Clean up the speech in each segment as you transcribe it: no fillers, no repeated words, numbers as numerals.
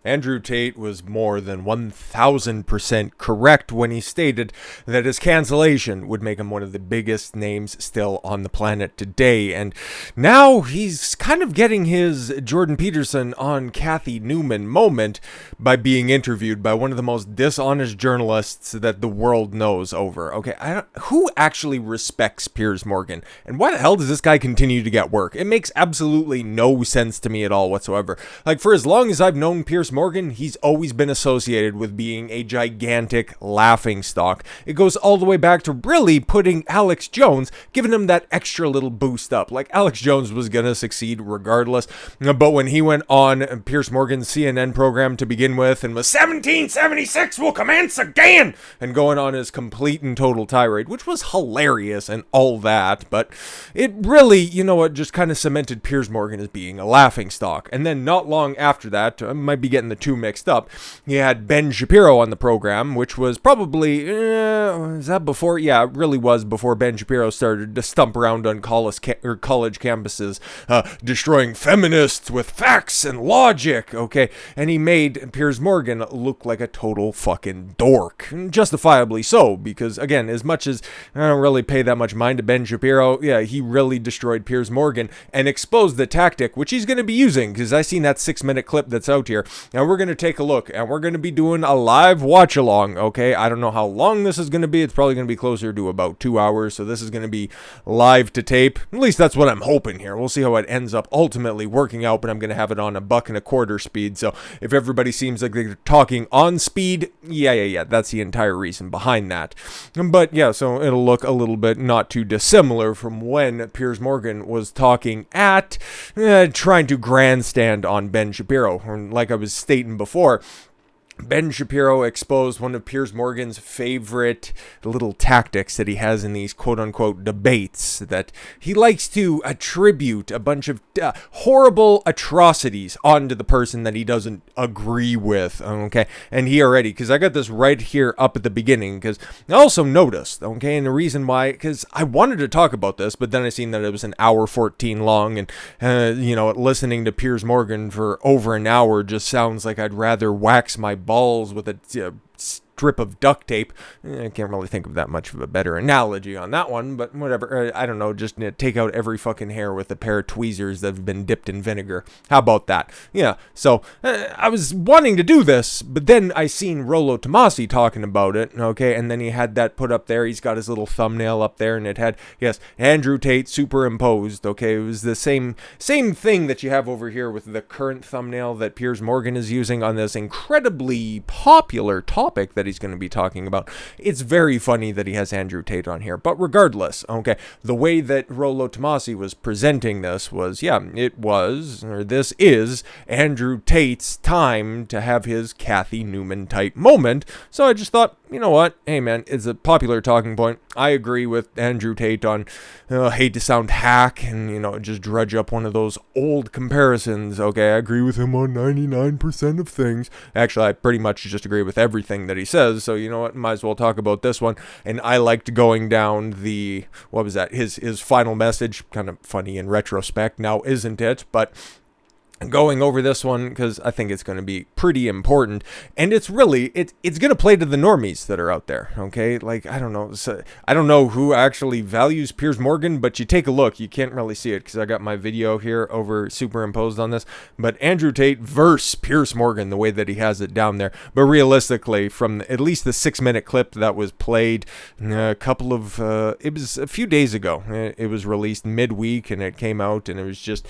Andrew Tate was more than 1,000% correct when he stated that his cancellation would make him one of the biggest names still on the planet today. And now he's kind of getting his Jordan Peterson on Cathy Newman moment by being interviewed by one of the most dishonest journalists that the world knows over. Okay, who actually respects Piers Morgan? And why the hell does this guy continue to get work? It makes absolutely no sense to me at all whatsoever. Like, for as long as I've known Piers Morgan, he's always been associated with being a gigantic laughingstock. It goes all the way back to really putting Alex Jones, giving him that extra little boost up. Like, Alex Jones was gonna succeed regardless, but when he went on Piers Morgan's CNN program to begin with and was 1776 will commence again, and going on his complete and total tirade, which was hilarious and all that, but it really, you know what, just kind of cemented Piers Morgan as being a laughingstock. And then not long after that, I might be getting the two mixed up, he had Ben Shapiro on the program, which was probably, is that before? Yeah, it really was before Ben Shapiro started to stump around on college campuses, destroying feminists with facts and logic, okay? And he made Piers Morgan look like a total fucking dork. Justifiably so, because, again, as much as I don't really pay that much mind to Ben Shapiro, yeah, he really destroyed Piers Morgan and exposed the tactic, which he's going to be using, because I seen that 6-minute clip that's out here. Now we're going to take a look, and we're going to be doing a live watch-along, okay? I don't know how long this is going to be. It's probably going to be closer to about 2 hours, so this is going to be live to tape. At least that's what I'm hoping here. We'll see how it ends up ultimately working out, but I'm going to have it on $1.25 speed, so if everybody seems like they're talking on speed, yeah, that's the entire reason behind that. But yeah, so it'll look a little bit not too dissimilar from when Piers Morgan was talking at trying to grandstand on Ben Shapiro. And like I was stating before, Ben Shapiro exposed one of Piers Morgan's favorite little tactics that he has in these quote-unquote debates, that he likes to attribute a bunch of horrible atrocities onto the person that he doesn't agree with, okay? And he already, because I got this right here up at the beginning, because I also noticed, okay, and the reason why, because I wanted to talk about this, but then I seen that it was an hour 14 long, and, you know, listening to Piers Morgan for over an hour just sounds like I'd rather wax my balls with a strip of duct tape. I can't really think of that much of a better analogy on that one, but whatever. I don't know, just take out every fucking hair with a pair of tweezers that have been dipped in vinegar. How about that? Yeah, so I was wanting to do this, but then I seen Rollo Tomasi talking about it, okay, and then he had that put up there. He's got his little thumbnail up there, and it had, yes, Andrew Tate superimposed, okay? It was the same thing that you have over here with the current thumbnail that Piers Morgan is using on this incredibly popular topic that he's going to be talking about. It's very funny that he has Andrew Tate on here, but regardless, okay, the way that Rollo Tomasi was presenting this was, yeah, this is Andrew Tate's time to have his Cathy Newman type moment. So I just thought, you know what, hey man, it's a popular talking point. I agree with Andrew Tate on, hate to sound hack and, you know, just drudge up one of those old comparisons, okay? I agree with him on 99% of things. Actually, I pretty much just agree with everything that he says, so you know what, might as well talk about this one. And I liked going down the, what was that, his final message, kind of funny in retrospect now, isn't it? But going over this one because I think it's going to be pretty important, and it's really it's going to play to the normies that are out there, okay? Like, I don't know, so I don't know who actually values Piers Morgan, but you take a look, you can't really see it because I got my video here over superimposed on this, but Andrew Tate versus Piers Morgan, the way that he has it down there. But realistically, from at least the 6-minute clip that was played a couple of it was a few days ago, it was released midweek and it came out, and it was just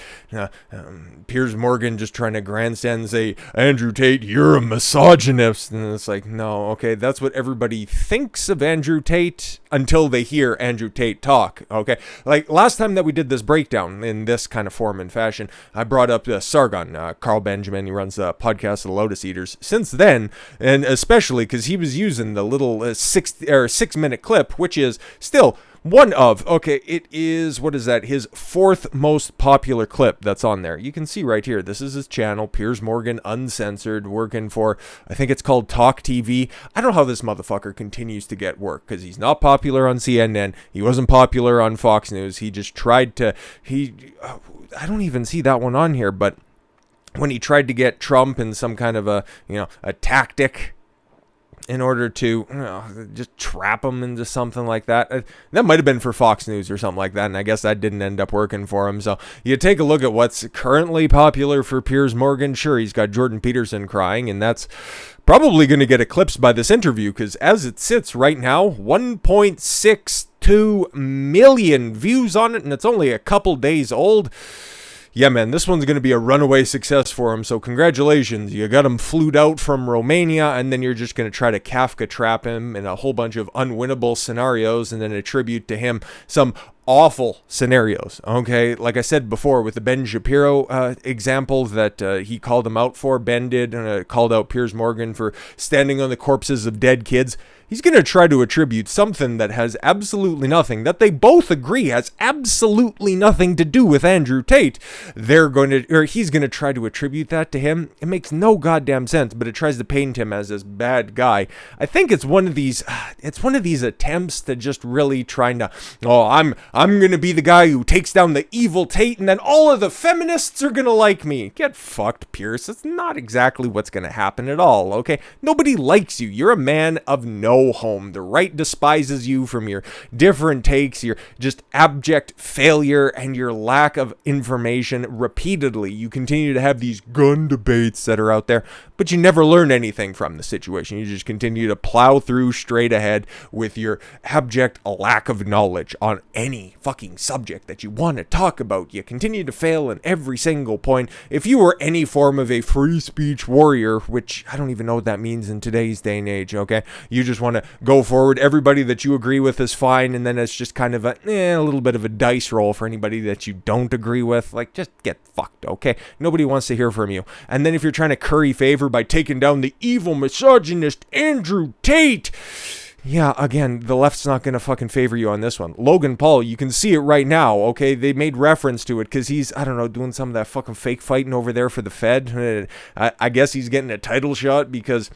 Piers Morgan just trying to grandstand and say, Andrew Tate, you're a misogynist. And it's like, no, okay, that's what everybody thinks of Andrew Tate until they hear Andrew Tate talk, okay? Like, last time that we did this breakdown in this kind of form and fashion, I brought up Sargon, Carl Benjamin. He runs the podcast, The Lotus Eaters. Since then, and especially because he was using the little 6-minute clip, which is still one of, okay, it is, what is that, his 4th most popular clip that's on there. You can see right here, this is his channel, Piers Morgan Uncensored, working for, I think it's called Talk TV. I don't know how this motherfucker continues to get work, because he's not popular on CNN, he wasn't popular on Fox News, he just tried to, I don't even see that one on here, but when he tried to get Trump in some kind of a tactic in order to just trap him into something like that. That might have been for Fox News or something like that, and I guess that didn't end up working for him. So you take a look at what's currently popular for Piers Morgan. Sure, he's got Jordan Peterson crying, and that's probably going to get eclipsed by this interview, because as it sits right now, 1.62 million views on it, and it's only a couple days old. Yeah, man, this one's going to be a runaway success for him, so congratulations. You got him flued out from Romania, and then you're just going to try to Kafka trap him in a whole bunch of unwinnable scenarios and then attribute to him some awful scenarios, okay? Like I said before with the Ben Shapiro example that he called him out for, Ben did, and called out Piers Morgan for standing on the corpses of dead kids. He's going to try to attribute something that has absolutely nothing, that they both agree has absolutely nothing to do with Andrew Tate. He's going to try to attribute that to him. It makes no goddamn sense, but it tries to paint him as this bad guy. I think it's one of these attempts to just really trying to, I'm going to be the guy who takes down the evil Tate, and then all of the feminists are going to like me. Get fucked, Pierce. That's not exactly what's going to happen at all, okay? Nobody likes you. You're a man of no home. The right despises you from your different takes, your just abject failure, and your lack of information repeatedly. You continue to have these gun debates that are out there, but you never learn anything from the situation. You just continue to plow through straight ahead with your abject lack of knowledge on any fucking subject that you want to talk about. You continue to fail in every single point. If you were any form of a free speech warrior, which I don't even know what that means in today's day and age, okay? You just want to go forward. Everybody that you agree with is fine, and then it's just kind of a little bit of a dice roll for anybody that you don't agree with. Like, just get fucked, okay? Nobody wants to hear from you. And then if you're trying to curry favor by taking down the evil misogynist Andrew Tate, yeah, again, the left's not going to fucking favor you on this one. Logan Paul, you can see it right now, okay? They made reference to it because he's, I don't know, doing some of that fucking fake fighting over there for the Fed. I guess he's getting a title shot because,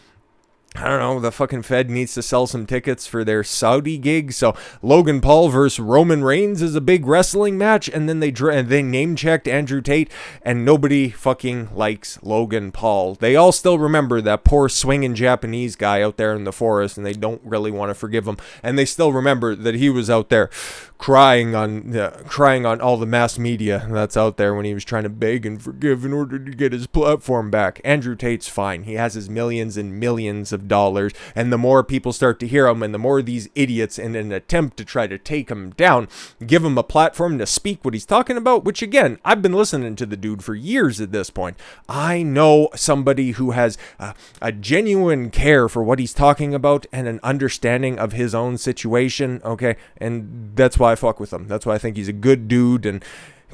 I don't know, the fucking Fed needs to sell some tickets for their Saudi gig. So Logan Paul versus Roman Reigns is a big wrestling match, and then they name-checked Andrew Tate, and nobody fucking likes Logan Paul. They all still remember that poor swinging Japanese guy out there in the forest, and they don't really want to forgive him. And they still remember that he was out there crying on all the mass media that's out there when he was trying to beg and forgive in order to get his platform back. Andrew Tate's fine. He has his millions and millions of dollars, and the more people start to hear him, and the more these idiots, in an attempt to try to take him down, give him a platform to speak what he's talking about, which again, I've been listening to the dude for years at this point. I know somebody who has a genuine care for what he's talking about and an understanding of his own situation, okay, and that's why I fuck with him. That's why I think he's a good dude. And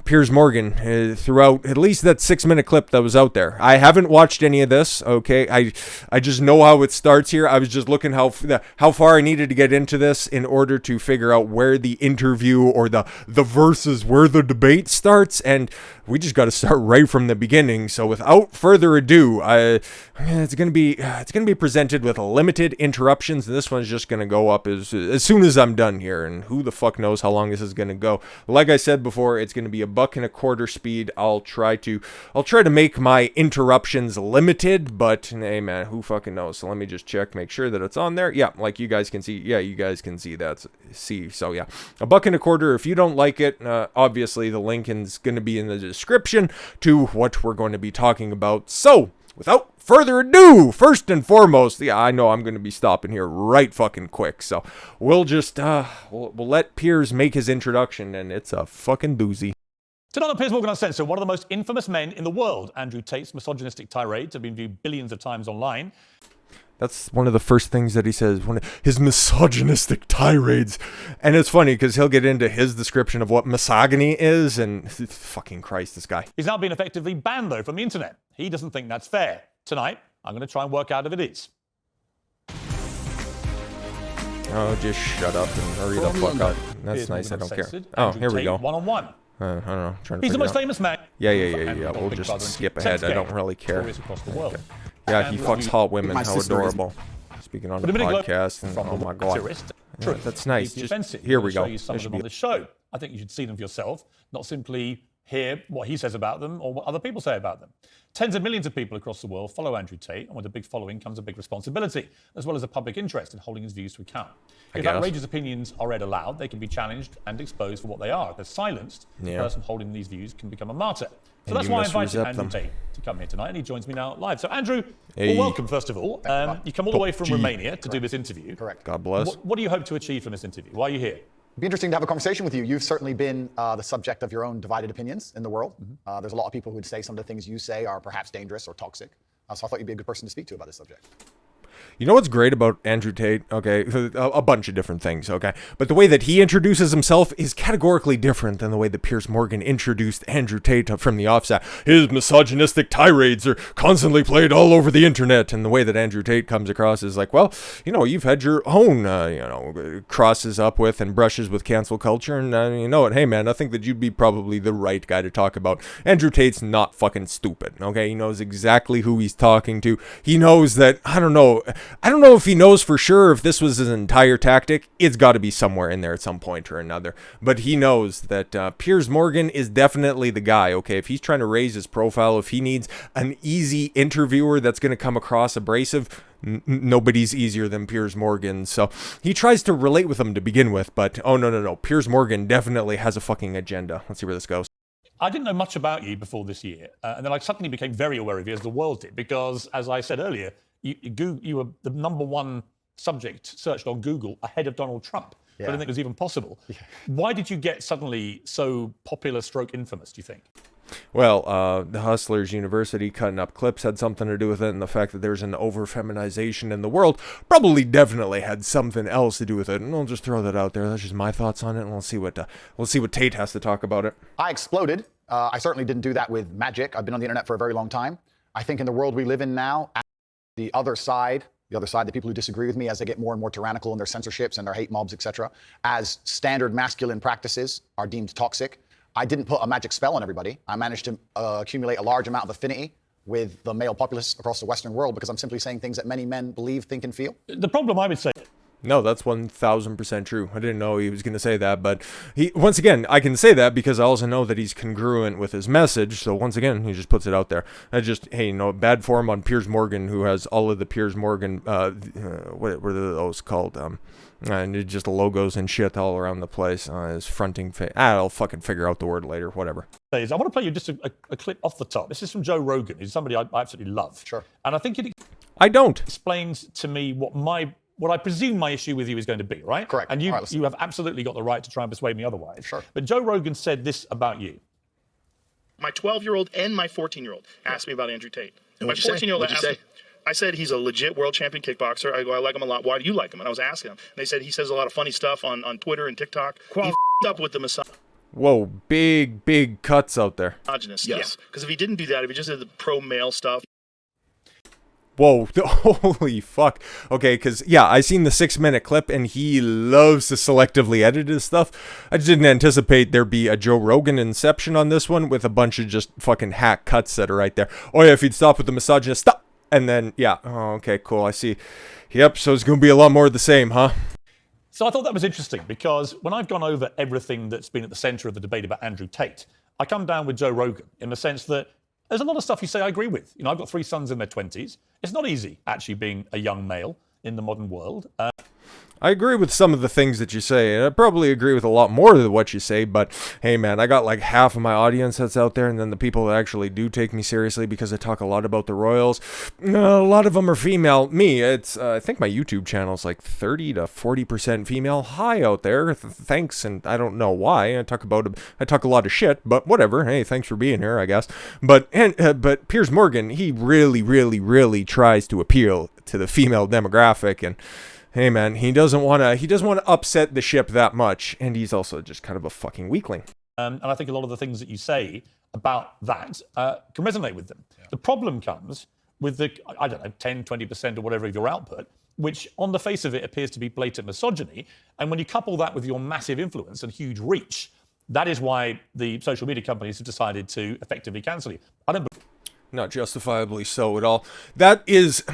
Piers Morgan, throughout at least that 6-minute clip that was out there. I haven't watched any of this, okay? I just know how it starts here. I was just looking how far I needed to get into this in order to figure out where the interview or the verses, where the debate starts, and we just got to start right from the beginning. So without further ado, it's gonna be presented with limited interruptions, and this one's just gonna go up as soon as I'm done here. And who the fuck knows how long this is gonna go? Like I said before, it's gonna be $1.25 speed. I'll try to make my interruptions limited, but hey man, who fucking knows? So let me just check, make sure that it's on there. Yeah, like you guys can see. Yeah, you guys can see that. So yeah, $1.25. If you don't like it, obviously the link is gonna be in the description to what we're going to be talking about. So without further ado, first and foremost, yeah, I know I'm going to be stopping here right fucking quick. So we'll just we'll let Piers make his introduction, and it's a fucking doozy. Tonight on Piers Morgan Uncensored, one of the most infamous men in the world, Andrew Tate's misogynistic tirades have been viewed billions of times online. That's one of the first things that he says, one of his misogynistic tirades. And it's funny because he'll get into his description of what misogyny is, and fucking Christ, this guy. He's now been effectively banned, though, from the internet. He doesn't think that's fair. Tonight, I'm going to try and work out if it is. Oh, just shut up and hurry the fuck up. That's nice, I don't care. Oh, here we go. One-on-one. I don't know. He's the most famous man. Yeah. We'll just skip ahead. I don't really care. Okay. Yeah, he fucks hot women. How adorable. Speaking on the podcast, and oh my god, yeah, that's nice. Just here we go. Some of them on the show. I think you should see them for yourself, not simply hear what he says about them or what other people say about them. Tens of millions of people across the world follow Andrew Tate, and with a big following comes a big responsibility, as well as a public interest in holding his views to account. If outrageous opinions are read aloud, they can be challenged and exposed for what they are. If they're silenced, the person holding these views can become a martyr. So that's why I invited Andrew Tate to come here tonight, and he joins me now live. So Andrew, well, welcome, first of all. You come all the way from Romania to do this interview. Correct. God bless. What do you hope to achieve from this interview? Why are you here? It'd be interesting to have a conversation with you. You've certainly been the subject of your own divided opinions in the world. There's a lot of people who would say some of the things you say are perhaps dangerous or toxic. So I thought you'd be a good person to speak to about this subject. You know what's great about Andrew Tate? Okay, a bunch of different things, okay? But the way that he introduces himself is categorically different than the way that Piers Morgan introduced Andrew Tate from the offset. His misogynistic tirades are constantly played all over the internet, and the way that Andrew Tate comes across is like, well, you know, you've had your own, crosses up with and brushes with cancel culture, and you know what? Hey, man, I think that you'd be probably the right guy to talk about. Andrew Tate's not fucking stupid, okay? He knows exactly who he's talking to. He knows that, I don't know if he knows for sure if this was his entire tactic. It's got to be somewhere in there at some point or another. But he knows that Piers Morgan is definitely the guy, okay? If he's trying to raise his profile, if he needs an easy interviewer that's going to come across abrasive, nobody's easier than Piers Morgan. So he tries to relate with him to begin with, but oh, no. Piers Morgan definitely has a fucking agenda. Let's see where this goes. I didn't know much about you before this year, and then I suddenly became very aware of you as the world did, because, as I said earlier, you were the #1 subject searched on Google ahead of Donald Trump. I didn't think it was even possible. Why did you get suddenly so popular / infamous, do you think? Well, the Hustlers University cutting up clips had something to do with it, and the fact that there's an over-feminization in the world probably definitely had something else to do with it. And I'll just throw that out there. That's just my thoughts on it, and we'll see what Tate has to talk about it. I exploded. I certainly didn't do that with magic. I've been on the internet for a very long time. I think in the world we live in now, the other side, the people who disagree with me, as they get more and more tyrannical in their censorships and their hate mobs, etc., as standard masculine practices are deemed toxic. I didn't put a magic spell on everybody. I managed to accumulate a large amount of affinity with the male populace across the Western world because I'm simply saying things that many men believe, think, and feel. The problem, I would say... No, that's 1,000% true. I didn't know he was going to say that, but once again, I can say that because I also know that he's congruent with his message. So once again, he just puts it out there. Bad form on Piers Morgan, who has all of the Piers Morgan, what were those called? And just logos and shit all around the place. His fronting I'll fucking figure out the word later, whatever. I want to play you just a clip off the top. This is from Joe Rogan, who's somebody I absolutely love. Sure. And I think it explains to me what I presume my issue with you is going to be, right? Correct. And you have absolutely got the right to try and persuade me otherwise. Sure. But Joe Rogan said this about you. My 12-year-old and my 14-year-old asked me about Andrew Tate. And my 14-year-old asked me, I said he's a legit world champion kickboxer. I go, I like him a lot. Why do you like him? And I was asking him. And they said he says a lot of funny stuff on Twitter and TikTok. He f***ed up with the Whoa, big cuts out there. misogynist. Yes. Because if he didn't do that, if he just did the pro-male stuff. Whoa, holy fuck. Okay, because, I seen the 6-minute clip, and he loves to selectively edit his stuff. I just didn't anticipate there'd be a Joe Rogan inception on this one with a bunch of just fucking hack cuts that are right there. Oh, yeah, if he'd stop with the misogynist, stop! And then, oh, okay, cool, I see. Yep, so it's going to be a lot more of the same, huh? So I thought that was interesting, because when I've gone over everything that's been at the center of the debate about Andrew Tate, I come down with Joe Rogan in the sense that there's a lot of stuff you say I agree with. I've got 3 sons in their 20s. It's not easy, actually, being a young male in the modern world. I agree with some of the things that you say, and I probably agree with a lot more than what you say, but hey, man, I got like half of my audience that's out there, and then the people that actually do take me seriously because I talk a lot about the Royals, a lot of them are female. Me, it's, I think my YouTube channel is like 30 to 40% female. Hi out there, thanks, and I don't know why. I talk a lot of shit, but whatever. Hey, thanks for being here, I guess. But Piers Morgan, he really tries to appeal to the female demographic, and hey man, he doesn't want to upset the ship that much, and he's also just kind of a fucking weakling. And I think a lot of the things that you say about that can resonate with them. Yeah. The problem comes with the, 10, 20% or whatever of your output, which on the face of it appears to be blatant misogyny. And when you couple that with your massive influence and huge reach, that is why the social media companies have decided to effectively cancel you. Not justifiably so at all. That is...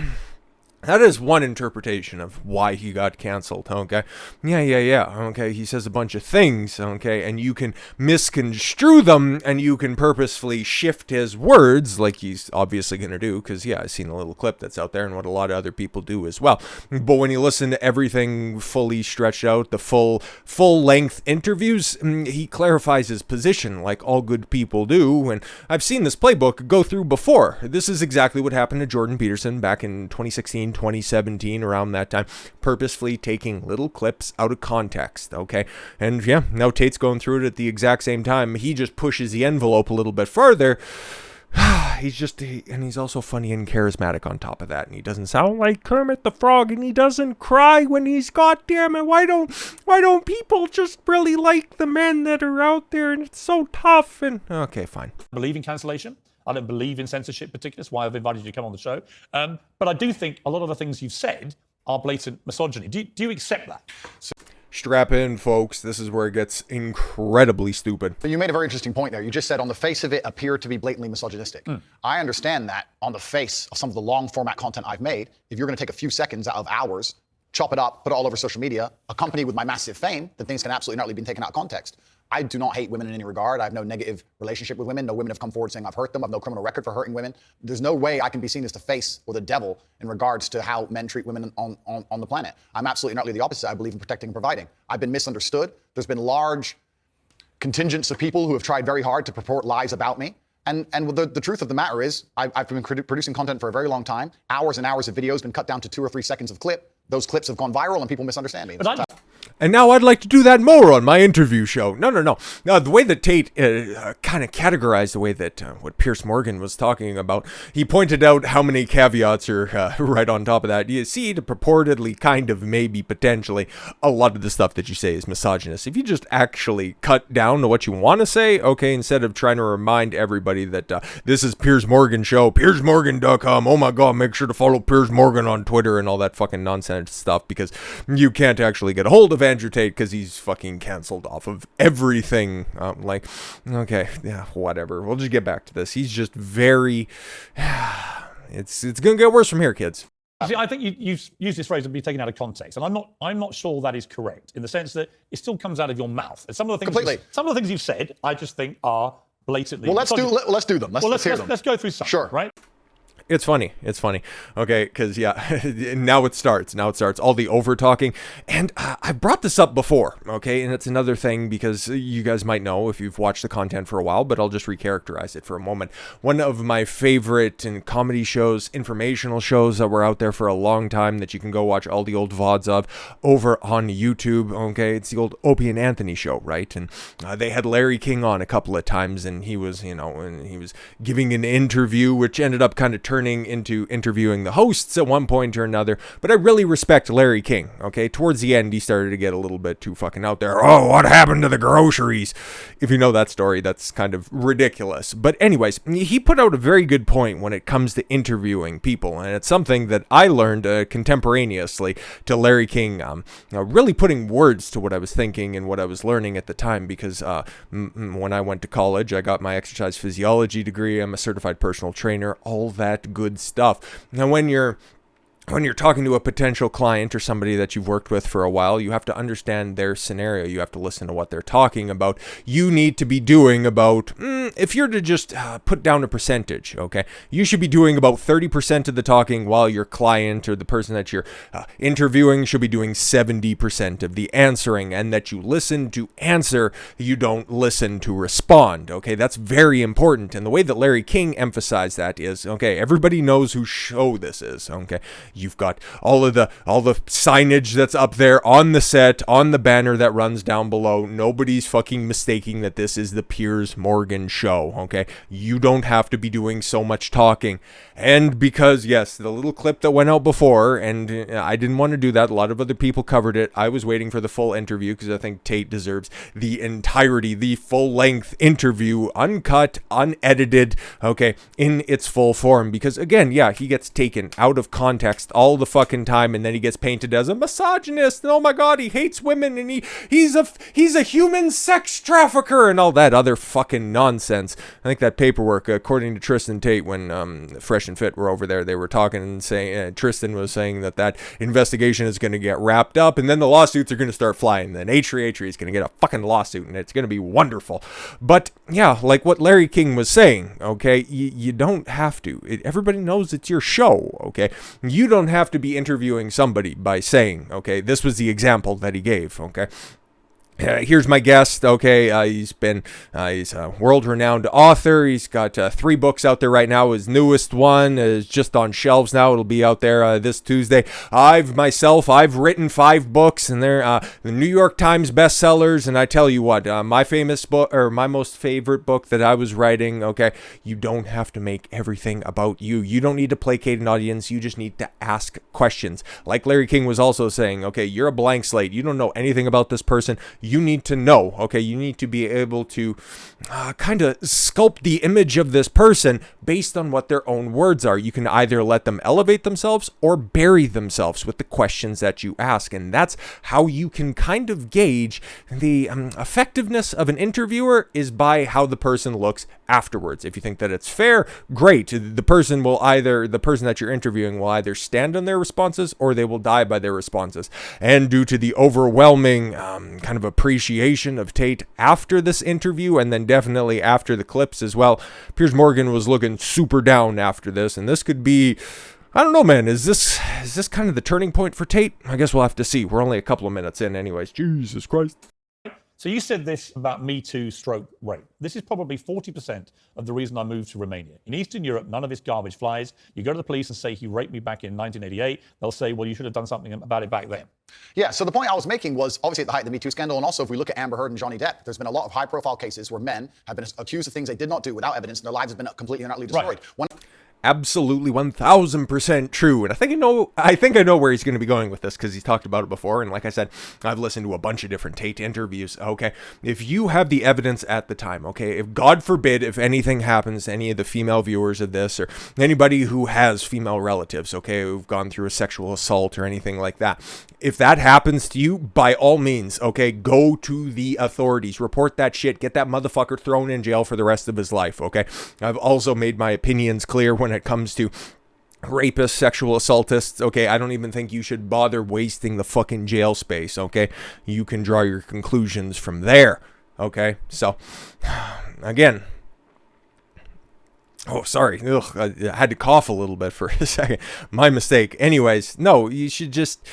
That is one interpretation of why he got canceled, okay? Yeah, okay? He says a bunch of things, okay? And you can misconstrue them, and you can purposefully shift his words, like he's obviously going to do, because, yeah, I've seen a little clip that's out there, and what a lot of other people do as well. But when you listen to everything fully stretched out, the full-length interviews, he clarifies his position, like all good people do, and I've seen this playbook go through before. This is exactly what happened to Jordan Peterson back in 2016, 2017, around that time, purposefully taking little clips out of context, okay? And yeah, now Tate's going through it at the exact same time. He just pushes the envelope a little bit further. And he's also funny and charismatic on top of that, and he doesn't sound like Kermit the Frog, and he doesn't cry when he's, goddamn it, why don't people just really like the men that are out there, and it's so tough, and okay, fine. I believe in cancellation. I don't believe in censorship particularly. That's why I've invited you to come on the show. But I do think a lot of the things you've said are blatant misogyny. Do you accept that? Strap in, folks. This is where it gets incredibly stupid. You made a very interesting point there. You just said on the face of it appeared to be blatantly misogynistic. I understand that on the face of some of the long format content I've made, if you're going to take a few seconds out of hours, chop it up, put it all over social media, accompanied with my massive fame, then things can absolutely not be taken out of context. I do not hate women in any regard. I have no negative relationship with women. No women have come forward saying I've hurt them. I have no criminal record for hurting women. There's no way I can be seen as the face or the devil in regards to how men treat women on the planet. I'm absolutely not the opposite. I believe in protecting and providing. I've been misunderstood. There's been large contingents of people who have tried very hard to purport lies about me. And the truth of the matter is, I've been producing content for a very long time. Hours and hours of videos been cut down to 2 or 3 seconds of clip. Those clips have gone viral and people misunderstand me. And now I'd like to do that more on my interview show. No. The way that Tate kind of categorized the way that what Piers Morgan was talking about, he pointed out how many caveats are right on top of that. You see, to purportedly, kind of, maybe, potentially, a lot of the stuff that you say is misogynist. If you just actually cut down to what you want to say, okay, instead of trying to remind everybody that this is Piers Morgan show, PiersMorgan.com, oh my god, make sure to follow Piers Morgan on Twitter and all that fucking nonsense stuff, because you can't actually get a hold of Andrew Tate because he's fucking canceled off of everything. Okay, yeah, whatever. We'll just get back to this. He's just very... It's gonna get worse from here, kids. See, I think you've used this phrase to be taken out of context, and I'm not sure that is correct in the sense that it still comes out of your mouth. And some of the things you've said, I just think are blatantly. Well, let's do them. Let's hear them. Let's go through some. Sure. Right. It's funny. Okay, because, yeah, now it starts. All the over-talking. And I brought this up before, okay? And it's another thing because you guys might know if you've watched the content for a while, but I'll just recharacterize it for a moment. One of my favorite comedy shows, informational shows that were out there for a long time that you can go watch all the old VODs of over on YouTube, okay? It's the old Opie and Anthony show, right? And they had Larry King on a couple of times, and he was, and he was giving an interview, which ended up kind of turning into interviewing the hosts at one point or another. But I really respect Larry King, okay? Towards the end, he started to get a little bit too fucking out there. Oh, what happened to the groceries? If you know that story, that's kind of ridiculous. But anyways, he put out a very good point when it comes to interviewing people, and it's something that I learned contemporaneously to Larry King, really putting words to what I was thinking and what I was learning at the time, because when I went to college, I got my exercise physiology degree. I'm a certified personal trainer, all that good stuff. Now, when you're talking to a potential client or somebody that you've worked with for a while, you have to understand their scenario. You have to listen to what they're talking about. You need to be doing about, if you're to just put down a percentage, okay, you should be doing about 30% of the talking, while your client or the person that you're interviewing should be doing 70% of the answering, and that you listen to answer, you don't listen to respond, okay? That's very important. And the way that Larry King emphasized that is, okay, everybody knows whose show this is, okay? You've got all the signage that's up there on the set, on the banner that runs down below. Nobody's fucking mistaking that this is the Piers Morgan show, okay? You don't have to be doing so much talking. And because, yes, the little clip that went out before, and I didn't want to do that. A lot of other people covered it. I was waiting for the full interview because I think Tate deserves the entirety, the full-length interview, uncut, unedited, okay, in its full form. Because, again, yeah, he gets taken out of context text all the fucking time, and then he gets painted as a misogynist, and oh my god, he hates women, and he's a human sex trafficker, and all that other fucking nonsense. I think that paperwork, according to Tristan Tate, when Fresh and Fit were over there, they were talking and saying, Tristan was saying that investigation is going to get wrapped up, and then the lawsuits are going to start flying. Then Atri is going to get a fucking lawsuit, and it's going to be wonderful. But yeah, like what Larry King was saying, okay, you don't have to. Everybody knows it's your show, okay? You don't have to be interviewing somebody by saying, okay, this was the example that he gave, okay? Here's my guest, okay, he's a world-renowned author. He's got 3 books out there right now. His newest one is just on shelves now. It'll be out there this Tuesday. I've written 5 books, and they're the New York Times bestsellers, and I tell you what, my famous book, or my most favorite book that I was writing, okay, you don't have to make everything about you. You don't need to placate an audience. You just need to ask questions. Like Larry King was also saying, okay, you're a blank slate. You don't know anything about this person. You need to know, okay? You need to be able to kind of sculpt the image of this person based on what their own words are. You can either let them elevate themselves or bury themselves with the questions that you ask. And that's how you can kind of gauge the effectiveness of an interviewer, is by how the person looks afterwards. If you think that it's fair, great. The person that you're interviewing will either stand on their responses or they will die by their responses. And due to the overwhelming kind of appreciation of Tate after this interview, and then definitely after the clips as well, Piers Morgan was looking super down after this, and this could be, I don't know, man, is this kind of the turning point for Tate? I guess we'll have to see. We're only a couple of minutes in anyways. Jesus Christ. So you said this about Me Too / rape. This is probably 40% of the reason I moved to Romania. In Eastern Europe, none of this garbage flies. You go to the police and say he raped me back in 1988. They'll say, well, you should have done something about it back then. Yeah, so the point I was making was obviously at the height of the Me Too scandal, and also if we look at Amber Heard and Johnny Depp, there's been a lot of high-profile cases where men have been accused of things they did not do without evidence, and their lives have been completely and utterly destroyed. Right. Absolutely 1000% true. And I think I know where he's going to be going with this, because he's talked about it before. And like I said, I've listened to a bunch of different Tate interviews. Okay, if you have the evidence at the time, okay, if God forbid, if anything happens to any of the female viewers of this, or anybody who has female relatives, okay, who've gone through a sexual assault or anything like that, if that happens to you, by all means, okay, go to the authorities, report that shit, get that motherfucker thrown in jail for the rest of his life, okay? I've also made my opinions clear when it comes to rapists, sexual assaultists, okay? I don't even think you should bother wasting the fucking jail space, okay? You can draw your conclusions from there, okay? So, again, oh, sorry. Ugh, I had to cough a little bit for a second. My mistake. Anyways, no, you should just...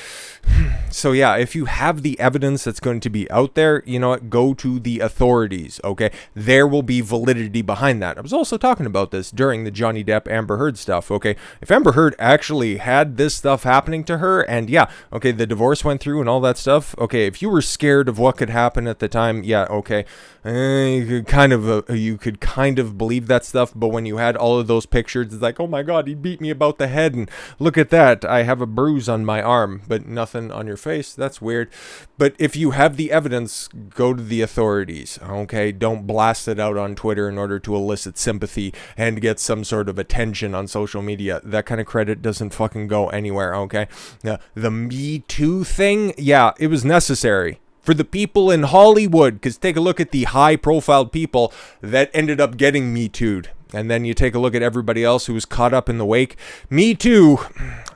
So yeah, if you have the evidence that's going to be out there, you know what, go to the authorities, okay? There will be validity behind that. I was also talking about this during the Johnny Depp Amber Heard stuff, okay? If Amber Heard actually had this stuff happening to her, and yeah, okay, the divorce went through and all that stuff, okay, if you were scared of what could happen at the time, yeah, okay, you could kind of believe that stuff, but when you had all of those pictures, it's like, oh my god, he beat me about the head, and look at that, I have a bruise on my arm, but nothing on your face. That's weird. But if you have the evidence, go to the authorities, okay? Don't blast it out on Twitter in order to elicit sympathy and get some sort of attention on social media. That kind of credit doesn't fucking go anywhere, okay? The Me Too thing, yeah, it was necessary for the people in Hollywood, because take a look at the high-profile people that ended up getting Me Too'd. And then you take a look at everybody else who was caught up in the wake. Me Too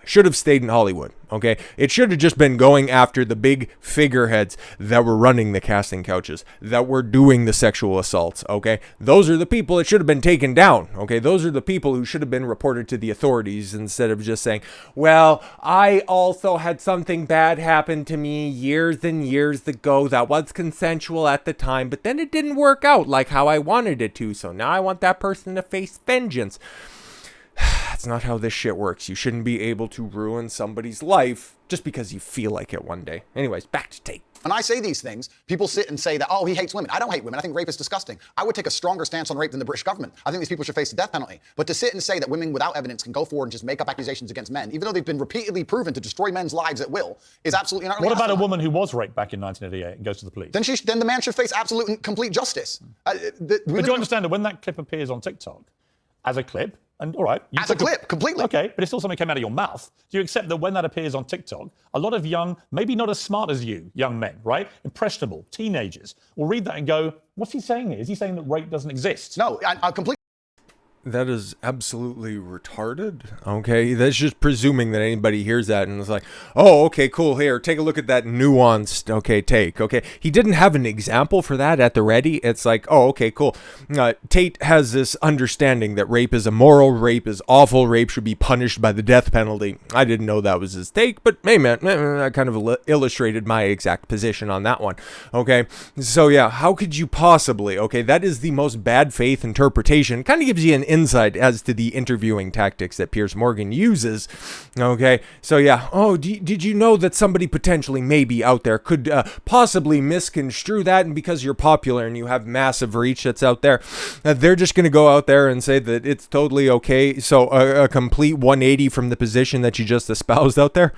should have stayed in Hollywood, okay? It should have just been going after the big figureheads that were running the casting couches, that were doing the sexual assaults, okay? Those are the people that should have been taken down, okay? Those are the people who should have been reported to the authorities, instead of just saying, well, I also had something bad happen to me years and years ago that was consensual at the time, but then it didn't work out like how I wanted it to, so now I want that person to face vengeance. That's not how this shit works. You shouldn't be able to ruin somebody's life just because you feel like it one day. Anyways, back to Tate. When I say these things, people sit and say that, oh, he hates women. I don't hate women. I think rape is disgusting. I would take a stronger stance on rape than the British government. I think these people should face the death penalty. But to sit and say that women without evidence can go forward and just make up accusations against men, even though they've been repeatedly proven to destroy men's lives at will, is absolutely not. What about a woman who was raped back in 1988 and goes to the police? Then the man should face absolute and complete justice. But do you understand that when that clip appears on TikTok, as a clip, And all right. As a clip, completely. Okay, but it's still something that came out of your mouth. Do you accept that when that appears on TikTok, a lot of young, maybe not as smart as you, young men, right? Impressionable, teenagers, will read that and go, what's he saying here? Is he saying that rape doesn't exist? No, I completely. That is absolutely retarded. Okay, that's just presuming that anybody hears that and is like, oh, okay, cool, here, take a look at that nuanced, okay, take. Okay, he didn't have an example for that at the ready. It's like, oh, okay, cool. Tate has this understanding that rape is immoral, rape is awful, rape should be punished by the death penalty. I didn't know that was his take, but hey, man, I kind of illustrated my exact position on that one. Okay, so yeah, how could you possibly? Okay, that is the most bad faith interpretation. Kind of gives you an insight as to the interviewing tactics that Piers Morgan uses. Okay, so yeah, oh, did you know that somebody potentially maybe out there could possibly misconstrue that, and because you're popular and you have massive reach that's out there, they're just going to go out there and say that it's totally okay, so a complete 180 from the position that you just espoused out there?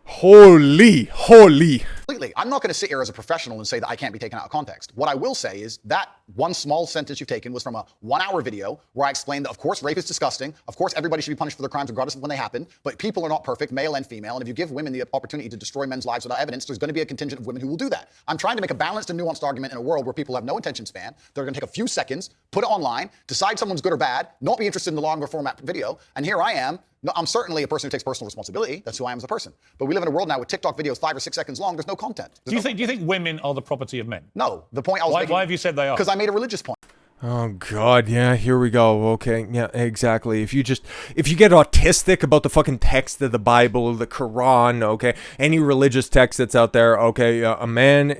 Holy. Completely. I'm not going to sit here as a professional and say that I can't be taken out of context. What I will say is that one small sentence you've taken was from a 1-hour video where I explained that, of course, rape is disgusting. Of course, everybody should be punished for their crimes regardless of when they happen. But people are not perfect, male and female. And if you give women the opportunity to destroy men's lives without evidence, there's going to be a contingent of women who will do that. I'm trying to make a balanced and nuanced argument in a world where people have no attention span. They're going to take a few seconds, put it online, decide someone's good or bad, not be interested in the longer format video. And here I am. No, I'm certainly a person who takes personal responsibility. That's who I am as a person. But we live in a world now with TikTok videos 5 or 6 seconds long. There's no content. Do you think women are the property of men? No. The point I was making. Why have you said they are? Because I made a religious point. Oh God, yeah, here we go. Okay, yeah, exactly. If you get autistic about the fucking text of the Bible or the Quran, okay, any religious text that's out there, okay, a man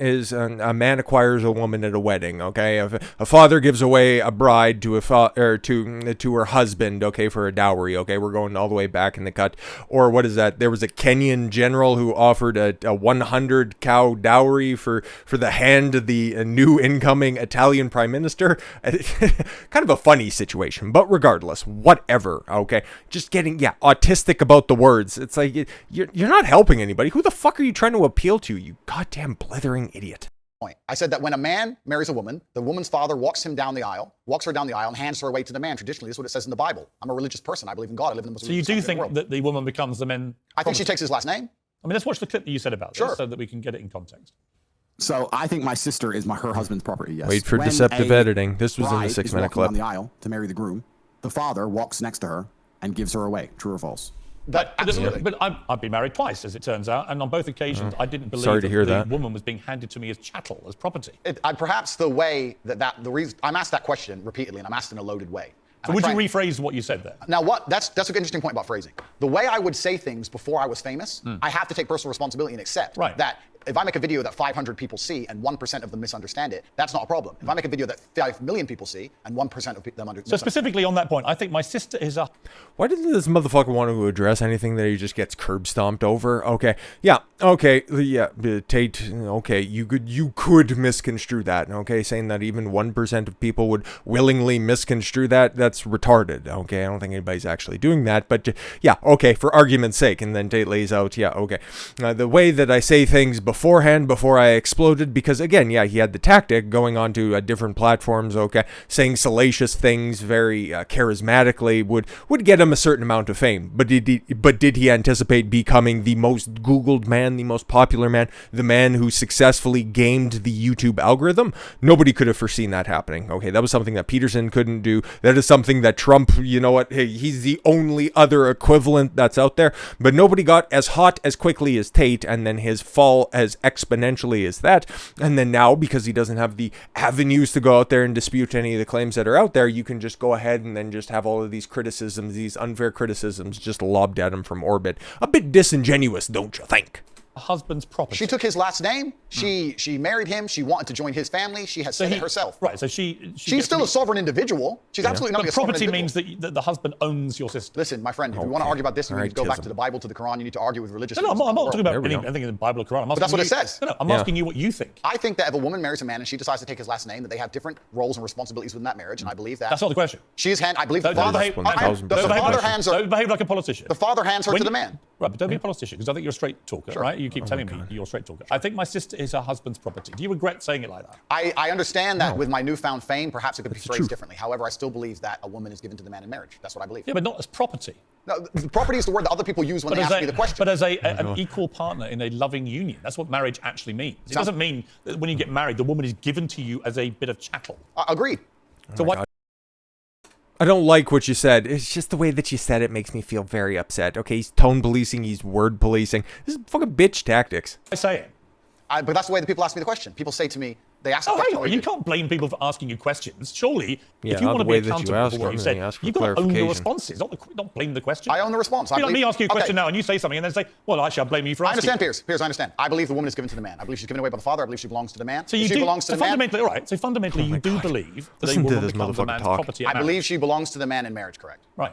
acquires a woman at a wedding, okay. A father gives away a bride to to her husband, okay, for a dowry, okay. We're going all the way back in the cut. Or what is that? There was a Kenyan general who offered a 100 cow dowry for the hand of the new incoming Italian prime minister. Kind of a funny situation, but regardless, whatever, okay? Just getting, autistic about the words. It's like, you're not helping anybody. Who the fuck are you trying to appeal to, you goddamn blithering idiot? I said that when a man marries a woman, the woman's father walks her down the aisle, and hands her away to the man. Traditionally, this is what it says in the Bible. I'm a religious person. I believe in God. I live in the most religious country in the world. So you do think that the woman becomes the man? I think she takes his last name. I mean, let's watch the clip that you said about this so that we can get it in context. So I think my sister is her husband's property, yes. Wait for deceptive editing. This was in the 6-minute clip. On the aisle to marry the groom, the father walks next to her and gives her away. True or false? But I've been married twice, as it turns out, and on both occasions I didn't believe that the woman was being handed to me as chattel, as property. Perhaps the way the reason I'm asked that question repeatedly, and I'm asked in a loaded way. So would you rephrase what you said there? Now, that's an interesting point about phrasing. The way I would say things before I was famous, I have to take personal responsibility and accept that if I make a video that 500 people see and 1% of them misunderstand it, that's not a problem. If I make a video that 5 million people see and 1% of them understand. So specifically on that point, I think my sister is a... Why doesn't this motherfucker want to address anything that he just gets curb stomped over? Okay, yeah, okay, yeah, Tate, okay, you could misconstrue that, okay, saying that even 1% of people would willingly misconstrue that, that's retarded, okay, I don't think anybody's actually doing that, but yeah, okay, for argument's sake, and then Tate lays out, yeah, okay, the way that I say things beforehand, before I exploded, because again, yeah, he had the tactic going on to different platforms, okay, saying salacious things very charismatically would get him a certain amount of fame, but did he anticipate becoming the most Googled man, the most popular man, the man who successfully gamed the YouTube algorithm? Nobody could have foreseen that happening, okay, that was something that Peterson couldn't do, that is something that Trump, you know what, hey, he's the only other equivalent that's out there, but nobody got as hot as quickly as Tate, and then his fall as exponentially as that, and then now, because he doesn't have the avenues to go out there and dispute any of the claims that are out there, you can just go ahead and then just have all of these criticisms, these unfair criticisms just lobbed at him from orbit. A bit disingenuous, don't you think? Husband's property. She took his last name. She married him. She wanted to join his family. She has said it herself. Right. So she's still a sovereign individual. She's absolutely not. But property means that the husband owns your sister. Listen, my friend, if you want to argue about this, you need to go back to the Bible, to the Quran. You need to argue with religious. No, I'm not talking about anything in the Bible or Quran. But that's what it says. No, I'm asking you what you think. I think that if a woman marries a man and she decides to take his last name, that they have different roles and responsibilities within that marriage, and I believe that. That's not the question. I believe the father. father hands her. Don't behave like a politician. The father hands her to the man. Right, but don't be a politician, because I think you're a straight talker, right? You keep telling me you're a straight talker. I think my sister is her husband's property. Do you regret saying it like that? I understand that with my newfound fame, perhaps it could be phrased differently. However, I still believe that a woman is given to the man in marriage. That's what I believe. Yeah, but not as property. No, property is the word that other people use when they ask me the question. But as an equal partner in a loving union, that's what marriage actually means. It doesn't mean that when you get married, the woman is given to you as a bit of chattel. Agreed. So what? I don't like what you said. It's just the way that you said it makes me feel very upset. Okay, he's tone policing, he's word policing. This is fucking bitch tactics. I say it. But that's the way that people ask me the question. People say to me, they ask Oh, the hang question. on. You can't blame people for asking you questions. Surely, Yeah, if you want to the be way that you accountable ask for what them, you then said, you ask for you've got to own the clarification. responses, not blame the question. I own the response. Let me ask you a question now, and you say something, and then say, well, actually, I blame you for I asking. understand, Piers. I understand. I believe the woman is given to the man. I believe she's given away by the father. I believe she belongs to the man. So you If she do, belongs to so the man. fundamentally, all right. So fundamentally, you do believe that Listen a to woman this becomes a motherfucker man's talk. property at I marriage. believe she belongs to the man in marriage, correct? Right.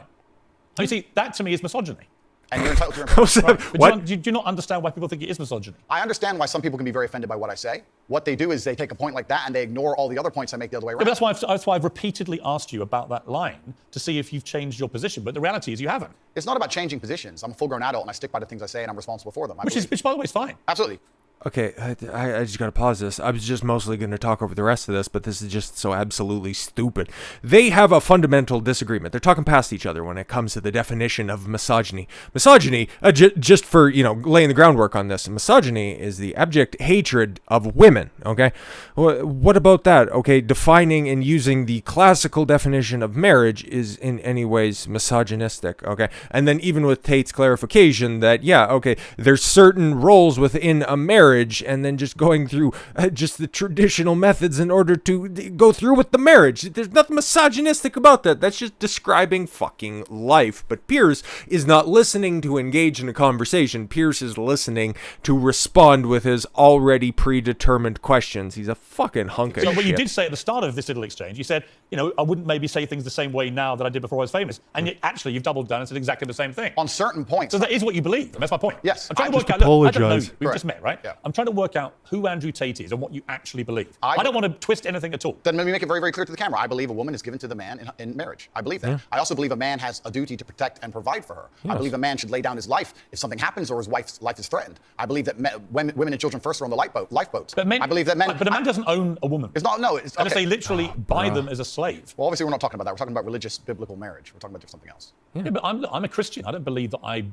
And you see, that to me is misogyny. And you're entitled to your Right. But What? do you not understand why people think it is misogyny? I understand why some people can be very offended by what I say. What they do is they take a point like that and they ignore all the other points I make the other way Yeah, around. but that's why I've repeatedly asked you about that line to see if you've changed your position. But the reality is you haven't. It's not about changing positions. I'm a full-grown adult and I stick by the things I say and I'm responsible for them. Which, by the way, is fine. Absolutely. Okay, I just gotta pause this. I was just mostly gonna talk over the rest of this, but this is just so absolutely stupid. They have a fundamental disagreement. They're talking past each other when it comes to the definition of misogyny. Misogyny, just for, laying the groundwork on this, misogyny is the abject hatred of women, okay? What about that? Okay, defining and using the classical definition of marriage is in any ways misogynistic, okay? And then even with Tate's clarification that, yeah, okay, there's certain roles within a marriage, and then just going through just the traditional methods in order to go through with the marriage. There's nothing misogynistic about that. That's just describing fucking life. But Piers is not listening to engage in a conversation. Piers is listening to respond with his already predetermined questions. He's a fucking hunk of So shit. what you did say at the start of this little exchange, you said, I wouldn't maybe say things the same way now that I did before I was famous. And yet, actually, you've doubled down and said exactly the same thing. On certain points. So that is what you believe. And that's my point. Yes. I'm trying to I work just out. Look, I don't know apologize. you. We've just met, right? Yeah. I'm trying to work out who Andrew Tate is and what you actually believe. I don't want to twist anything at all. Then let me make it very, very clear to the camera. I believe a woman is given to the man in marriage. I believe that. Yeah. I also believe a man has a duty to protect and provide for her. I believe a man should lay down his life if something happens or his wife's life is threatened. I believe that women and children first are on the lifeboats. But I believe that men. But a man doesn't own a woman. It's not. No. It's Unless okay. they literally buy them as a slave. Well, obviously, we're not talking about that. We're talking about religious, biblical marriage. We're talking about something else. Yeah, but I'm a Christian. I don't believe that I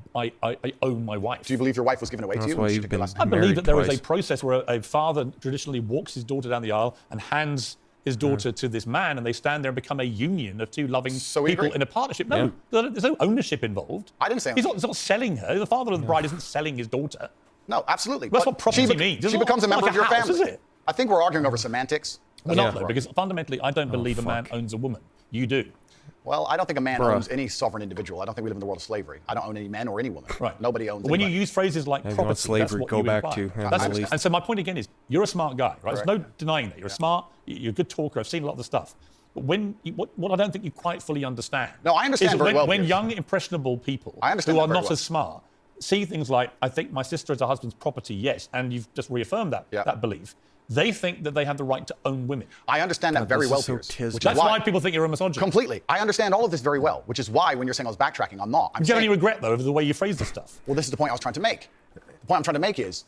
own my wife. Do you believe your wife was given away to you? why She you've took your been- last I name? believe married that there is twice. a process where a father traditionally walks his daughter down the aisle and hands his daughter to this man, and they stand there and become a union of two loving So we people agree. in a partnership. No, there's no ownership involved. I didn't say he's not selling her. The father of the bride isn't selling his daughter. No, absolutely. That's But what property she means. It's She not- becomes a it's not member like of your a house, family. is it? I think we're arguing over semantics. We're That's not, what though, we're because fundamentally, I don't believe a man owns a woman. You do. Well, I don't think a man Bruh. owns any sovereign individual. I don't think we live in the world of slavery. I don't own any men or any woman. Right. Nobody owns When you anybody. use phrases like If you property, want slavery, that's what go you back imply. to him That's- at least. And so my point again is, you're a smart guy, right? There's no denying that. You're smart, you're a good talker. I've seen a lot of the stuff. But what I don't think you quite fully understand. No, I understand is very well, when Piers. young, impressionable people I understand who that are very not well. as smart see things like, I think my sister is her husband's property, yes, and you've just reaffirmed that belief. They think that they have the right to own women. I understand that very this well, is so Piers. tismy. Which is That's why people think you're a misogynist. Completely. I understand all of this very well, which is why when you're saying I was backtracking, I'm not. I'm Do you have saying, any regret, though, over the way you phrase this stuff? well, this is the point I was trying to make. The point I'm trying to make is,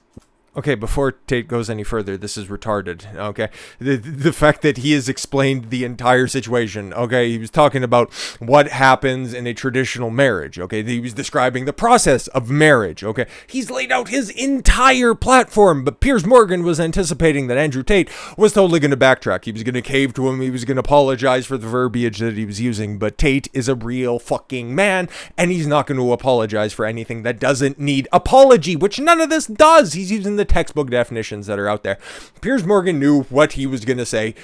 Okay, before Tate goes any further, this is retarded, okay? The fact that he has explained the entire situation, okay? He was talking about what happens in a traditional marriage, okay? He was describing the process of marriage, okay? He's laid out his entire platform, but Piers Morgan was anticipating that Andrew Tate was totally going to backtrack. He was going to cave to him. He was going to apologize for the verbiage that he was using, but Tate is a real fucking man, and he's not going to apologize for anything that doesn't need apology, which none of this does. He's using the textbook definitions that are out there. Piers Morgan knew what he was going to say.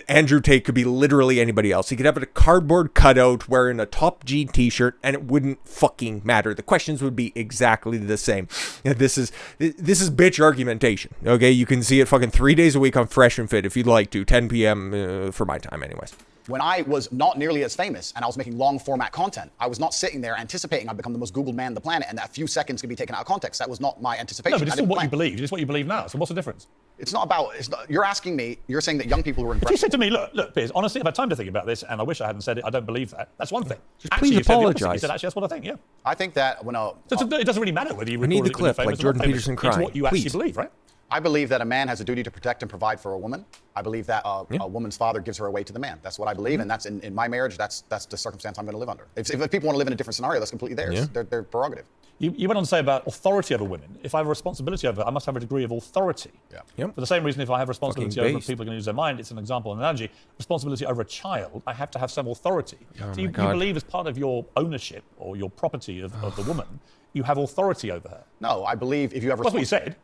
Andrew Tate could be literally anybody else. He could have a cardboard cutout wearing a Top G t-shirt and it wouldn't fucking matter. The questions would be exactly the same. This is bitch argumentation. Okay, you can see it fucking 3 days a week on Fresh and Fit if you'd like to. 10 p.m. For my time anyways. when I was not nearly as famous and I was making long format content, I was not sitting there anticipating I'd become the most Googled man on the planet and that a few seconds could be taken out of context. That was not my anticipation. No, but it's I still didn't what you plan. believe. It's what you believe now. So what's the difference? It's not about. You're asking me. You're saying that young people who are If you impressionable. said to me, look, Piers, honestly, I've had time to think about this, and I wish I hadn't said it. I don't believe that. That's one thing. Just actually, please you said the opposite. apologize. You said, actually, that's what I think. Yeah. I think that when So it doesn't really matter whether you We need record the it when you're clip, like famous or Jordan not famous. Peterson It's crying. what you actually Please. believe, right? I believe that a man has a duty to protect and provide for a woman. I believe that a woman's father gives her away to the man. That's what I believe, and that's in my marriage. That's the circumstance I'm going to live under. If people want to live in a different scenario, that's completely theirs. Their prerogative. You went on to say about authority over women. If I have a responsibility over it, I must have a degree of authority. Yeah. Yep. For the same reason, if I have responsibility Fucking over based. people are going to use their mind, it's an example, an analogy. Responsibility over a child, I have to have some authority. Oh so you my God. believe as part of your ownership or your property of the woman, you have authority over her. No, I believe if you have. That's what you said.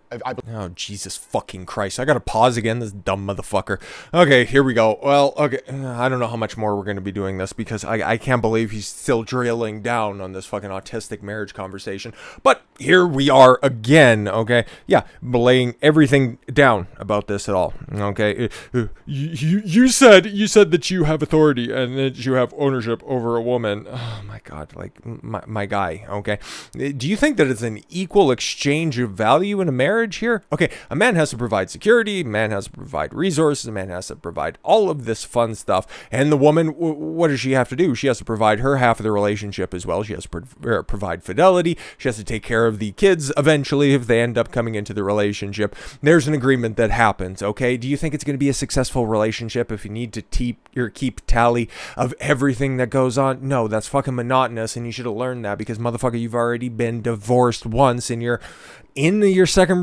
Oh, Jesus fucking Christ. I gotta pause again, this dumb motherfucker. Okay, here we go. Well, okay, I don't know how much more we're gonna be doing this because I can't believe he's still drilling down on this fucking autistic marriage conversation. But here we are again, okay? Yeah, laying everything down about this at all, okay? You said that you have authority and that you have ownership over a woman. Oh my God, like my guy, okay? Do you think that it's an equal exchange of value in a marriage here? Okay, a man has to provide security, a man has to provide resources, a man has to provide all of this fun stuff, and the woman, what does she have to do? She has to provide her half of the relationship as well. She has to provide fidelity. She has to take care of the kids eventually if they end up coming into the relationship. There's an agreement that happens, okay? Do you think it's going to be a successful relationship if you need to keep tally of everything that goes on? No, that's fucking monotonous, and you should have learned that because, motherfucker, you've already been divorced once and you're in your second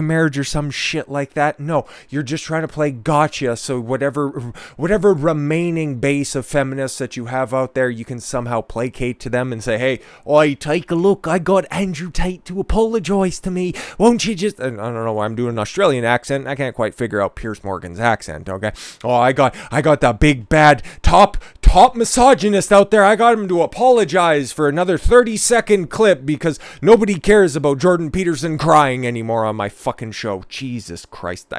marriage or some shit like that. No, you're just trying to play gotcha, so whatever remaining base of feminists that you have out there, you can somehow placate to them and say, hey, oi, take a look, I got Andrew Tate to apologize to me, won't you just, and I don't know why I'm doing an Australian accent, I can't quite figure out Piers Morgan's accent, okay? Oh, I got that big bad top misogynist out there, I got him to apologize for another 30-second clip because nobody cares about Jordan Peterson crying anymore on my fucking show. Jesus Christ.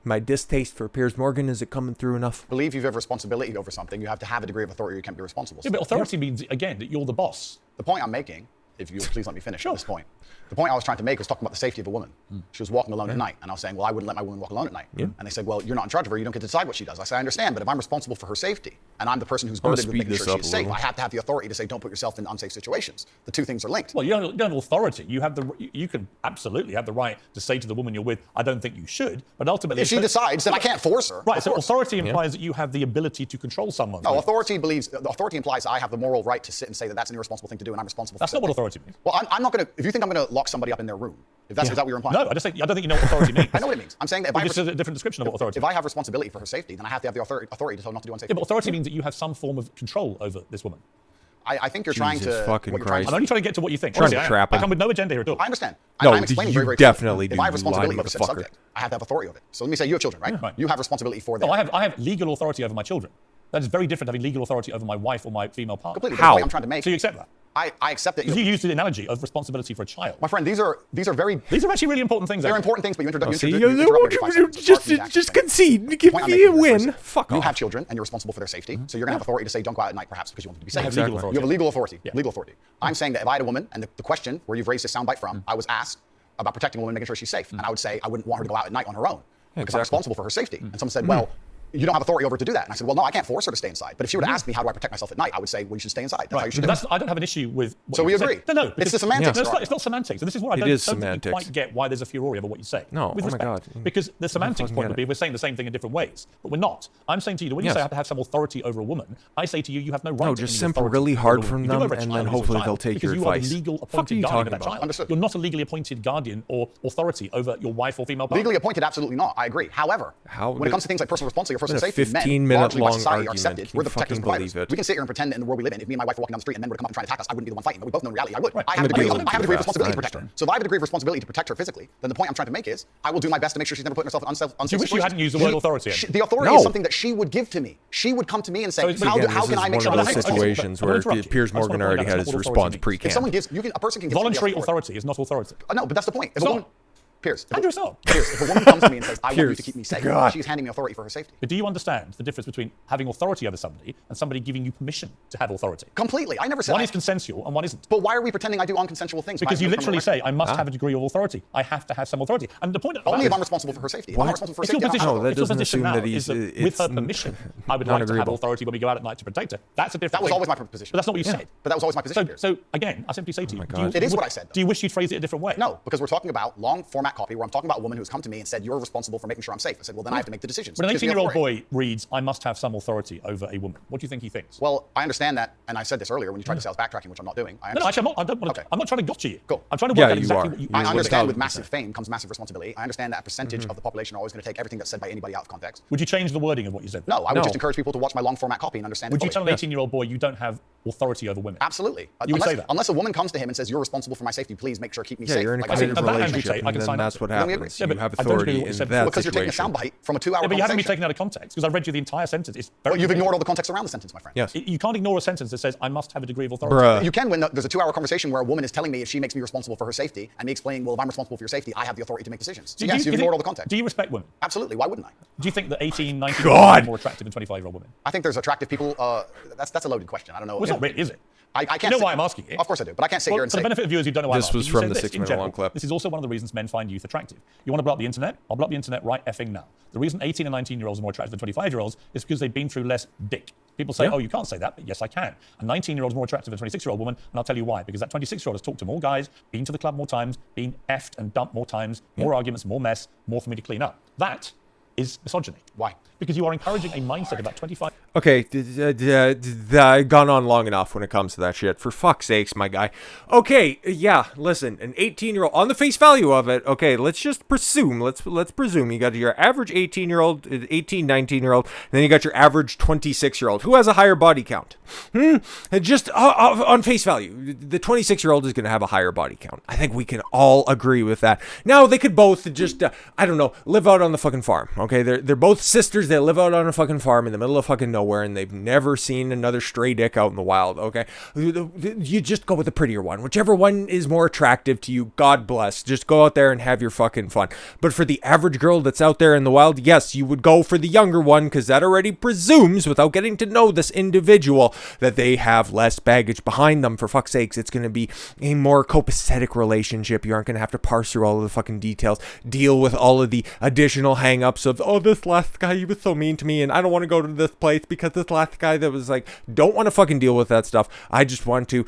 My distaste for Piers Morgan, is it coming through enough? I believe you have responsibility over something. You have to have a degree of authority or you can't be responsible. Yeah, but authority means, again, that you're the boss. The point I'm making, if you'll please let me finish at this point. The point I was trying to make was talking about the safety of a woman. She was walking alone at night, and I was saying, well, I wouldn't let my woman walk alone at night. And they said, well, you're not in charge of her, you don't get to decide what she does. I said, I understand, but if I'm responsible for her safety, and I'm the person who's burdened with making sure she's safe, I have to have the authority to say, don't put yourself in unsafe situations. The two things are linked. Well, you don't have authority. You can absolutely have the right to say to the woman you're with, I don't think you should, but ultimately... If she decides, then I can't force her. Right, so authority implies that you have the ability to control someone. No, authority implies I have the moral right to sit and say that that's an irresponsible thing to do, and I'm responsible for That's not what authority means. Well, I'm not going to... If you think I'm going to lock somebody up in their room, is that what you're implying? No, I don't think you know what authority means. I know what it means. I'm saying that if This is a different description of what authority if I have responsibility for her safety, then I have to have the authority to tell her not to do unsafe Yeah, but things. authority means that you have some form of control over this woman. I think you're trying to... Jesus fucking Christ. I'm only trying to get to what you think. Trying to Honestly, trap I him. come with no agenda here at all. I understand. No, I'm explaining you very, very definitely clearly. do, If I have you responsibility lying over said motherfucker. subject, I have to have authority over it. So let me say you have children, right? Right. You have responsibility for them. No, I have legal authority over my children. That is very different to having legal authority over my wife or my female partner. Completely. How? The point I'm trying to make. So you accept that? I accept that Because you used the analogy of responsibility for a child. My friend, these are very... These are actually really important things. They're actually. important things, but you See, interrupt me every 5 seconds. It's hard for me to actually just explain. concede. Give Point I'm me a making here is win. Fuck You off. have children, and you're responsible for their safety, so you're going to have authority to say, don't go out at night, perhaps, because you want them to be safe. have legal authority. You have a legal authority. Yeah. Legal authority. I'm saying that if I had a woman, and the question where you've raised this soundbite from, I was asked about protecting a woman, making sure she's safe, and I would say I wouldn't want her to go out at night on her own, because I'm responsible for her safety. And someone said, well, you don't have authority over her to do that. And I said, well, no, I can't force her to stay inside. But if she were to ask me, how do I protect myself at night? I would say, well, you should stay inside. That's how you should do it. I don't have an issue with what So you we say. agree. No, It's the semantics. No, it's not semantics. And this is what I don't is think you semantics. quite get why there's a furore over what you say. No, with oh my respect. God. Because the semantics fucking point get would be it. we're saying the same thing in different ways. But we're not. I'm saying to you that when you Yes. say I have to have some authority over a woman, I say to you, you have no right No, to just any simple authority really over hard a woman. from You do them, over a and child then who's a hopefully child, they'll take because your you are advice. the legal Fuck are appointed you guardian talking of that about? child. Understood. You're not a legally appointed guardian or authority over your wife or female partner. Legally appointed, absolutely not. I agree. However, when it comes to things like personal responsibility or personal It's been a safety, men, 15-minute largely by long society, are argument. accepted. Can We're the you protectors and fucking providers. believe it? We can sit here and pretend that in the world we live in, if me and my wife were walking down the street and men were to come up and try to attack us, I wouldn't be the one fighting. But we both know in reality I would. I have a degree of responsibility to protect her. So if I have a degree of responsibility to protect her physically, then the point I'm trying to make is I will do my best to make sure she's never putting herself in unsafe you situations. wish you hadn't used the word authority, Andy. The authority No. is something that she would give to me. She would come to me and say, So how Again, can I make this sure is one of I'm those safe? situations I'm where gonna interrupt you. Piers I just Morgan wanna point already out had that's his not what authority response means. pre-canned. If someone gives, a person can give somebody Voluntary authority. authority is not authority. No, but that's the point. If It's a not. woman- Piers. Andrew, it's not. Piers, if a woman comes to me and says, I want you Piers, to keep me safe, God. she's handing me authority for her safety. But do you understand the difference between having authority over somebody and somebody giving you permission to have authority? Completely. I never said One is consensual and one isn't. But why are we pretending I do unconsensual things? Because you literally say, I must have a degree of authority. I have to have some authority. And the point only if I'm responsible for her safety. If I'm responsible for her safety, I don't have No, that if your doesn't position assume now that is he's- that with her permission, I would like to have agreeable. authority when we go out at night to protect her. That's a different That was thing. always my position. But that's not what you said. But that was always my position, Piers. So again, I simply say to you, God. It is what I said, though. Do you wish you'd phrase it a different way? No, because we're talking about long format copy where I'm talking about a woman who's come to me and said, you're responsible for making sure I'm safe. I said, well, then I have to make the decisions. When an Which gives me 18-year-old authority. boy reads, I must have some authority over a woman, what do you think he thinks? Well, I understand that, and I said this earlier when you tried to say I was backtracking, which I'm not doing. No, actually, I'm not trying to gotcha you. Cool. I'm trying to Yeah, work out you exactly are. what you I You're understand with 1000%. massive fame comes massive responsibility. I understand that a percentage of the population are always going to take everything that's said by anybody out of context. Would you change the wording of what you said? No, I would No. just encourage people to watch my long format copy and understand it Would you fully. tell an 18-year-old boy you don't have authority over women? Absolutely. You would say that? Unless a woman comes to him and says, you're responsible for my safety, please make sure keep me Yeah, safe. you're in a Like I said, committed about Andrew relationship, Tate, I and can then sign up that's to what it. Then we happens. agree. You have I don't agree authority with what you in said that because you're taking a situation. soundbite from a 2-hour Yeah, but you haven't been conversation. taken out of context because I read you the entire sentence. It's very Well, you've ignored all the context around the sentence, my friend. Yes. You can't ignore a sentence that says, I must have a degree of authority. Bruh. You can when there's a 2-hour conversation where a woman is telling me if she makes me responsible for her safety and me explaining, well, if I'm responsible for your safety, I have the authority to make decisions. So Do yes, you you've think- ignored all the context. Do you respect women? Absolutely. Why wouldn't I? Do you think that 18, 19 God. are more attractive than 25-year-old women? I think there's attractive people. That's a loaded question. I don't know. Well, it's not really, is it? I can't You know say- why I'm asking it? Of course I do, but I can't sit Well, here and for say. the benefit of viewers who don't know why This I'm was asking, from you the said this 6 in minute general. long clip. This is also one of the reasons men find youth attractive. You want to blow up the internet? I'll blow up the internet right effing now. The reason 18 and 19-year-olds are more attractive than 25-year-olds is because they've been through less dick. People say, Yeah. oh, you can't say that, but yes, I can. A 19-year-old is more attractive than a 26-year-old woman, and I'll tell you why. Because that 26-year-old has talked to more guys, been to the club more times, been effed and dumped more times, more arguments, more mess, more for me to clean up. That is misogyny. Why? Because you are encouraging a mindset about 25. Okay, I've gone on long enough when it comes to that shit. For fuck's sakes, my guy. Okay, yeah, listen, an 18-year-old, on the face value of it, okay, let's just presume, let's presume you got your average 18-year-old, 18, 19-year-old, and then you got your average 26-year-old. Who has a higher body count? Just on face value, the 26-year-old is going to have a higher body count. I think we can all agree with that. Now, they could both just, I don't know, live out on the fucking farm, okay? They're both sisters that live out on a fucking farm in the middle of fucking nowhere, and they've never seen another stray dick out in the wild, okay? You just go with the prettier one. Whichever one is more attractive to you, God bless. Just go out there and have your fucking fun. But for the average girl that's out there in the wild, yes, you would go for the younger one, because that already presumes, without getting to know this individual, that they have less baggage behind them. For fuck's sakes, it's going to be a more copacetic relationship. You aren't going to have to parse through all of the fucking details, deal with all of the additional hang-ups of, oh, this last guy, he was so mean to me, and I don't want to go to this place because this last guy that was like, don't want to fucking deal with that stuff. I just want to,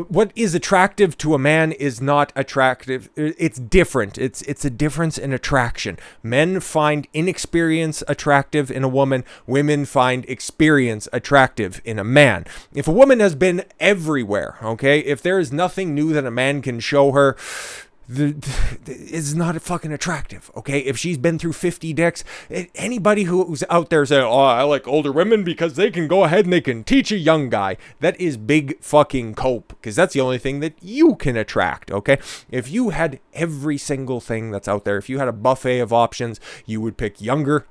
what is attractive to a man is not attractive. It's different. It's a difference in attraction. Men find inexperience attractive in a woman. Women find experience attractive in a man. If a woman has been everywhere, okay, if there is nothing new that a man can show her, it's not fucking attractive, okay? If she's been through 50 dicks, anybody who's out there saying, oh, I like older women because they can go ahead and they can teach a young guy, that is big fucking cope, because that's the only thing that you can attract, okay? If you had every single thing that's out there, if you had a buffet of options, you would pick younger,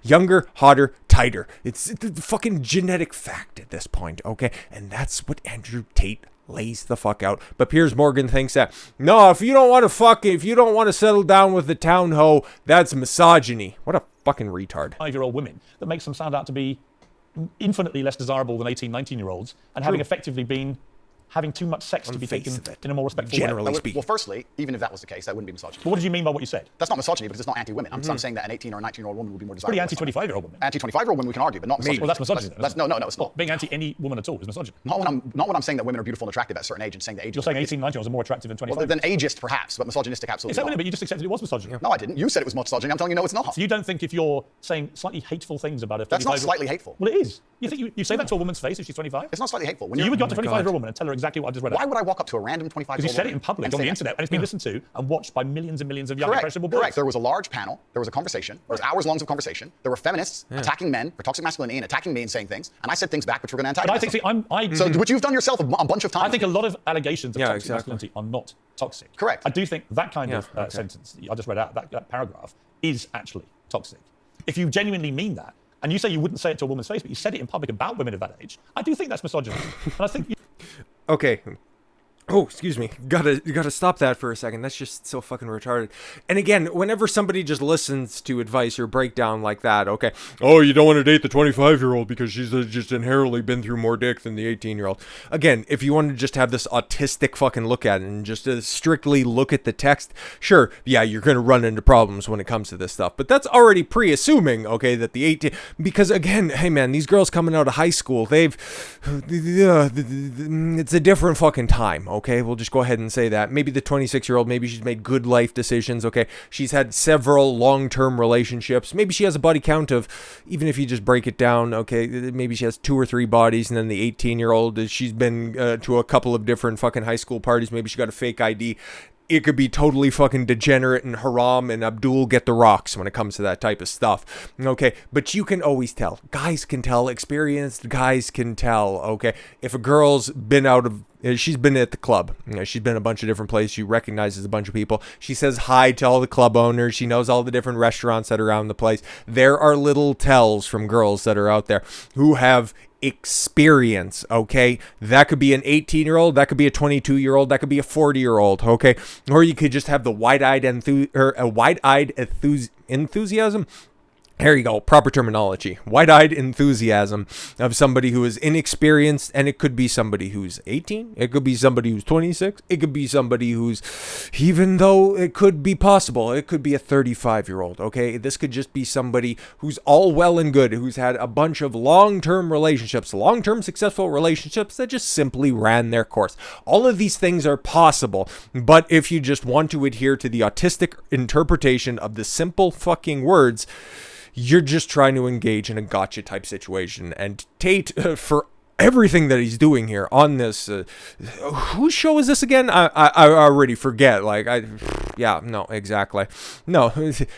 younger, hotter, tighter. It's the fucking genetic fact at this point, okay? And that's what Andrew Tate lays the fuck out. But Piers Morgan thinks that, no, if you don't want to settle down with the town hoe, that's misogyny. What a fucking retard. 5-year-old women that makes them sound out to be infinitely less desirable than 18, 19-year-olds and having effectively been having too much sex to be taken in a more respectful generally way. speaking. Well, firstly, even if that was the case, that wouldn't be misogyny. But what did you mean by what you said? That's not misogyny because it's not anti-women. I'm saying that an 18 or a 19-year-old woman would be more desirable. Pretty anti-25-year-old women. Anti-25-year-old women we can argue, but not misogyny. Well, that's misogyny. No, it's not. Being anti any woman at all is misogyny. Not when I'm saying that women are beautiful and attractive at a certain age and saying that age. You're saying 18, 19-year-olds are more attractive than 25. Well, then ageist perhaps, but misogynistic absolutely It's that not. but you just accepted it was misogyny. No, I didn't. You said it was misogyny. I'm telling you, no, it's not. So you don't think if you're saying slightly hateful things about a 25-year-old... That's not slightly hateful. Well, it is. You think you say that to a woman's face if she's 25? It's not slightly hateful. When So you would go you're- up to a 25-year-old woman and tell her exactly what I just read out. Why would I walk up to a random 25-year-old Because you said it woman in public and on say the that? internet, and it's been listened to and watched by millions and millions of young Correct. impressionable boys. Correct. There was a large panel. There was a conversation. There was hours long of conversation. There were feminists attacking men for toxic masculinity and attacking me and saying things, and I said things back which were going to But I antagonize think, them. see, Which you've done yourself a bunch of times. I think a lot of allegations of Yeah, toxic exactly. masculinity are not toxic. Correct. I do think that kind of okay. sentence that I just read out, that paragraph, is actually toxic. If you genuinely mean that, and you say you wouldn't say it to a woman's face, but you said it in public about women of that age, I do think that's misogyny. And I think... Okay. Oh, excuse me. Gotta stop that for a second. That's just so fucking retarded. And again, whenever somebody just listens to advice or breakdown like that, okay, oh, you don't want to date the 25-year-old because she's just inherently been through more dick than the 18-year-old. Again, if you want to just have this autistic fucking look at it and just strictly look at the text, sure, yeah, you're gonna run into problems when it comes to this stuff. But that's already pre-assuming, okay, that the 18, because again, hey man, these girls coming out of high school, it's a different fucking time. Okay, we'll just go ahead and say that. Maybe the 26-year-old, maybe she's made good life decisions, okay? She's had several long-term relationships. Maybe she has a body count of, even if you just break it down, okay, maybe she has 2 or 3 bodies, and then the 18-year-old, she's been to a couple of different fucking high school parties. Maybe she got a fake ID. It could be totally fucking degenerate, and Haram and Abdul get the rocks when it comes to that type of stuff. Okay, but you can always tell. Guys can tell. Experienced guys can tell. Okay, if a girl's been out of, she's been at the club. You know, she's been a bunch of different places. She recognizes a bunch of people. She says hi to all the club owners. She knows all the different restaurants that are around the place. There are little tells from girls that are out there who have experience, okay? That could be an 18-year-old, that could be a 22-year-old, that could be a 40-year-old, okay? Or you could just have the wide-eyed enthusiasm. There you go, proper terminology. Wide-eyed enthusiasm of somebody who is inexperienced, and it could be somebody who's 18, it could be somebody who's 26, it could be somebody who's, even though it could be possible, it could be a 35-year-old, okay? This could just be somebody who's all well and good, who's had a bunch of long-term relationships, long-term successful relationships that just simply ran their course. All of these things are possible, but if you just want to adhere to the autistic interpretation of the simple fucking words, you're just trying to engage in a gotcha type situation. And Tate, for everything that he's doing here on this, whose show is this again? I already forget. No, exactly. No,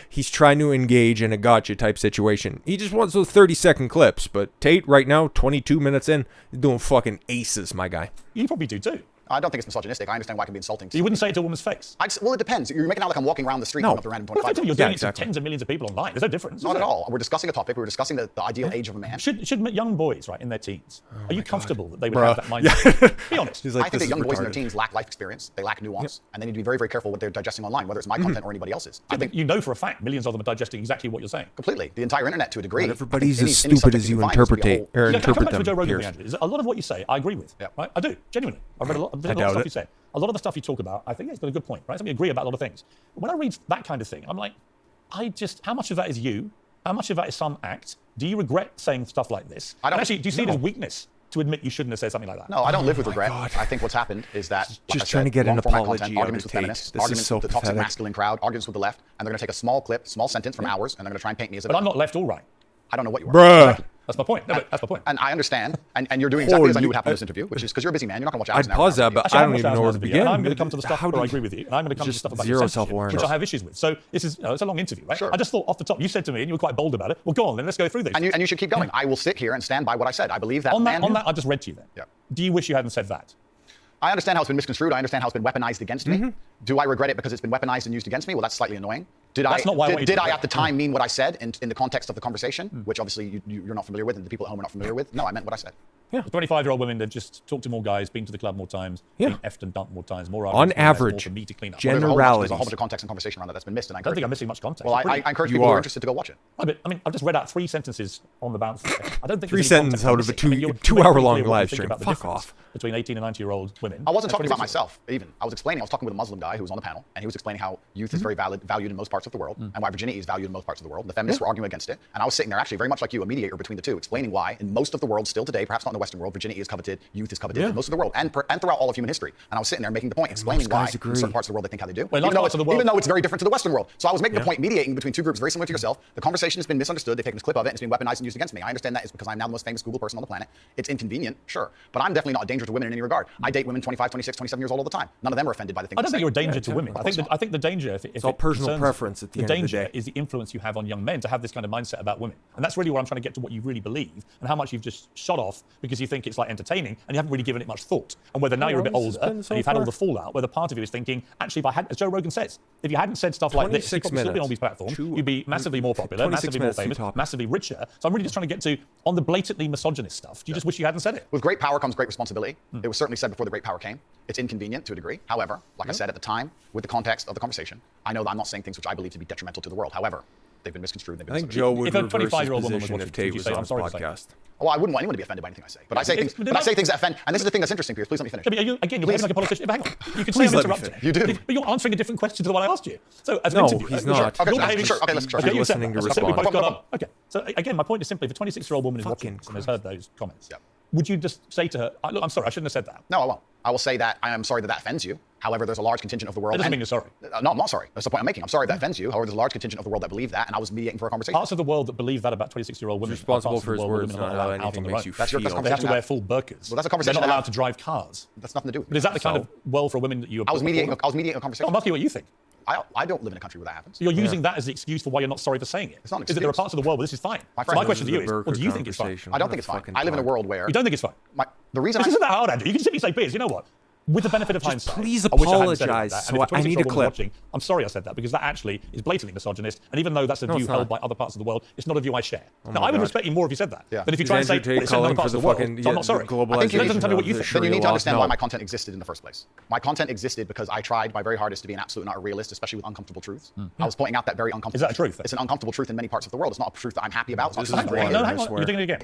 he's trying to engage in a gotcha type situation. He just wants those 30-second clips. But Tate, right now, 22 minutes in, is doing fucking aces, my guy. You probably do too. I don't think it's misogynistic. I understand why it can be insulting. You wouldn't say it to a woman's face. Well, it depends. You're making it out like I'm walking around the street going up to random 25. You're doing it to tens of millions of people online. There's no difference. Not at all. We're discussing a topic. We're discussing the ideal age of a man. Should young boys, right, in their teens, are you comfortable that they would have that mindset? Be honest. I think that young boys in their teens lack life experience. They lack nuance, and they need to be very, very careful what they're digesting online, whether it's my content or anybody else's. I think you know for a fact millions of them are digesting exactly what you're saying. Completely. The entire internet, to a degree. Not everybody's as stupid as you interpret them. Come back to Joe Rogan, Andrew. A lot of what you say, I agree with. Yeah. Right? I do, genuinely. I've read a lot of stuff you say. A lot of the stuff you talk about, I think it's got a good point, right? So we agree about a lot of things. But when I read that kind of thing, I'm like, how much of that is you? How much of that is some act? Do you regret saying stuff like this? And actually, do you see it as weakness to admit you shouldn't have said something like that? No, I don't live with regret. I think what's happened is that just trying to get an apology arguments with feminists, arguments with the toxic masculine crowd, arguments with the left, and they're going to take a small clip, small sentence from ours, and they're going to try and paint me as a. But I'm not left or right. I don't know what you are. Bruh. That's my point. No, but that's my point. And I understand. And you're doing exactly as I knew would happen in this interview, which is because you're a busy man. You're not going to watch hours. I'd pause that, but Actually, I don't even know where to begin. And I'm going to come to the stuff where I agree with you. And I'm going to come to the stuff about zero self-awareness, which I have issues with. So this is, it's a long interview, right? Sure. I just thought off the top, you said to me, and you were quite bold about it. Well, go on, then let's go through these. And you should keep going. I will sit here and stand by what I said. I believe that. On that, I just read to you then. Yeah. Do you wish you hadn't said that? I understand how it's been misconstrued. I understand how it's been weaponized against me. Do I regret it because it's been weaponized and used against me? Well, that's slightly annoying. Did I at the time mean what I said in the context of the conversation, which obviously you're not familiar with and the people at home are not familiar with? No, I meant what I said. Yeah. 25-year-old women that just talked to more guys, been to the club more times, been effed and dumped more times, more on average, for me to clean up. Generalities. There's a whole bunch of context and conversation around that that's been missed, and I don't think I'm missing much context. Well, I encourage people who are interested to go watch it. I mean, I've just read out 3 sentences on the bounce. I don't think 3 sentences out of a 2-hour-long live stream. Fuck off. Between 18 and 90-year-old women. I wasn't talking about myself, even. I was talking with a Muslim guy who was on the panel, and he was explaining how youth is very valued in most parts of the world, and why virginity is valued in most parts of the world. The feminists were arguing against it, and I was sitting there actually very much like you, a mediator between the two, explaining why in most of the world still today, perhaps not in the Western world, virginity is coveted, youth is coveted in most of the world, and throughout all of human history. And I was sitting there making the point, explaining why in certain parts of the world they think how they do, even though it's very different to the Western world. So I was making the point, mediating between two groups very similar to yourself. The conversation has been misunderstood. They've taken this clip of it, and it's been weaponized and used against me. I understand that is because I'm now the most famous Google person on the planet. It's inconvenient, sure, but I'm definitely not a danger to women in any regard. I date women 25, 26, 27 years old all the time. None of them are offended by the things I don't think you're a danger to women. I think the danger, if it's all personal preference. wants at the, The end of the danger day. is the influence you have on young men to have this kind of mindset about women. And that's really where I'm trying to get to what you really believe and how much you've just shot off because you think it's like entertaining and you haven't really given it much thought. And whether now you're a bit older and you've had all the fallout, whether part of you is thinking, actually, if I had, as Joe Rogan says, if you hadn't said stuff like this, you'd probably still be on these platforms, you'd be massively more popular, massively more famous, massively richer. So I'm really just trying to get to, on the blatantly misogynist stuff, do you just wish you hadn't said it? With great power comes great responsibility. It was certainly said before the great power came. It's inconvenient to a degree. However, like I said at the time, with the context of the conversation, I know that I'm not saying things which I believe to be detrimental to the world. However, they've been misconstrued. They've been I think Joe would if a reverse his 25-year-old woman was position watching, if Tate would you was say, on I'm his sorry to say? podcast. Well, I wouldn't want anyone to be offended by anything I say. But I say things that offend. And this is the thing that's interesting, Piers. Please let me finish. You're behaving like a politician. Hang on. You can say Please I'm let me interrupting. finish. You do. But you're answering a different question to the one I asked you. So as an No, interview, he's not. Okay, You're behaving. sure. Okay, let's You're you said listening that. to So we both respond. got up. Okay. So again, my point is simply, if a 26-year-old woman is watching and has heard those comments, would you just say to her, look, I'm sorry, I shouldn't have said that? No, I won't. I will say that I am sorry that that offends you. However, there's a large contingent of the world. That doesn't mean you're sorry. No, I'm not sorry. That's the point I'm making. I'm sorry that offends you. However, there's a large contingent of the world that believe that, and I was mediating for a conversation. Parts of the world that believe that about 26-year-old women. responsible are parts of for the his world where words, women are not not how allowed out anything on their makes own. you That's your- that's feel. They have to conversation wear full burqas. Well, that's a conversation They're not to allowed have. to drive cars. That's nothing to do with But is that the kind of world for women that you? I was mediating a conversation. I'm asking you what you think. I don't live in a country where that happens. So you're using that as the excuse for why you're not sorry for saying it. It's not an Is that there are excuse. parts of the world where this is fine? My So friend, my question to you is, This well, do you think it's fine? conversation. I don't What think a it's fine. fucking I live in a time. world where You don't think it's fine? the reason This isn't that hard, Andrew. You can simply say, Piers, you know what? With the benefit of hindsight, please I wish I hadn't said it like apologise. that. So And if a I need a 26-year-old woman clip. watching, I'm sorry I said that because that actually is blatantly misogynist. And even though that's a view it's held not. by other parts of the world, it's not a view I share. Now, my I would God. respect you more if you said that. Yeah. Than if you Is try and say, Andrew Tate it's in other calling parts for of the the world, fucking so I'm not sorry. globalization I think that doesn't tell me what you of the think. then you need to Sharia understand law? why No. my content existed in the first place. My content existed because I tried my very hardest to be an absolute and utter realist, especially with uncomfortable truths. I was pointing out that very uncomfortable. Is that a truth? It's an uncomfortable truth in many parts of the world. It's not a truth that I'm happy about. It's not a truth is that I'm why- No, happy hang I on. swear. You're doing it again.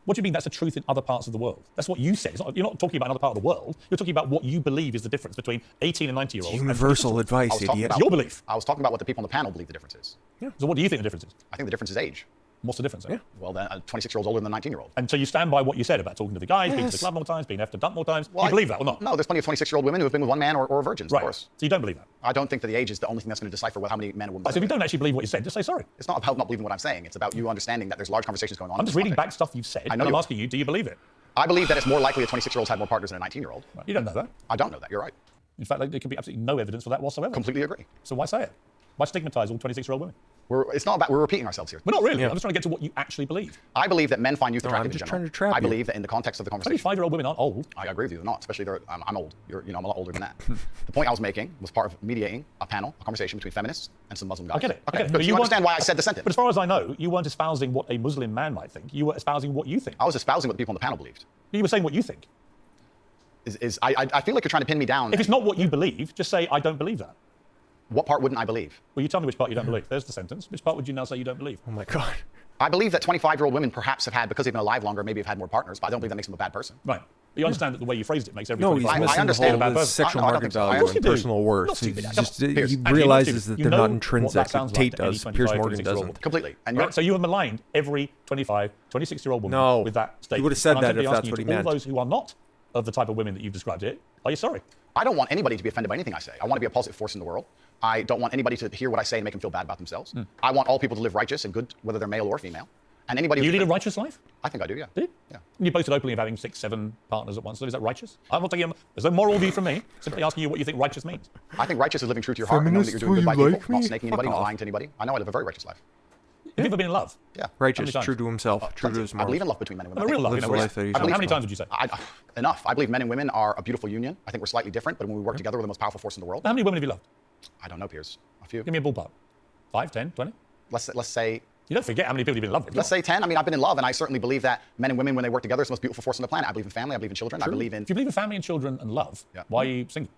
What do you mean that's a truth in other parts of the world? That's what you said. You're not talking about another part of the world. You're talking about what you believe is the difference between 18 and 90-year-olds. Universal advice, I was talking idiot. about- Your belief. I was talking about what the people on the panel believe the difference is. So what do you think the difference is? I think the difference is age. What's the difference? Then? Well, then a 26-year-old's older than a 19-year-old. And so you stand by what you said about talking to the guys, being to the club more times, being after dump more times. Do you believe that or not? No, there's plenty of 26-year-old women who have been with one man or virgins, Right. of course. So you don't believe that. I don't think that the age is the only thing that's going to decipher how many men and women. So if you don't actually believe what you said, just say sorry. It's not about not believing what I'm saying. It's about you understanding that there's large conversations going on. I'm just reading back stuff you've said. I know and I'm you are. asking you, do you believe it? I believe that it's more likely a 26-year-old's had more partners than a 19-year-old. You don't know that. I don't know that. You're right. In fact, there could be absolutely no evidence for that whatsoever. Completely agree. So why say it? Why stigmatize all 26-year-old women? It's not about, we're repeating ourselves here. We're not really. I'm just trying to get to what you actually believe. I believe that men find youth attractive I'm just in general. trying to trap I you. believe that in the context of the conversation. 25-year-old women aren't old. I agree with you. They're not, especially I'm old. I'm a lot older than that. The point I was making was part of mediating a panel, a conversation between feminists and some Muslim guys. I get it. I Okay, get it. good. But So you you want- understand why I said the sentence. But as far as I know, you weren't espousing what a Muslim man might think. You were espousing what you think. I was espousing what the people on the panel believed. You were saying what you think. I feel like you're trying to pin me down. If it's not what you believe, just say, I don't believe that. What part wouldn't I believe? Well, you tell me which part you don't believe. There's the sentence. Which part would you now say you don't believe? Oh my God. I believe that 25-year-old women perhaps have had, because they've been alive longer, maybe have had more partners, but I don't believe that makes them a bad person. Right. But you understand that the way you phrased it makes every No, he's 25 missing the understand whole about the both. sexual I don't market think so. value Of course and you do. personal worth. Not stupid. He's Come just, on, Piers. he Andrew, realizes you that know they're not what intrinsic. that sounds Tate like to any does. 25, Piers Morgan 26-year-old doesn't. Completely. And Right? So you have maligned every 25, 26-year-old woman No. with that statement. He would have said And I'm that simply if that's asking what you, he to meant. all those who are not of the type of women that you've described it, are you sorry? I don't want anybody to be offended by anything I say. I want to be a positive force in the world. I don't want anybody to hear what I say and make them feel bad about themselves. I want all people to live righteous and good, whether they're male or female. And anybody. Do you lead a righteous life? I think I do, yeah. Do you? Yeah. You boasted openly of having 6, 7 partners at once. So is that righteous? I'm not taking. There's no moral view from me. Simply asking you what you think righteous means. I think righteous is living true to your heart and knowing that you're doing good by Feminists, people, will not you snaking like anybody, me? not Fuck lying to anybody. I know I live a very righteous life. Have you ever been in love? Yeah. Righteous, times? true to himself, true to his I morals. believe in love between men and women. A real love. lives You know, the where life that he's how many living. times would you say? Enough. I believe men and women are a beautiful union. I think we're slightly different, but when we work together, we're the most powerful force in the world. How many women have you loved? I don't know, Piers. A few. Give me a ballpark. 5, 10, 20? Let's say. You don't forget how many people you've been in love with. Let's say 10. I mean, I've been in love, and I certainly believe that men and women, when they work together, it's the most beautiful force on the planet. I believe in family. I believe in children. I believe in. If you believe in family and children and love, Yeah. why are you single?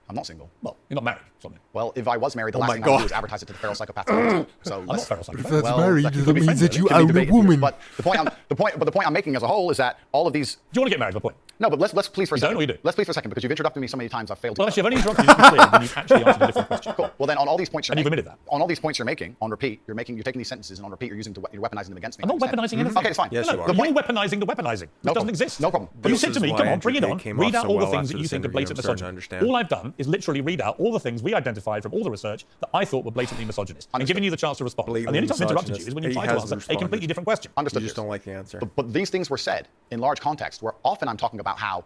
I'm not single. Well, you're not married. Something. Well, if I was married, the Oh last my thing I would God. do is advertise it to the feral psychopaths. So I'm not feral psychopath. That's married, that that could be means that you It can be own a debated, woman. But the point I'm making as a whole is that all of these. Do you want to get married? My point. No, but let's please for a You don't second. or you do? Let's please for a second because you've interrupted me so many times. I've failed to. Well, actually, I've only interrupted you to be clear when you've actually answered a different question. Cool. Well, then on all these points you're And you've making, admitted that. on all these points you're making on repeat, you're taking these sentences and on repeat you're weaponizing them against me. I'm not I understand. weaponizing anything. Okay, it's fine. Yes, no, you are. you're weaponizing the weaponizing, which No doesn't problem. exist. No problem. You This said to is me, why come on, Andrew bring it Tate on. came Read off out so all the well things after that you this think are interview. blatant I'm starting to misogyny. understand. All I've done is literally read out all the things we identified from all the research that I thought were blatantly misogynist. And giving you the chance to respond. And the only time I've interrupted you is when you He try to has answer a responded. completely different question. Understood. You just don't like the answer. But these things were said in large context where often I'm talking about how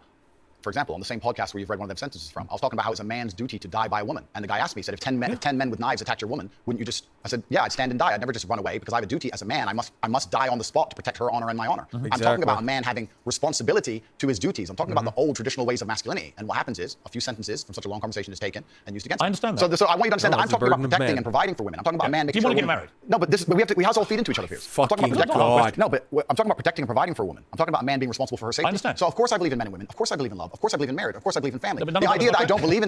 For example, on the same podcast where you've read one of them sentences from, I was talking about how it's a man's duty to die by a woman. And the guy asked me, he said, if 10 men with knives attacked your woman, wouldn't you just, I said, yeah, I'd stand and die. I'd never just run away because I have a duty as a man. I must die on the spot to protect her honor and my honor. I'm talking about a man having responsibility to his duties. I'm talking about the old traditional ways of masculinity. And what happens is a few sentences from such a long conversation is taken and used against me. I understand that. So I want you to understand that I'm talking about protecting and providing for women. I'm talking about a man making sure. Do you want to get married? No, but we have to all feed into each other, Piers. I'm talking about protecting. No, but I'm talking about protecting and providing for a woman. I'm talking about a man being responsible for her safety. I understand. So of course I believe in men and women. Of course I believe in love. Of course I believe in marriage. Of course I believe in family. No, the idea that I don't believe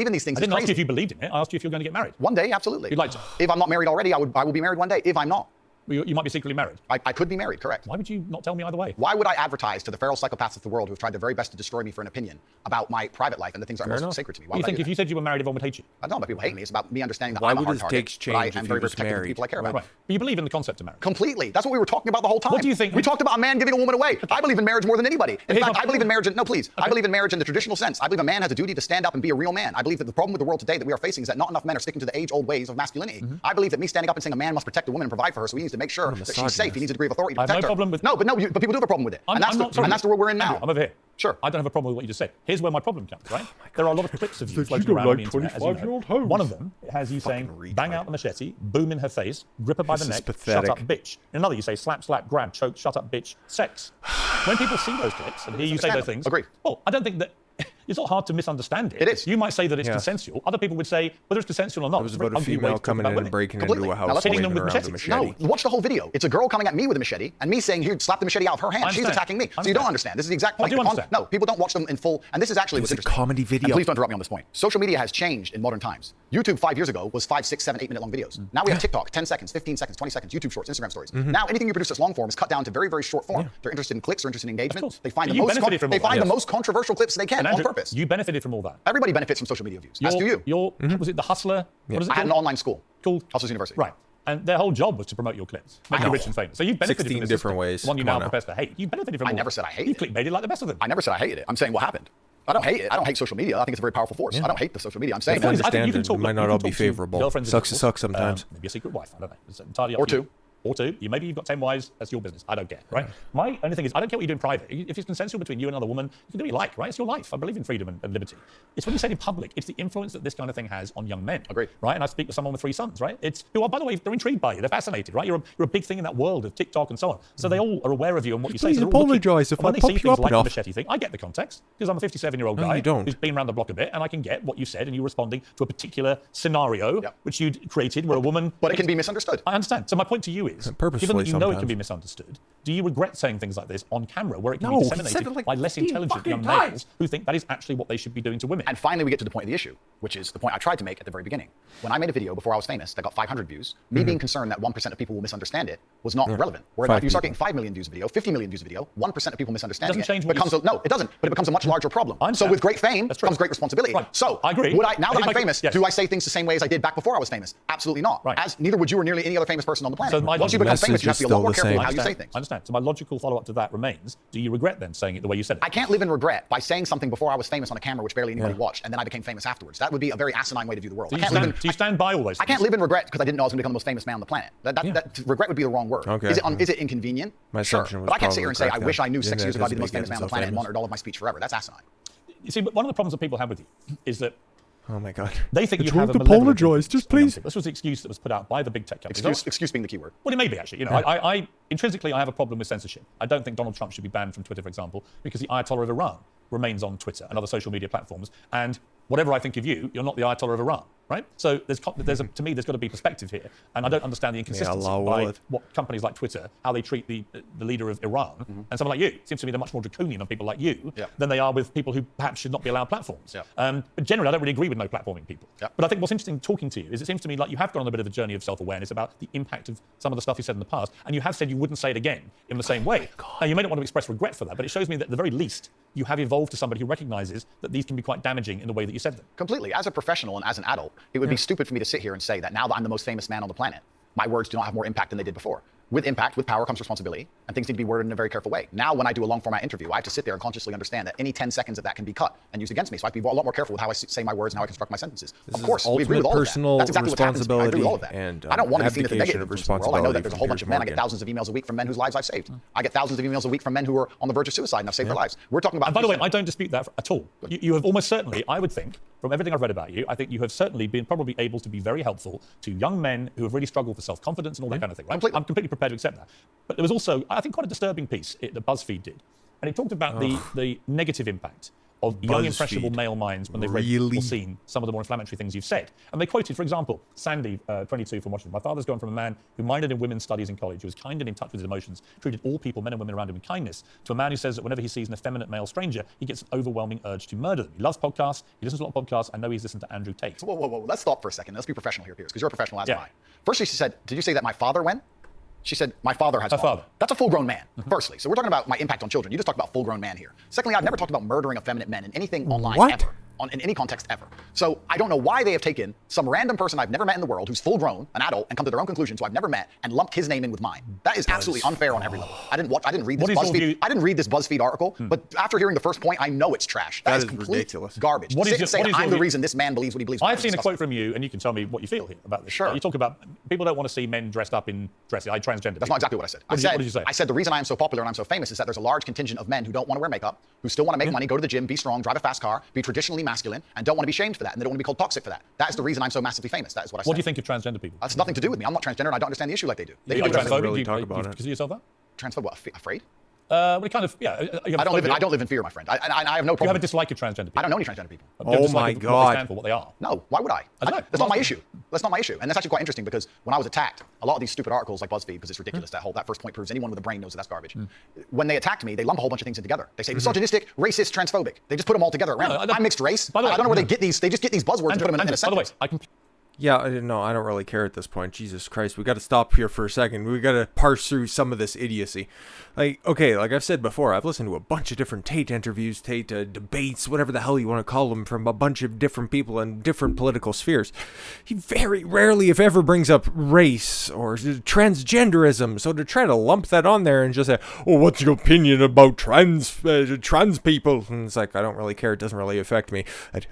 in these things I didn't is ask crazy. you if you believed in it. I asked you if you're going to get married. One day, absolutely. You'd like to. If I'm not married already, I will be married one day. If I'm not, You might be secretly married. I could be married, correct. Why would you not tell me either way? Why would I advertise to the feral psychopaths of the world who have tried their very best to destroy me for an opinion about my private life and the things that are most sacred to me? Why You would I think do if that? you said you were married, everyone would hate you? I don't know about people hate me. It's about me understanding that Why I'm a would hard his target, takes but I change am if very he was protective of the married? people I care about. Right. But you believe in the concept of marriage. Completely. That's what we were talking about the whole time. What do you think? We talked about a man giving a woman away. I believe in marriage more than anybody. In Here's fact, my- I believe in marriage. No, please. Okay. I believe in marriage in the traditional sense. I believe a man has a duty to stand up and be a real man. I believe that the problem with the world today that we are facing is that not enough men are sticking to the age-old ways of masculinity. I believe that me standing up and saying a man must protect a woman and provide for her, so he needs to make sure that she's safe. He needs a degree of authority to I have protect no her. problem with- But people do have a problem with it. I'm And that's not sorry. the world we're in now. Andrew, I'm over here. Sure. I don't have a problem with what you just said. Here's where my problem comes, right? There are a lot of clips of you That floating you don't around like on the internet, as you know. 25-year-old hoes. One of them has you saying, bang out the machete, boom in her face, grip her by the This is neck, pathetic. shut up, bitch. In another, you say, slap, slap, grab, choke, shut up, bitch, sex. When people see those clips and hear you say those things, Agreed. well, I don't think that it's not hard to misunderstand it. It is. You might say that it's Yeah. consensual. Other people would say, whether it's consensual or not. It was it's very about a ugly way female to talk coming about in women. and breaking Completely. into a Now house, let's hitting waving them with around a machetes. machete. No, watch the whole video. It's a girl coming at me with a machete and me saying, here, slap the machete out of her hand. She's understand. attacking me. I So you don't understand. understand. This is the exact point. I do understand. No, people don't watch them in full. And this is actually It's what's a interesting. comedy video. And please don't interrupt me on this point. Social media has changed in modern times. YouTube 5 years ago was 5, 6, 7, 8 minute long videos. Now we have TikTok, 10 seconds, 15 seconds, 20 seconds, YouTube shorts, Instagram stories. Now anything you produce that's long form is cut down to very, very short form. They're interested in clicks, they're interested in engagement. course. They find But the you most benefited from all that. the most controversial clips they can And on Andrew, purpose. you benefited from all that. Everybody benefits from social media views. As do you. Was it The Hustler? What is it I had an called? online school. Called Hustlers University. Right. And their whole job was to promote your clips, make you know. rich and famous. So you benefited 16 from this different system, ways. the one you Come now on now. profess to hate. You benefited from I all never that. said I hated You it. clickbaited like the best of them. I never said I hated it. I'm saying what happened. I don't hate it. I don't hate social media. I think it's a very powerful force. I don't hate the social media. I'm saying The point is, I think understand you can it. talk, It might like, not you can all talk be to favorable. girlfriends Sucks and to suck sometimes. Maybe a secret wife. I don't know. It's entirely up Or to you. two. Or two. Maybe you've got 10 wives. That's your business. I don't care, right? My only thing is, I don't care what you do in private. If it's consensual between you and another woman, you can do what you like, right? It's your life. I believe in freedom and liberty. It's when you say it in public, it's the influence that this kind of thing has on young men. Agreed. Right? And I speak with someone with 3 sons, right? Who are, by the way, they're intrigued by you. They're fascinated, right? You're a big thing in that world of TikTok and so on. So they all are aware of you and what you say. Please So they're all looking. apologise if And when I they pop see you things up like the enough. machete thing, I get the context because I'm a 57-year-old No, guy you don't. who's been around the block a bit, and I can get what you said, and you responding to a particular scenario which you'd created where a woman. But it can be misunderstood. I understand. So my point to you is, Purposefully given that you know it can sometimes. be misunderstood, do you regret saying things like this on camera where it can No, be he said disseminated it like by less 15 intelligent young fucking males who think that is actually what they should be doing to women? And finally, we get to the point of the issue, which is the point I tried to make at the very beginning. When I made a video before I was famous that got 500 views, me being concerned that 1% of people will misunderstand it was not relevant. Whereas if you start getting 5 million views a video, 50 million views a video, 1% of people misunderstanding Doesn't change it what becomes no, it doesn't. But it becomes a much larger problem. I So understand. with great fame That's true. comes great responsibility. Right. So I agree. Would I, now that Here's I'm my- famous, yes. do I say things the same way as I did back before I was famous? Absolutely not. Right. As neither would you or nearly any other famous person on the planet. So my Once you logical become famous, you have to be a lot more message is careful still how the you say same. things. I understand. So my logical follow-up to that remains: do you regret then saying it the way you said it? I can't live in regret by saying something before I was famous on a camera, which barely anybody watched, and then I became famous afterwards. That would be a very asinine way to view the world. Do I you can't live stand, in, do you stand by all those I can't things? live in regret because I didn't know I was going to become the most famous man on the planet. Regret would be the wrong word. Okay. Is it inconvenient? My Sure. assumption was But I can't sit here and say, probably I wish I knew correct 6 then. years ago I'd be the most Yeah, famous man on the so planet and famous. monitored all of my speech forever. That's asinine. You see, but one of the problems that people have with you is that Oh my God. they think I you tried have a to malevolent apologise, just influence on young please. people. This was the excuse that was put out by the big tech companies. Excuse being the key word. Well, it may be actually. You know, I intrinsically I have a problem with censorship. I don't think Donald Trump should be banned from Twitter, for example, because the Ayatollah of Iran remains on Twitter and other social media platforms. And whatever I think of you, you're not the Ayatollah of Iran, right? So to me, there's got to be perspective here, and I don't understand the inconsistency Allah by wallet. what companies like Twitter, how they treat the leader of Iran and someone like you. It seems to me they're much more draconian on people like you than they are with people who perhaps should not be allowed platforms. But generally, I don't really agree with no platforming people. But I think what's interesting talking to you is it seems to me like you have gone on a bit of a journey of self-awareness about the impact of some of the stuff you said in the past, and you have said you wouldn't say it again in the same way. Now, you may not want to express regret for that, but it shows me that at the very least, you have evolved to somebody who recognizes that these can be quite damaging in the way that you said them. Completely. As a professional and as an adult, it would be stupid for me to sit here and say that now that I'm the most famous man on the planet, my words do not have more impact than they did before. with impact, with power comes responsibility, and things need to be worded in a very careful way. Now, when I do a long format interview, I have to sit there and consciously understand that any 10 seconds of that can be cut and used against me. So I have to be a lot more careful with how I say my words and how I construct my sentences. This of course, we agree with all of that. That's exactly what happens to me. I agree with all of that. And, I don't want to be seen as the negative of influence in the world. I know that there's a whole bunch of men. I get Morgan. thousands of emails a week from men whose lives I've saved. I get thousands of emails a week from men who are on the verge of suicide and I've saved their lives. We're talking about. And by the way, I don't dispute that at all. You have almost certainly, I would think, from everything I've read about you, I think you have certainly been probably able to be very helpful to young men who have really struggled for self-confidence and all that kind of thing, right? Completely. I'm completely prepared to accept that. But there was also, I think, quite a disturbing piece that BuzzFeed did. And it talked about the negative impact of young, BuzzFeed. impressionable male minds when they've read or seen some of the more inflammatory things you've said. And they quoted, for example, Sandy, 22, from Washington. My father's gone from a man who minored in women's studies in college, who was kind and in touch with his emotions, treated all people, men and women around him, with kindness, to a man who says that whenever he sees an effeminate male stranger, he gets an overwhelming urge to murder them. He loves podcasts. He listens to a lot of podcasts. I know he's listened to Andrew Tate. Whoa. Let's stop for a second. Let's be professional here, Piers, because you're a professional as am I. Firstly, she said, did you say that my father went? She said, my father has Her father. That's a full-grown man, firstly. So we're talking about my impact on children. You just talked about full-grown man here. Secondly, I've never talked about murdering effeminate men in anything online ever. In any context ever. So I don't know why they have taken some random person I've never met in the world who's full grown, an adult, and come to their own conclusions who I've never met and lumped his name in with mine. That is absolutely unfair on every level. I didn't read this BuzzFeed. I didn't read this BuzzFeed article, but after hearing the first point, I know it's trash. That is complete ridiculous. Garbage. What is to say I'm the reason this man believes what he believes. I've seen a quote from you, and you can tell me what you feel here about this. Sure. You talk about people don't want to see men dressed up in dresses. Transgender. That's not exactly what I said. What did you say? I said the reason I am so popular and I'm so famous is that there's a large contingent of men who don't want to wear makeup, who still want to make money, go to the gym, be strong, drive a fast car, be traditionally masculine, and don't want to be shamed for that, and they don't want to be called toxic for that. That is the reason I'm so massively famous. That is what I said. What do you think of transgender people? That's nothing to do with me. I'm not transgender and I don't understand the issue like they do. Are you transphobic? really Do you talk about it. consider yourself that? Transphobic? What? Afraid? Well, kind of, yeah. I don't live in fear, my friend. I have no problem. You have a dislike of transgender people? I don't know any transgender people. You have a Oh dislike my of What they God. stand for, what they are. No, why would I? I don't know. That's not my issue. That's not my issue. And that's actually quite interesting because when I was attacked, a lot of these stupid articles like BuzzFeed, because it's ridiculous, that first point proves anyone with a brain knows that that's garbage. When they attacked me, they lump a whole bunch of things in together. They say misogynistic, racist, transphobic. They just put them all together around. I'm mixed race. By the way, I don't know where they get these. They just get these buzzwords and put them in a sentence. By the way, Yeah, I didn't know. I don't really care at this point. Jesus Christ. We got to stop here for a second. We got to parse through some of this idiocy. Like I've said before, I've listened to a bunch of different Tate interviews, Tate debates, whatever the hell you want to call them, from a bunch of different people in different political spheres. He very rarely, if ever, brings up race or transgenderism. So to try to lump that on there and just say, oh, what's your opinion about trans people? And it's like, I don't really care. It doesn't really affect me.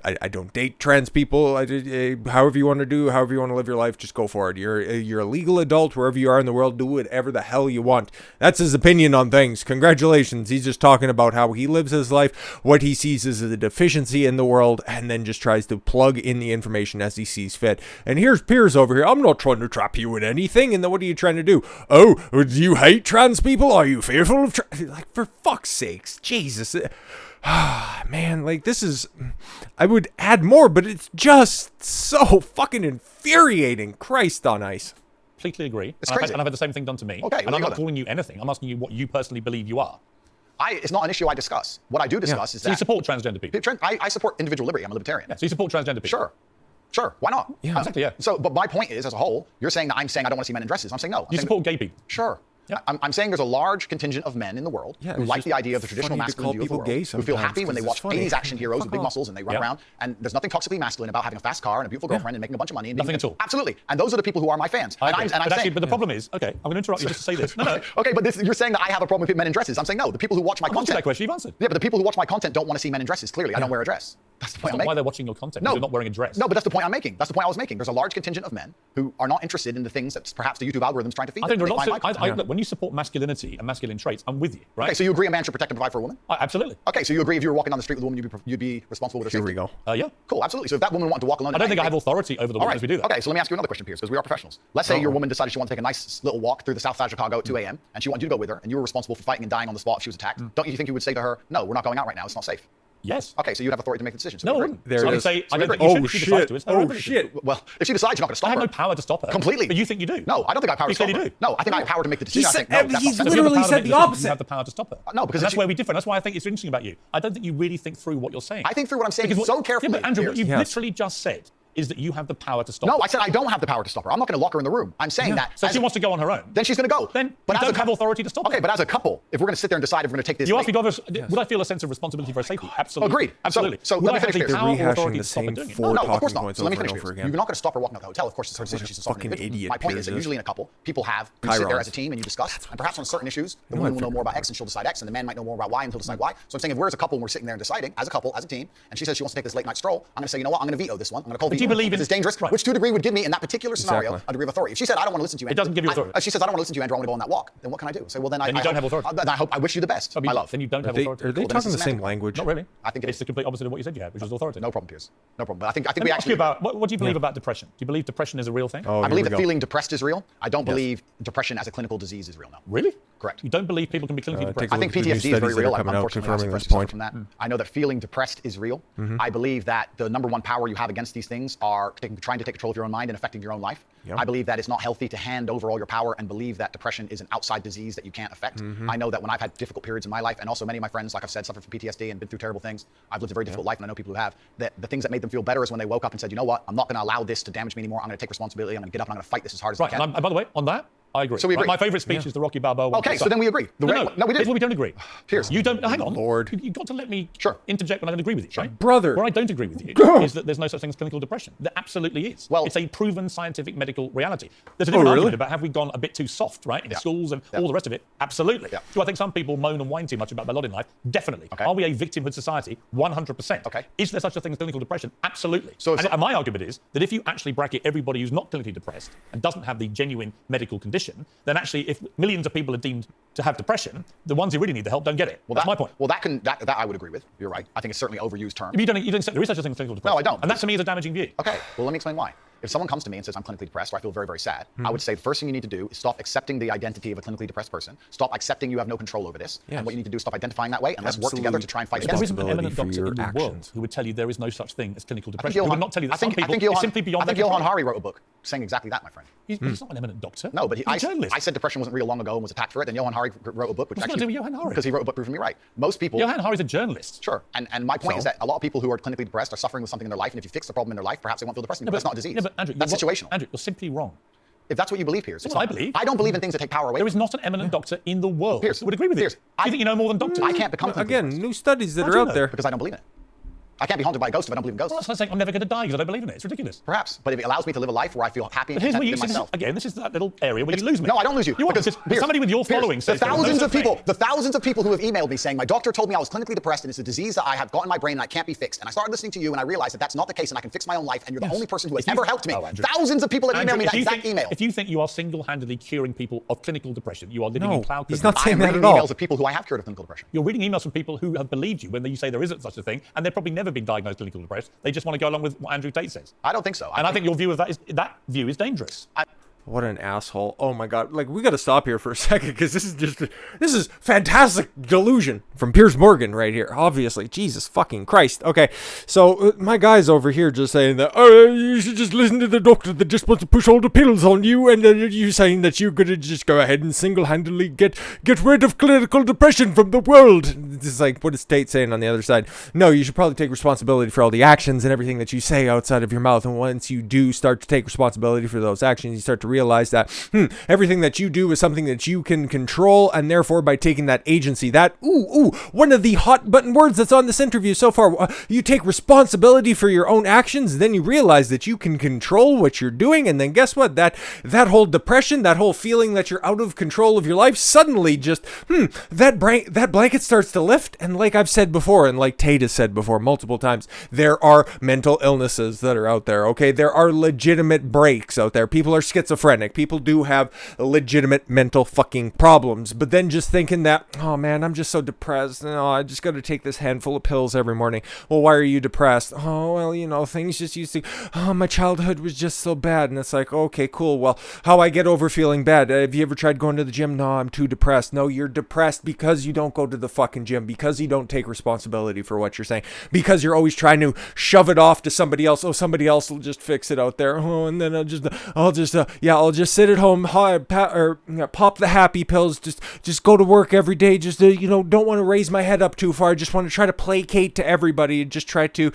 I don't date trans people. However you want to do, however you want to live your life, just go for it. You're a legal adult wherever you are in the world. Do whatever the hell you want. That's his opinion on things. Congratulations. He's just talking about how he lives his life, what he sees as a deficiency in the world, and then just tries to plug in the information as he sees fit. And here's Piers over here. I'm not trying to trap you in anything. And then what are you trying to do? Oh, do you hate trans people? Are you fearful of like, for fuck's sakes, Jesus. Man, like, this is, I would add more, but it's just so fucking infuriating. Christ on ice. completely agree. It's and crazy. I've had the same thing done to me. Okay, and I'm not calling you anything. I'm asking you what you personally believe you are. It's not an issue I discuss. What I do discuss is So that... you support transgender people? I support individual liberty. I'm a libertarian. Yeah, so you support transgender people? Sure. Why not? Yeah, exactly, yeah. So, but my point is, as a whole, you're saying that I'm saying I don't want to see men in dresses. I'm saying no. You support gay people? Sure. Yeah. I'm saying there's a large contingent of men in the world who like the idea of the traditional masculine view of the world, who feel happy when they watch 80s action heroes with big muscles and they run around, and there's nothing toxically masculine about having a fast car and a beautiful girlfriend and making a bunch of money. And nothing at all. Absolutely. And those are the people who are my fans. But the problem is, okay, I'm going to interrupt you just to say this. No. Okay, but you're saying that I have a problem with men in dresses. I'm saying no. The people who watch my content. That question you've answered. Yeah, but the people who watch my content don't want to see men in dresses. Clearly, I don't wear a dress. That's the point I'm making. Why they're watching your content? No, You're not wearing a dress. No, but that's the point I'm making. That's the point I was making. There's a large contingent of men who are not interested in the things that perhaps the YouTube algorithm's trying to feed I think them. there are lots of, look, when you support masculinity and masculine traits, I'm with you, right? Okay, so you agree a man should protect and provide for a woman? Absolutely. Okay, so you agree if you were walking down the street with a woman, you'd be responsible with her safety? Here we go. Yeah. Cool, absolutely. So if that woman wanted to walk alone, I don't think I have authority over the woman as we do that. Okay, so let me ask you another question, Piers, because we are professionals. Let's say your woman decided she wanted to take a nice little walk through the south side of Chicago at 2 a.m. and she wanted you to go with her, and you were responsible for fighting and dying on the spot if she was attacked. Don't you think you would say to her, "No, we're not going out right now. It's not safe"? Yes. Okay, so you'd have authority to make the decision. So No, I we wouldn't. agree. So I would say, I don't think you should. She decides to. It's her ability. Well, if she decides, you're not going to stop I her. have no power to stop her. Completely. But you think you do? No, I don't think I have power to stop You her. do. No, I think I have power to make the decision. He I think, no, he's that's not literally fair. said the opposite. You have the power to stop her. No, because that's where we differ. That's why I think it's interesting about you. I don't think you really think through what you're saying. I think through what I'm saying so carefully. Yeah, but Andrew, what Piers. you've literally just said is that you have the power to stop No, her. I said I don't have the power to stop her. I'm not going to lock her in the room. I'm saying that. So if she wants to go on her own, then she's going to go. Then but you don't have authority to stop her. Okay, but as a couple, if we're going to sit there and decide if we're going to take this, you asked me, would I feel a sense of responsibility for her safety? Absolutely. Agreed. Absolutely. So would let I me have finish the this. power or Rehashing authority the to stop her same doing it? four No, of course talking not. points So let me over and finish over this. again. You're not going to stop her walking out the hotel. Of course, it's her decision. She's a sovereign Fucking individual. idiot, My point is that Piers usually in a couple, people you sit there as a team and you discuss, and perhaps on certain issues, the woman will know more about X and she'll decide X, and the man might know more about Y and he'll decide Y. So I'm saying if we're as a couple and we're sitting there and deciding, as a couple, as a team, and she says she wants to take this late night stroll, I'm going to say, you know what, I'm going to veto this one. I'm going to call veto. Do you believe it's dangerous, right. which to a degree would give me, in that particular scenario, Exactly. a degree of authority. If she said, I don't want to listen to you, Andrew, it doesn't give you authority. She says, I don't want to listen to you, Andrew, I want to go on that walk. Then what can I do? Say, well, then you don't have authority. Then I wish you the best, my love. Then you don't have Are authority. they Well, then talking it's the same semantic. language? Not really. I think it's the complete opposite of what you said you had, which was authority. No problem, Piers. No problem. But I think Let we me ask you actually. about what do you believe about depression? Do you believe depression is a real thing? Oh, I here believe we that go. feeling depressed is real. I don't believe depression as a clinical disease is real now. Really? Correct. You don't believe people can be clinically depressed? take a I think look at the new PTSD is very studies that are real. I'm coming out unfortunately confirming not this suffer point. from that. I know that feeling depressed is real. I believe that the number one power you have against these things are trying to take control of your own mind and affecting your own life. Yep. I believe that it's not healthy to hand over all your power and believe that depression is an outside disease that you can't affect. I know that when I've had difficult periods in my life, and also many of my friends, like I've said, suffer from PTSD and been through terrible things. I've lived a very difficult life, and I know people who have. That the things that made them feel better is when they woke up and said, you know what, I'm not going to allow this to damage me anymore. I'm going to take responsibility. I'm going to get up and I'm going to fight this as hard as I Right. can. And by the way, on that, I agree. So we agree. My favourite speech is the Rocky Balboa one. Okay, so then we agree. No, we here's do. where we don't agree. Piers. You don't. Hang on. Lord. You've got to let me Sure. interject when I don't agree with you, right? Brother. Where I don't agree with you is that there's no such thing as clinical depression. There absolutely is. Well- it's a proven scientific medical reality. There's a different really? argument about have we gone a bit too soft, right, in schools and all the rest of it. Absolutely. Yeah. Do I think some people moan and whine too much about their lot in life? Definitely. Okay. Are we a victimhood society? 100%. Okay. Is there such a thing as clinical depression? Absolutely. So and my argument is that if you actually bracket everybody who's not clinically depressed and doesn't have the genuine medical condition, then actually if millions of people are deemed to have depression, the ones who really need the help don't get it. Well, That's my point. Well, that I would agree with. You're right. I think it's certainly an overused term. You don't accept there is such a thing as clinical depression. No, I don't. And that to me is a damaging view. Okay, well, let me explain why. If someone comes to me and says I'm clinically depressed or I feel very, very sad, I would say the first thing you need to do is stop accepting the identity of a clinically depressed person. Stop accepting you have no control over this. Yes. And what you need to do is stop identifying that way and let's work together to try and fight There against isn't it. an eminent for doctor your in the world actions. who would tell you there is no such thing as clinical I think depression. Who would not tell you that some people it's simply beyond I think their Johan control. Hari wrote a book saying exactly that, my friend. He's not an eminent doctor. No, but he's a journalist. I said depression wasn't real long ago and was attacked for it. And Johan Hari wrote a book, which What's it got to do with Johan Hari? because he wrote a book proving me right. Most people, Johan Hari's a journalist. sure. And my point is that a lot of people who are clinically depressed are suffering with something in their life. And if you fix the problem in their life, perhaps they won't feel depressed anymore. That's not a disease. No, but Andrew, that's you're situational. Andrew, you're simply wrong. If that's what you believe, Piers, it's That's what not. I believe. I don't believe in things that take power away. There is not an eminent doctor in the world Piers, who would agree with Piers, you. Do you think you know more than doctors? I can't become clinically Again, depressed new studies that How are do you out know? there. because I don't believe in it. I can't be haunted by a ghost if I don't believe in Well, ghosts. that's like saying I'm never going to die because I don't believe in it. It's ridiculous. Perhaps, but if it allows me to live a life where I feel happy and But here's where content you within myself. again. This is that little area where you lose me. No, I don't lose you. You are, because because somebody with your following the says there is no thousands such of people, thing. the thousands of people who have emailed me saying my doctor told me I was clinically depressed and it's a disease that I have got in my brain and I can't be fixed. And I started listening to you and I realized that that's not the case and I can fix my own life. And you're the only person who has If you- ever helped me. Oh, Andrew. Thousands of people have Andrew, emailed me that if you exact think- email. If you think you are single-handedly curing people of clinical depression, you are living No, in cloud he's cuckoo. not I saying am that reading at all. emails of people who I have cured of clinical depression. You're reading emails from people who have believed you when you say there isn't such a thing, and they've probably never been diagnosed clinically depressed. They just want to go along with what Andrew Tate says. I don't think so. And I think your view of that view is dangerous. What an asshole. Oh my god. Like, we gotta stop here for a second, because this is fantastic delusion from Piers Morgan right here, obviously. Jesus fucking Christ. Okay, so my guy's over here just saying that, oh, you should just listen to the doctor that just wants to push all the pills on you, and then you saying that you're gonna just go ahead and single-handedly get rid of clinical depression from the world. This is like, what is Tate saying on the other side? No, you should probably take responsibility for all the actions and everything that you say outside of your mouth, and once you do start to take responsibility for those actions, you start to realize that everything that you do is something that you can control, and therefore by taking that agency, that one of the hot button words that's on this interview so far, you take responsibility for your own actions, then you realize that you can control what you're doing, and then guess what, that whole depression, that whole feeling that you're out of control of your life, suddenly just that blanket starts to lift. And like I've said before, and like Tate has said before multiple times, there are mental illnesses that are out there. Okay, there are legitimate breaks out there. People are schizophrenic. People do have legitimate mental fucking problems. But then just thinking that, oh man, I'm just so depressed. No, I just got to take this handful of pills every morning. Well, why are you depressed? Oh, well, things just used to. Oh, my childhood was just so bad. And it's like, okay, cool. Well, how I get over feeling bad? Have you ever tried going to the gym? No, I'm too depressed. No, you're depressed because you don't go to the fucking gym, because you don't take responsibility for what you're saying, because you're always trying to shove it off to somebody else. Oh, somebody else will just fix it out there. Oh, and then I'll just I'll just sit at home, pop the happy pills, just go to work every day, just don't want to raise my head up too far. I just want to try to placate to everybody and just try to,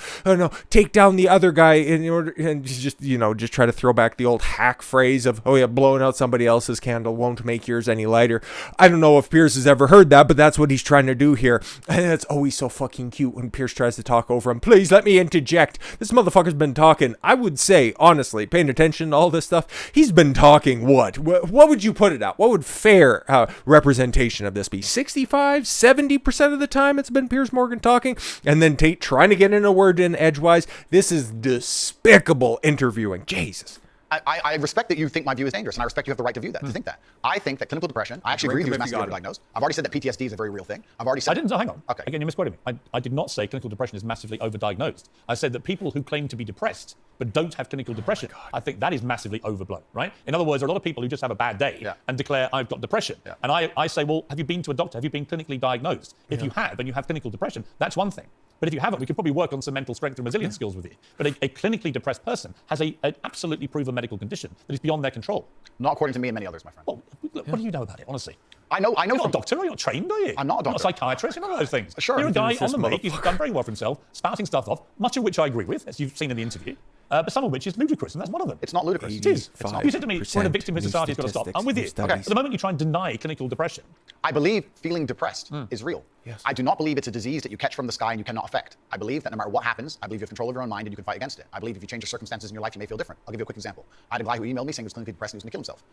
take down the other guy in order, and just try to throw back the old hack phrase of, oh yeah, blowing out somebody else's candle won't make yours any lighter. I don't know if Piers has ever heard that, but that's what he's trying to do here. And it's always so fucking cute when Piers tries to talk over him. Please let me interject. This motherfucker's been talking, I would say, honestly, paying attention to all this stuff, he's been talking what would you put it at? What would fair representation of this be? 65, 70% of the time it's been Piers Morgan talking, and then Tate trying to get in a word in edgewise. This is despicable interviewing. Jesus. I respect that you think my view is dangerous, and I respect you have the right to view that, to think that. I think that clinical depression, I actually agree with you, is massively overdiagnosed. I've already said that PTSD is a very real thing. I've already said... hang on. Okay. Again, you misquoted me. I did not say clinical depression is massively overdiagnosed. I said that people who claim to be depressed but don't have clinical depression, I think that is massively overblown, right? In other words, there are a lot of people who just have a bad day and declare, I've got depression. And I say, well, have you been to a doctor? Have you been clinically diagnosed? If you have, and you have clinical depression, that's one thing. But if you haven't, we could probably work on some mental strength and resilience skills with you. But a clinically depressed person has an absolutely proven medical condition that is beyond their control. Not according to me and many others, my friend. Well, look, what do you know about it, honestly? I know. You're not a doctor, you're not trained, are you? I'm not a doctor. You're not a psychiatrist, you're none of those things. Sure. You're a guy on the make, he's done very well for himself, spouting stuff off, much of which I agree with, as you've seen in the interview. But some of which is ludicrous, and that's one of them. It's not ludicrous. It is. It's not. You said to me, we're in a victimhood society, it's got to stop. I'm with you. Okay. But the moment you try and deny clinical depression... I believe feeling depressed is real. Yes. I do not believe it's a disease that you catch from the sky and you cannot affect. I believe that no matter what happens, I believe you have control of your own mind and you can fight against it. I believe if you change your circumstances in your life, you may feel different. I'll give you a quick example. I had a guy who emailed me saying he was clinically depressed and he was going to kill himself.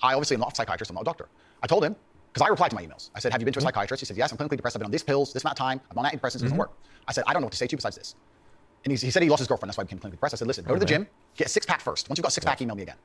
I obviously am not a psychiatrist, I'm not a doctor. I told him, because I replied to my emails. I said, have you been to a psychiatrist? He said, yes, I'm clinically depressed. I've been on these pills, this amount of time. I'm on antidepressants, it doesn't work. I said, I don't know what to say to you besides this. And he said he lost his girlfriend, that's why he became clinically depressed. I said, listen, go to the gym, get a six-pack first. Once you've got a six-pack, email me again.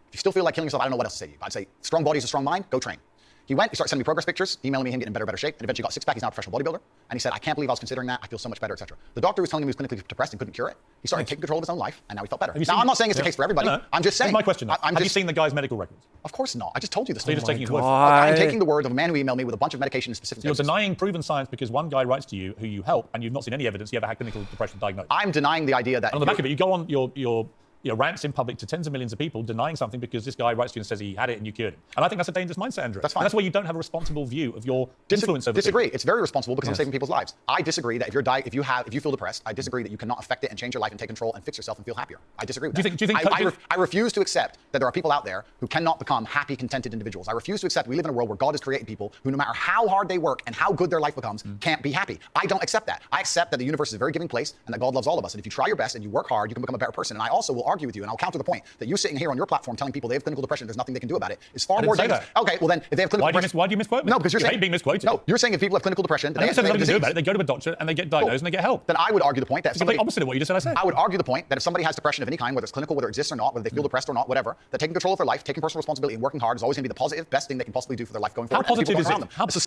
If you still feel like killing yourself, I don't know what else to say to you. I'd say, strong body is a strong mind, go train. He went, he started sending me progress pictures, emailing me him getting in better shape, and eventually got six-pack. He's now a professional bodybuilder. And he said, I can't believe I was considering that. I feel so much better, etc. The doctor was telling him he was clinically depressed and couldn't cure it. He started taking control of his own life, and now he felt better. Now, I'm not saying it's the case for everybody. No. I'm just saying. Here's my question. Have you seen the guy's medical records? Of course not. I just told you this. So you're just taking his word. I'm taking the word of a man who emailed me with a bunch of medication and specific. You're denying proven science because one guy writes to you who you help, and you've not seen any evidence he ever had clinical depression diagnosed. I'm denying the idea that... And on the back of it, you go on your rants in public to tens of millions of people denying something because this guy writes to you and says he had it and you cured him. And I think that's a dangerous mindset, Andrew. That's fine. And that's where you don't have a responsible view of your influence over Disagree. people. It's very responsible because I'm saving people's lives. I disagree that if you feel depressed, I disagree that you cannot affect it and change your life and take control and fix yourself and feel happier. I disagree with that. I refuse to accept that there are people out there who cannot become happy, contented individuals. I refuse to accept we live in a world where God has created people who, no matter how hard they work and how good their life becomes, can't be happy. I don't accept that. I accept that the universe is a very giving place and that God loves all of us. And if you try your best and you work hard, you can become a better person. And I also will argue with you, and I'll counter the point that you sitting here on your platform telling people they have clinical depression, there's nothing they can do about it, is far more dangerous. Okay, well then, if they have clinical depression... Why do you misquote me? No, because you're saying... being misquoted. No, you're saying if people have clinical depression... They have nothing to do about it. They go to a doctor and they get diagnosed and they get help. Then I would argue the point that if somebody... It's the opposite of what you just said I said. I would argue the point that if somebody has depression of any kind, whether it's clinical, whether it exists or not, whether they feel depressed or not, whatever, that taking control of their life, taking personal responsibility and working hard is always going to be the positive, best thing they can possibly do for their life going forward. How positive is it?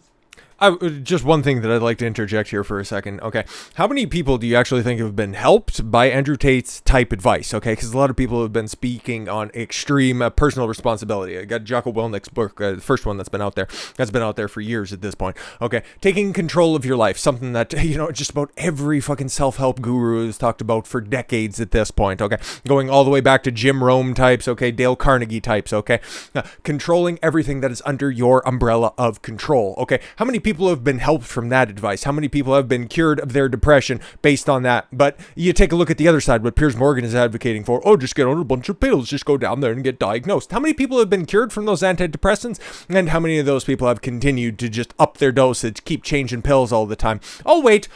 Just one thing that I'd like to interject here for a second. Okay, how many people do you actually think have been helped by Andrew Tate's type advice? Okay, because a lot of people have been speaking on extreme personal responsibility. I got Jocko Willnick's book, the first one that's been out there for years at this point. Okay, taking control of your life, something that just about every fucking self-help guru has talked about for decades at this point. Okay, going all the way back to Jim Rome types. Okay, Dale Carnegie types. Okay, controlling everything that is under your umbrella of control. Okay, how many people have been helped from that advice? How many people have been cured of their depression based on that? But you take a look at the other side, what Piers Morgan is advocating for. Oh, just get on a bunch of pills. Just go down there and get diagnosed. How many people have been cured from those antidepressants? And how many of those people have continued to just up their dosage, keep changing pills all the time? I'll wait.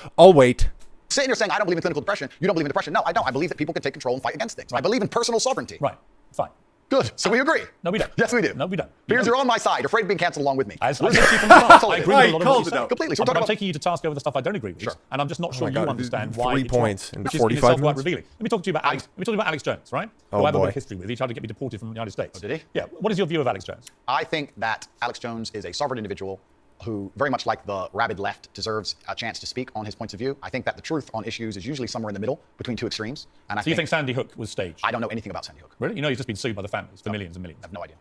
Sitting here saying, I don't believe in clinical depression. You don't believe in depression. No, I don't. I believe that people can take control and fight against things. Right. I believe in personal sovereignty. Right. Fine. Good. So we agree. No, we don't. Yes, we do. No, we don't. Piers, you're on my side. Afraid of being cancelled along with me. I agree with you from the start. I agree with a lot of what you said. Completely. So I'm taking you to task over the stuff I don't agree with. Sure. And I'm just not sure you understand why. 3 points in 45 minutes. Which is quite minutes. revealing. Let me talk to you about Alex. Let me talk to you about Alex Jones, right? Oh, who I have a bit boy. of history with. He tried to get me deported from the United States. Oh, did he? Yeah. What is your view of Alex Jones? I think that Alex Jones is a sovereign individual who, very much like the rabid left, deserves a chance to speak on his points of view. I think that the truth on issues is usually somewhere in the middle between two extremes. And So you think Sandy Hook was staged? I don't know anything about Sandy Hook. Really? You know he's just been sued by the families for millions and millions. I have no idea.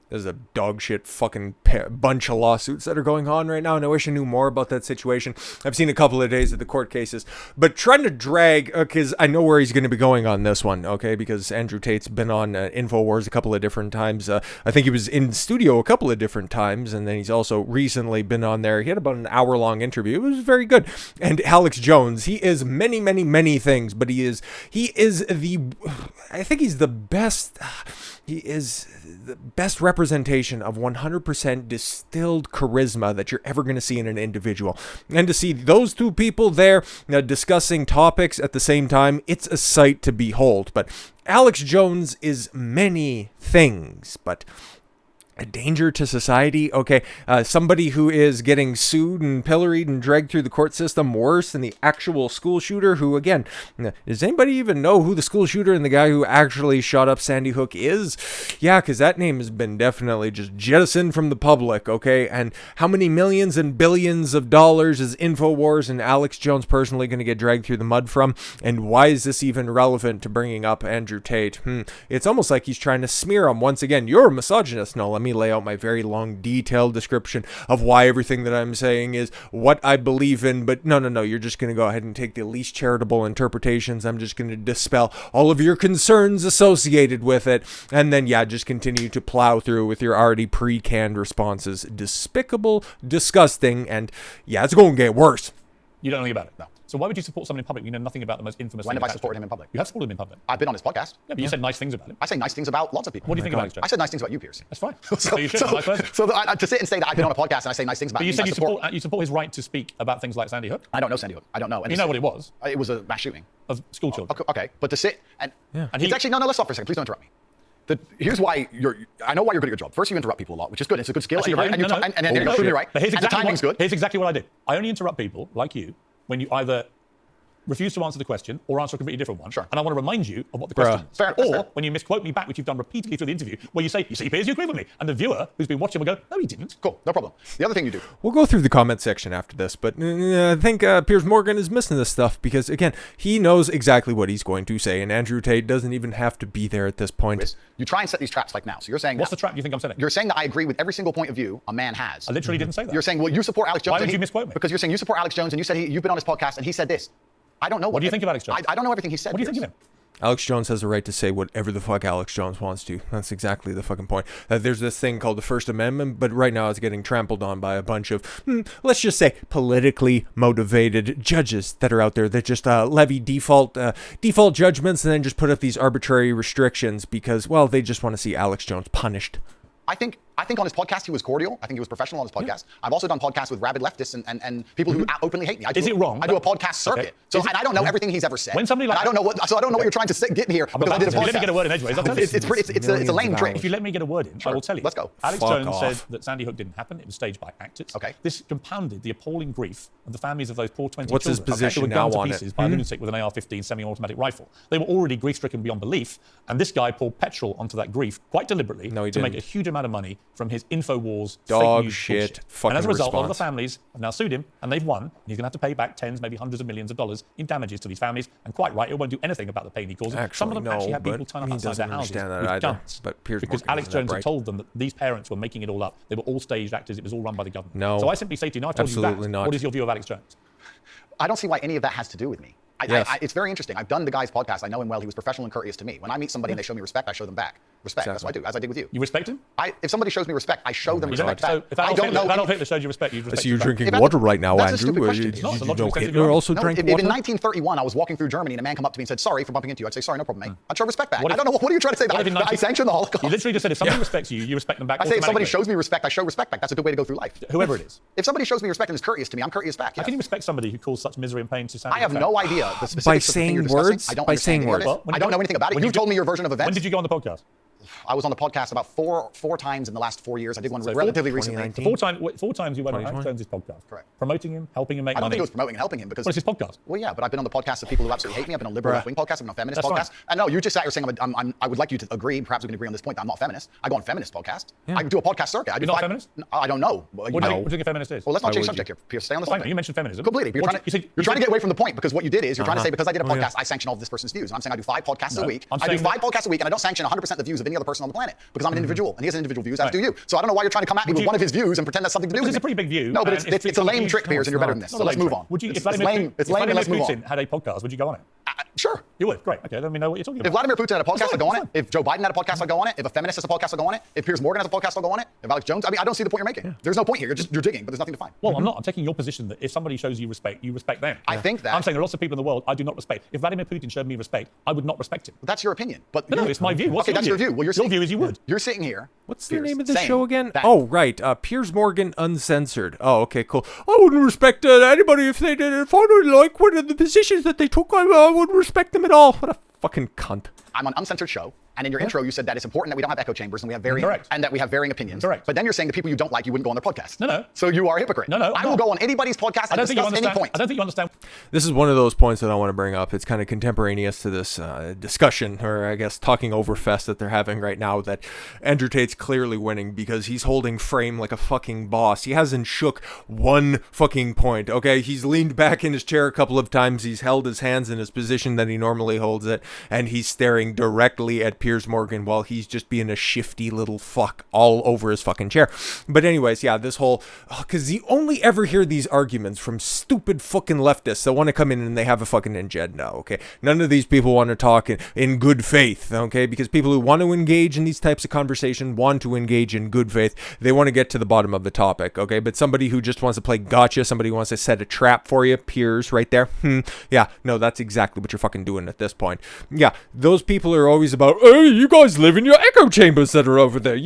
There's a dog shit fucking bunch of lawsuits that are going on right now, and I wish I knew more about that situation. I've seen a couple of days of the court cases, but trying to drag, because I know where he's going to be going on this one, okay, because Andrew Tate's been on InfoWars a couple of different times. I think he was in studio a couple of different times, and then he's also recently been on there. He had about an hour-long interview. It was very good. And Alex Jones, he is many, many, many things, but he is I think he's the best... He is the best representation of 100% distilled charisma that you're ever going to see in an individual. And to see those two people there discussing topics at the same time, it's a sight to behold. But Alex Jones is many things, but a danger to society. Okay, somebody who is getting sued and pilloried and dragged through the court system worse than the actual school shooter, who, again, does anybody even know who the school shooter and the guy who actually shot up Sandy Hook is? Yeah, because that name has been definitely just jettisoned from the public, okay? And how many millions and billions of dollars is InfoWars and Alex Jones personally going to get dragged through the mud from? And why is this even relevant to bringing up Andrew Tate? It's almost like he's trying to smear him once again. You're a misogynist. No, let me lay out my very long, detailed description of why everything that I'm saying is what I believe in, but no, you're just going to go ahead and take the least charitable interpretations. I'm just going to dispel all of your concerns associated with it, and then, yeah, just continue to plow through with your already pre-canned responses. Despicable, disgusting, and, yeah, it's going to get worse. You don't know anything about it? No. So why would you support someone in public? You know nothing about the most infamous When thing have I attached to supported it. him in public? You have supported him in public. I've been on his podcast. Yeah, but you said nice things about him. I say nice things about lots of people. What do you think about Alex Jones? I said nice things about you, Piers. That's fine. So you should. Nice person. To sit and say that I've been on a podcast and I say nice things about But you him, said I you support his right to speak about things like Sandy Hook. I don't know Sandy Hook. I don't know. And You know what it was? It was a mass shooting. Of school children. Okay, but to sit and And it's actually no. Let's stop for a second. Please don't interrupt me. Here's why I know why you're good at your job. First, you interrupt people a lot, which is good. It's a good skill, Actually, and you're right. And you're completely right. But here's and the timing's good. Here's exactly what I do. I only interrupt people like you when you either refuse to answer the question or answer a completely different one. Sure. And I want to remind you of what the question is. Fair, or fair. when you misquote me back, which you've done repeatedly through the interview, where you say, Piers, you agree with me. And the viewer who's been watching will go, no, he didn't. Cool, no problem. The other thing you do. We'll go through the comment section after this, but I think Piers Morgan is missing this stuff because, again, he knows exactly what he's going to say, and Andrew Tate doesn't even have to be there at this point. You try and set these traps like now. So you're saying What's the trap you think I'm setting? You're saying that I agree with every single point of view a man has. I literally didn't say that. You're saying, well, you support Alex Jones. Why did you misquote me? Because you're saying you support Alex Jones, and you said you've been on his podcast, and he said this. I don't know. What do you think of Alex Jones? I don't know everything he said. What do you think of him? Alex Jones has the right to say whatever the fuck Alex Jones wants to. That's exactly the fucking point. There's this thing called the First Amendment, but right now it's getting trampled on by a bunch of, let's just say, politically motivated judges that are out there that just levy default judgments and then just put up these arbitrary restrictions because, well, they just want to see Alex Jones punished. I think on his podcast he was cordial. I think he was professional on his podcast. Yeah. I've also done podcasts with rabid leftists and people who openly hate me. Is it wrong? I do a podcast circuit. Okay. So and I don't know everything he's ever said. When somebody like I don't know what you're trying to get here because I did a podcast. Let me get a word in edgeways. I'll tell you. It's a lame trick. If you let me get a word in, I will tell you. Let's go. Alex Fuck Jones off. said that Sandy Hook didn't happen. It was staged by actors. Okay. This compounded the appalling grief of the families of those poor 20 What's his children position who were now gunned to on pieces it? by a lunatic with an AR-15 semi-automatic rifle. They were already grief-stricken beyond belief, and this guy poured petrol onto that grief quite deliberately to make a huge amount of money from his InfoWars dog fake news shit bullshit. fucking And as a result, all of the response. families have now sued him, and they've won. And he's going to have to pay back tens, maybe hundreds of millions of dollars in damages to these families. And quite right, it won't do anything about the pain he caused them. Some of them actually had people turn up outside their houses with guns. But Piers because Morgan Alex isn't that Jones had bright. told them that these parents were making it all up. They were all staged actors. It was all run by the government. No. So I simply say to you, now I've told you Absolutely that. not. What is your view of Alex Jones? I don't see why any of that has to do with me. Yes. It's very interesting. I've done the guy's podcast. I know him well. He was professional and courteous to me. When I meet somebody and they show me respect, I show them back. Respect. That's what I do, as I did with you. You respect him? If somebody shows me respect, I show them respect So back. if I don't know. Adolf Hitler showed you respect, you'd I respect see you him back. drinking If water right now, that's a Andrew. stupid question. It's not. It's a You logical know sense of Hitler your also No, drank if water? in 1931 I was walking through Germany and a man come up to me and said, sorry for bumping into you, I'd say, sorry, no problem, mate. I'd show respect back. What I if- don't know. What are you trying to say? What if in That I 19 sanction the Holocaust? You literally just said if somebody respects you, you respect them back. I say if somebody automatically. shows me respect, I show respect back. That's a good way to go through life. Whoever it is. If somebody shows me respect and is courteous to me, I'm courteous back. How Yes. can you respect somebody who caused such misery and pain to Sandy I have Hook? no idea the specifics By of the thing you're saying discussing. words? I don't By understand saying any of words. it. Well, when I you don't go- know anything about it. when You you told me your version of events. When did you go on the podcast? I was on the podcast about four times in the last 4 years. I did one So relatively recently. 2019. Four times you went on Alex 2020? Jones' podcast. Correct. Promoting him, helping him make I don't money. think it was promoting and helping him because Well, it's his podcast. Well, yeah, but I've been on the podcast of people who absolutely hate me. I've been on liberal left-wing podcasts. I've been on feminist That's podcasts. fine. And no, you just sat here saying I would like you to agree. Perhaps we can agree on this point that I'm not feminist. I go on feminist podcast. I do a podcast circuit. I do You're not five- feminist? No, I don't know. What do you think a feminist is? Well, let's not change would subject here. Pierce, stay on the Fine, subject. you mentioned feminism. Completely. But you're trying to get away from the point because what you did is you're trying to say because I did a podcast, I sanction all of this person's views. And I'm saying I do 5 podcasts a week. I'm I do saying 5 podcasts a week and I don't sanction 100% of the views of any other person on the planet because I'm an individual and he has individual views, as do you. So I don't know why you're trying to come at me with one of his views and pretend that's something to do with it. It's a pretty big view. No, but it's a lame trick, Piers, and you're better than this. So let's move on. If Vladimir Putin had a podcast, would you go on it? Sure. You would? Great. Okay, let me know what you're talking about. If Vladimir Putin had a podcast, I'd go on it. If Joe Biden had a podcast, I'd go on it. If a feminist has a podcast, I'll go on it. If Piers Morgan has a podcast, I'll go on it. If Alex Jones, I don't see the point you're making. There's no point here. You're digging, but there's nothing to find. Well, I'm not. I'm taking your position that if somebody shows you respect them. I think that. I'm saying there are lots of people in the world I do not respect. If Vladimir Putin showed me respect, I would not respect him. That's your opinion. But no, it's my view. What's that's your view. Well, your view is you would. You're sitting here. What's the name of the show again? Oh, right. Piers Morgan Uncensored. Oh, okay, cool. I wouldn't respect anybody if I didn't like one of the positions that they took. I wouldn't respect them at all. What a fucking cunt. I'm on Uncensored Show, and in your intro you said that it's important that we don't have echo chambers and we have varying opinions. Correct. But then you're saying the people you don't like, you wouldn't go on their podcast. No. So you are a hypocrite. No. I will go on anybody's podcast and discuss any point. I don't think you understand. This is one of those points that I want to bring up. It's kind of contemporaneous to this discussion, or I guess talking over fest that they're having right now, that Andrew Tate's clearly winning because he's holding frame like a fucking boss. He hasn't shook one fucking point, okay? He's leaned back in his chair a couple of times. He's held his hands in his position that he normally holds it, and he's staring directly at Piers Morgan while he's just being a shifty little fuck all over his fucking chair. But anyways, yeah, this whole, because you only ever hear these arguments from stupid fucking leftists that want to come in and they have a fucking agenda, okay? None of these people want to talk in good faith, okay? Because people who want to engage in these types of conversation want to engage in good faith. They want to get to the bottom of the topic, okay? But somebody who just wants to play gotcha, somebody who wants to set a trap for you, Piers right there, yeah, no, that's exactly what you're fucking doing at this point. Yeah, those people are always about, hey, you guys live in your echo chambers that are over there.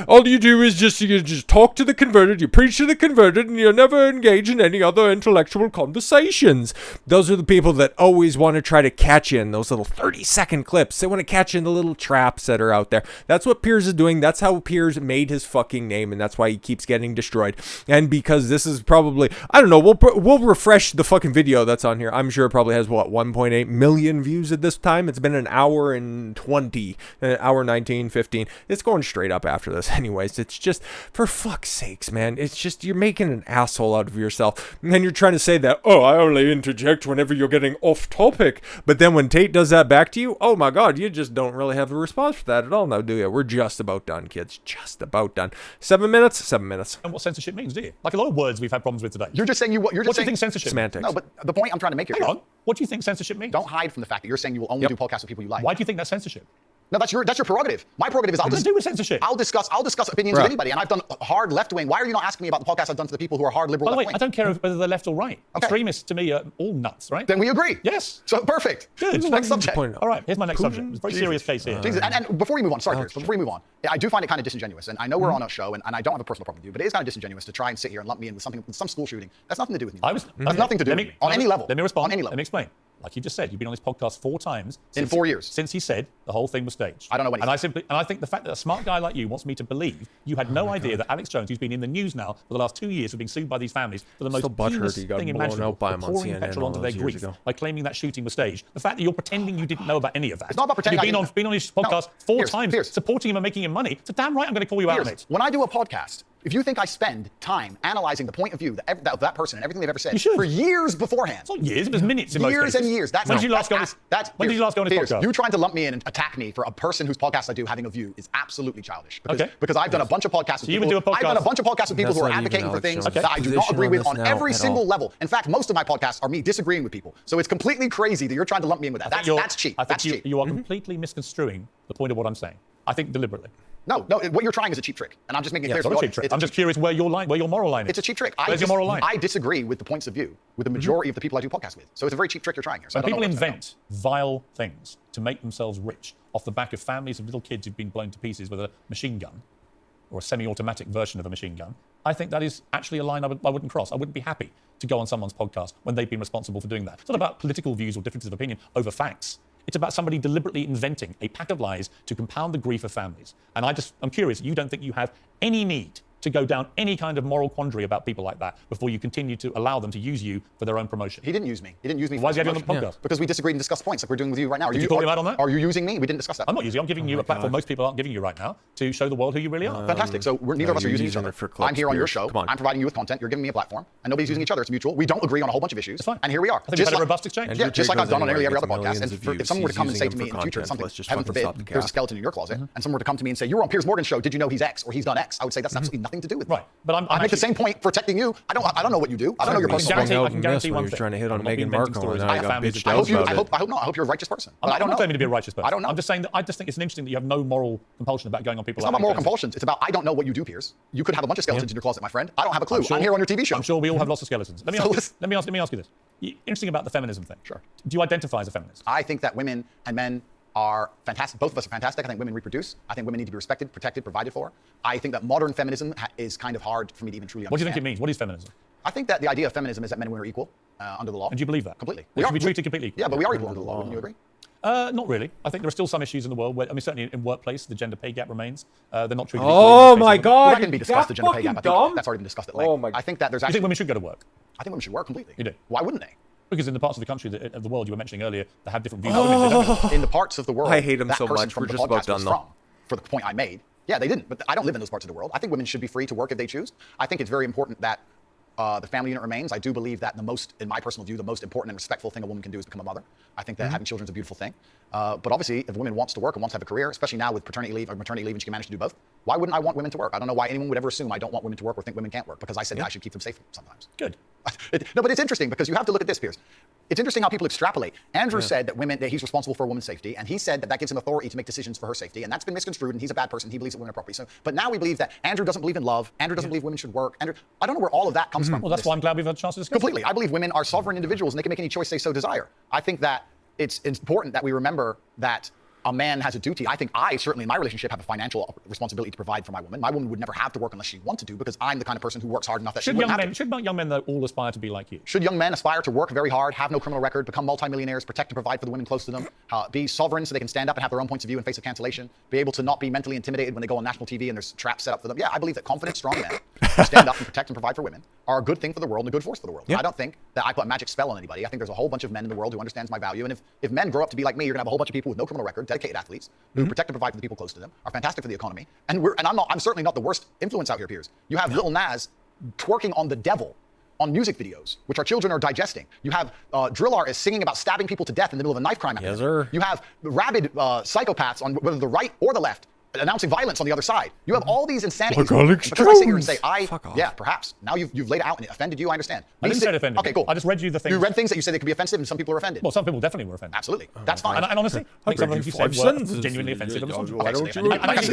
All you do is just talk to the converted, you preach to the converted, and you never engage in any other intellectual conversations. Those are the people that always want to try to catch you in those little 30-second clips. They want to catch you in the little traps that are out there. That's what Piers is doing. That's how Piers made his fucking name, and that's why he keeps getting destroyed. And because this is probably, I don't know, we'll refresh the fucking video that's on here. I'm sure it probably has, 1.8 million views at this time. It's been an hour and 20, an hour 19, 15. It's going straight up after this anyways. It's just, for fuck's sakes, man. It's just, you're making an asshole out of yourself. And then you're trying to say that, oh, I only interject whenever you're getting off topic. But then when Tate does that back to you, oh my God, you just don't really have a response for that at all now, do you? We're just about done, kids. Just about done. 7 minutes? 7 minutes. And what censorship means, do you? Like a lot of words we've had problems with today. You're just saying what do you think censorship semantics. No, but the point I'm trying to make here. Hang on. What do you think censorship means? Don't hide from the fact that you're saying you will only do podcasts with people you like. Why do you think that's censorship? No, that's your prerogative. My prerogative is What does it do with censorship? I'll discuss opinions with anybody, and I've done hard left wing. Why are you not asking me about the podcast I've done to the people who are hard liberal? By the way, left-wing? I don't care whether they're left or right. Okay. Extremists to me are all nuts, right? Then we agree. Yes. So perfect. Good. Next subject. All right. Here's my next subject. It's a very serious case here. Jesus. And before we move on, sorry, Piers, before we move on, I do find it kind of disingenuous, and I know we're on a show, and I don't have a personal problem with you, but it is kind of disingenuous to try and sit here and lump me in with some school shooting. That's nothing to do with me. That's nothing to do with me on any level. Let me respond. On any level. Let me explain. Like you just said, you've been on this podcast 4 times in 4 years since he said the whole thing was staged. I don't know when. And I think the fact that a smart guy like you wants me to believe you had no idea that Alex Jones, who's been in the news now for the last 2 years, for being sued by these families for the most heinous thing imaginable, for pouring petrol onto their grief by claiming that shooting was staged. The fact that you're pretending you didn't know about any of that. It's not about pretending. You've been on his podcast 4 times, supporting him and making him money. So damn right, I'm going to call you out on it. When I do a podcast, if you think I spend time analyzing the point of view of that person and everything they've ever said for years beforehand. It's not years, it was minutes in most cases. Years and years. When did you last go on this podcast? You trying to lump me in and attack me for a person whose podcast I do having a view is absolutely childish. Because I've done a bunch of podcasts with people. I've done a bunch of podcasts with people who are advocating for things that I do not agree with on every single level. In fact, most of my podcasts are me disagreeing with people. So it's completely crazy that you're trying to lump me in with that. That's cheap. That's cheap. You are completely misconstruing the point of what I'm saying. I think deliberately. No, what you're trying is a cheap trick, and I'm just making it clear. It's not a cheap trick. I'm just curious where your moral line is. It's a cheap trick. Where's your moral line? I disagree with the points of view with the majority of the people I do podcasts with. So it's a very cheap trick you're trying here. So when people invent vile things to make themselves rich off the back of families of little kids who've been blown to pieces with a machine gun or a semi-automatic version of a machine gun, I think that is actually a line I wouldn't cross. I wouldn't be happy to go on someone's podcast when they've been responsible for doing that. It's not about political views or differences of opinion over facts. It's about somebody deliberately inventing a pack of lies to compound the grief of families. And I'm curious, you don't think you have any need to go down any kind of moral quandary about people like that before you continue to allow them to use you for their own promotion. He didn't use me. He didn't use me. Why is he on the podcast? Yeah. Because we disagreed and discussed points like we're doing with you right now. Did you call him out on that? Are you using me? We didn't discuss that. I'm not using you. I'm giving you a platform most people aren't giving you right now to show the world who you really are. Fantastic. So neither of us are using each other. I'm here on your show. I'm providing you with content. You're giving me a platform. And nobody's using each other. It's mutual. We don't agree on a whole bunch of issues. It's fine. And here we are. I think we've had a robust exchange. Yeah, just like I've done on nearly every other podcast. And if someone were to come and say to me in the future something, heaven forbid, there's a skeleton in your closet, and someone were to come to me and say, you were on Piers Morgan's show, did you know he's X or he's done X? I would say that's absolutely nothing to do with me. Right. But I make the same point protecting you. I don't know what you do. I don't know your personal life. I can guarantee one thing. Trying to hit on Meghan Markle, and I hope you're a righteous person. I'm not claiming to be a righteous person. I don't know. I'm just saying that I just think it's interesting that you have no moral compulsion about going on people. It's not about moral compulsions. It's about I don't know what you do, Piers. You could have a bunch of skeletons in your closet, my friend. I don't have a clue. I'm here on your TV show. I'm sure we all have lots of skeletons. Let me ask you this. Interesting about the feminism thing. Sure. Do you identify as a feminist? I think that women and men are fantastic. Both of us are fantastic. I think women reproduce. I think women need to be respected, protected, provided for. I think that modern feminism is kind of hard for me to even truly understand. What do you think it means? What is feminism? I think that the idea of feminism is that men and women are equal under the law. And do you believe that? Completely. We should be treated completely equal. Yeah, but we are equal under the law. Wouldn't you agree? Not really. I think there are still some issues in the world where, I mean, certainly in workplace, the gender pay gap remains. They're not treated equally. Oh my God! Well, that can be discussed. The gender pay gap. I think that's already been discussed at length. Oh my! I think that there's actually. You think women should go to work? I think women should work completely. You do? Why wouldn't they? Because in the parts of the country, of the world you were mentioning earlier, that have different views. Oh. In the parts of the world, I hate them that so person much. From We're the just about podcast was done, from, for the point I made. Yeah, they didn't, but I don't live in those parts of the world. I think women should be free to work if they choose. I think it's very important that the family unit remains. I do believe that in my personal view, the most important and respectful thing a woman can do is become a mother. I think that having children is a beautiful thing. But obviously, if a woman wants to work and wants to have a career, especially now with paternity leave or maternity leave, and she can manage to do both, why wouldn't I want women to work? I don't know why anyone would ever assume I don't want women to work or think women can't work, because I said that I should keep them safe sometimes. Good. No, but it's interesting because you have to look at this, Piers. It's interesting how people extrapolate. Andrew said that he's responsible for a woman's safety, and he said that gives him authority to make decisions for her safety, and that's been misconstrued, and he's a bad person. He believes that women are property. So, but now we believe that Andrew doesn't believe in love. Andrew doesn't believe women should work. I don't know where all of that comes from. Well, that's why I'm glad we've had a chance to discuss completely. I believe women are sovereign individuals, and they can make any choice they so desire. I think that it's important that we remember that a man has a duty. I think I certainly in my relationship have a financial responsibility to provide for my woman. My woman would never have to work unless she wanted to, because I'm the kind of person who works hard enough that she wouldn't have to. Should young men though all aspire to be like you? Should young men aspire to work very hard, have no criminal record, become multimillionaires, protect and provide for the women close to them, be sovereign so they can stand up and have their own points of view in face of cancellation, be able to not be mentally intimidated when they go on national TV and there's traps set up for them? Yeah, I believe that confident, strong men who stand up and protect and provide for women are a good thing for the world and a good force for the world. Yeah. I don't think that I put a magic spell on anybody. I think there's a whole bunch of men in the world who understands my value. And if men grow up to be like me, you're gonna have a whole bunch of people with no criminal record, dedicated athletes, who protect and provide for the people close to them, are fantastic for the economy. And I'm certainly not the worst influence out here, Piers. You have Lil Nas twerking on the devil on music videos, which our children are digesting. You have drill artists singing about stabbing people to death in the middle of a knife crime. Yes, sir. You have rabid psychopaths on whether the right or the left announcing violence on the other side. You have all these insanities. Because I sit here and say, yeah, perhaps. Now you've laid it out and it offended you, I understand. I didn't say it offended. Okay, cool. I just read you the things. You read things that you said they could be offensive and some people are offended. Well, some people definitely were offended. Absolutely. That's fine. And honestly, I think some of the things you said were genuinely offensive.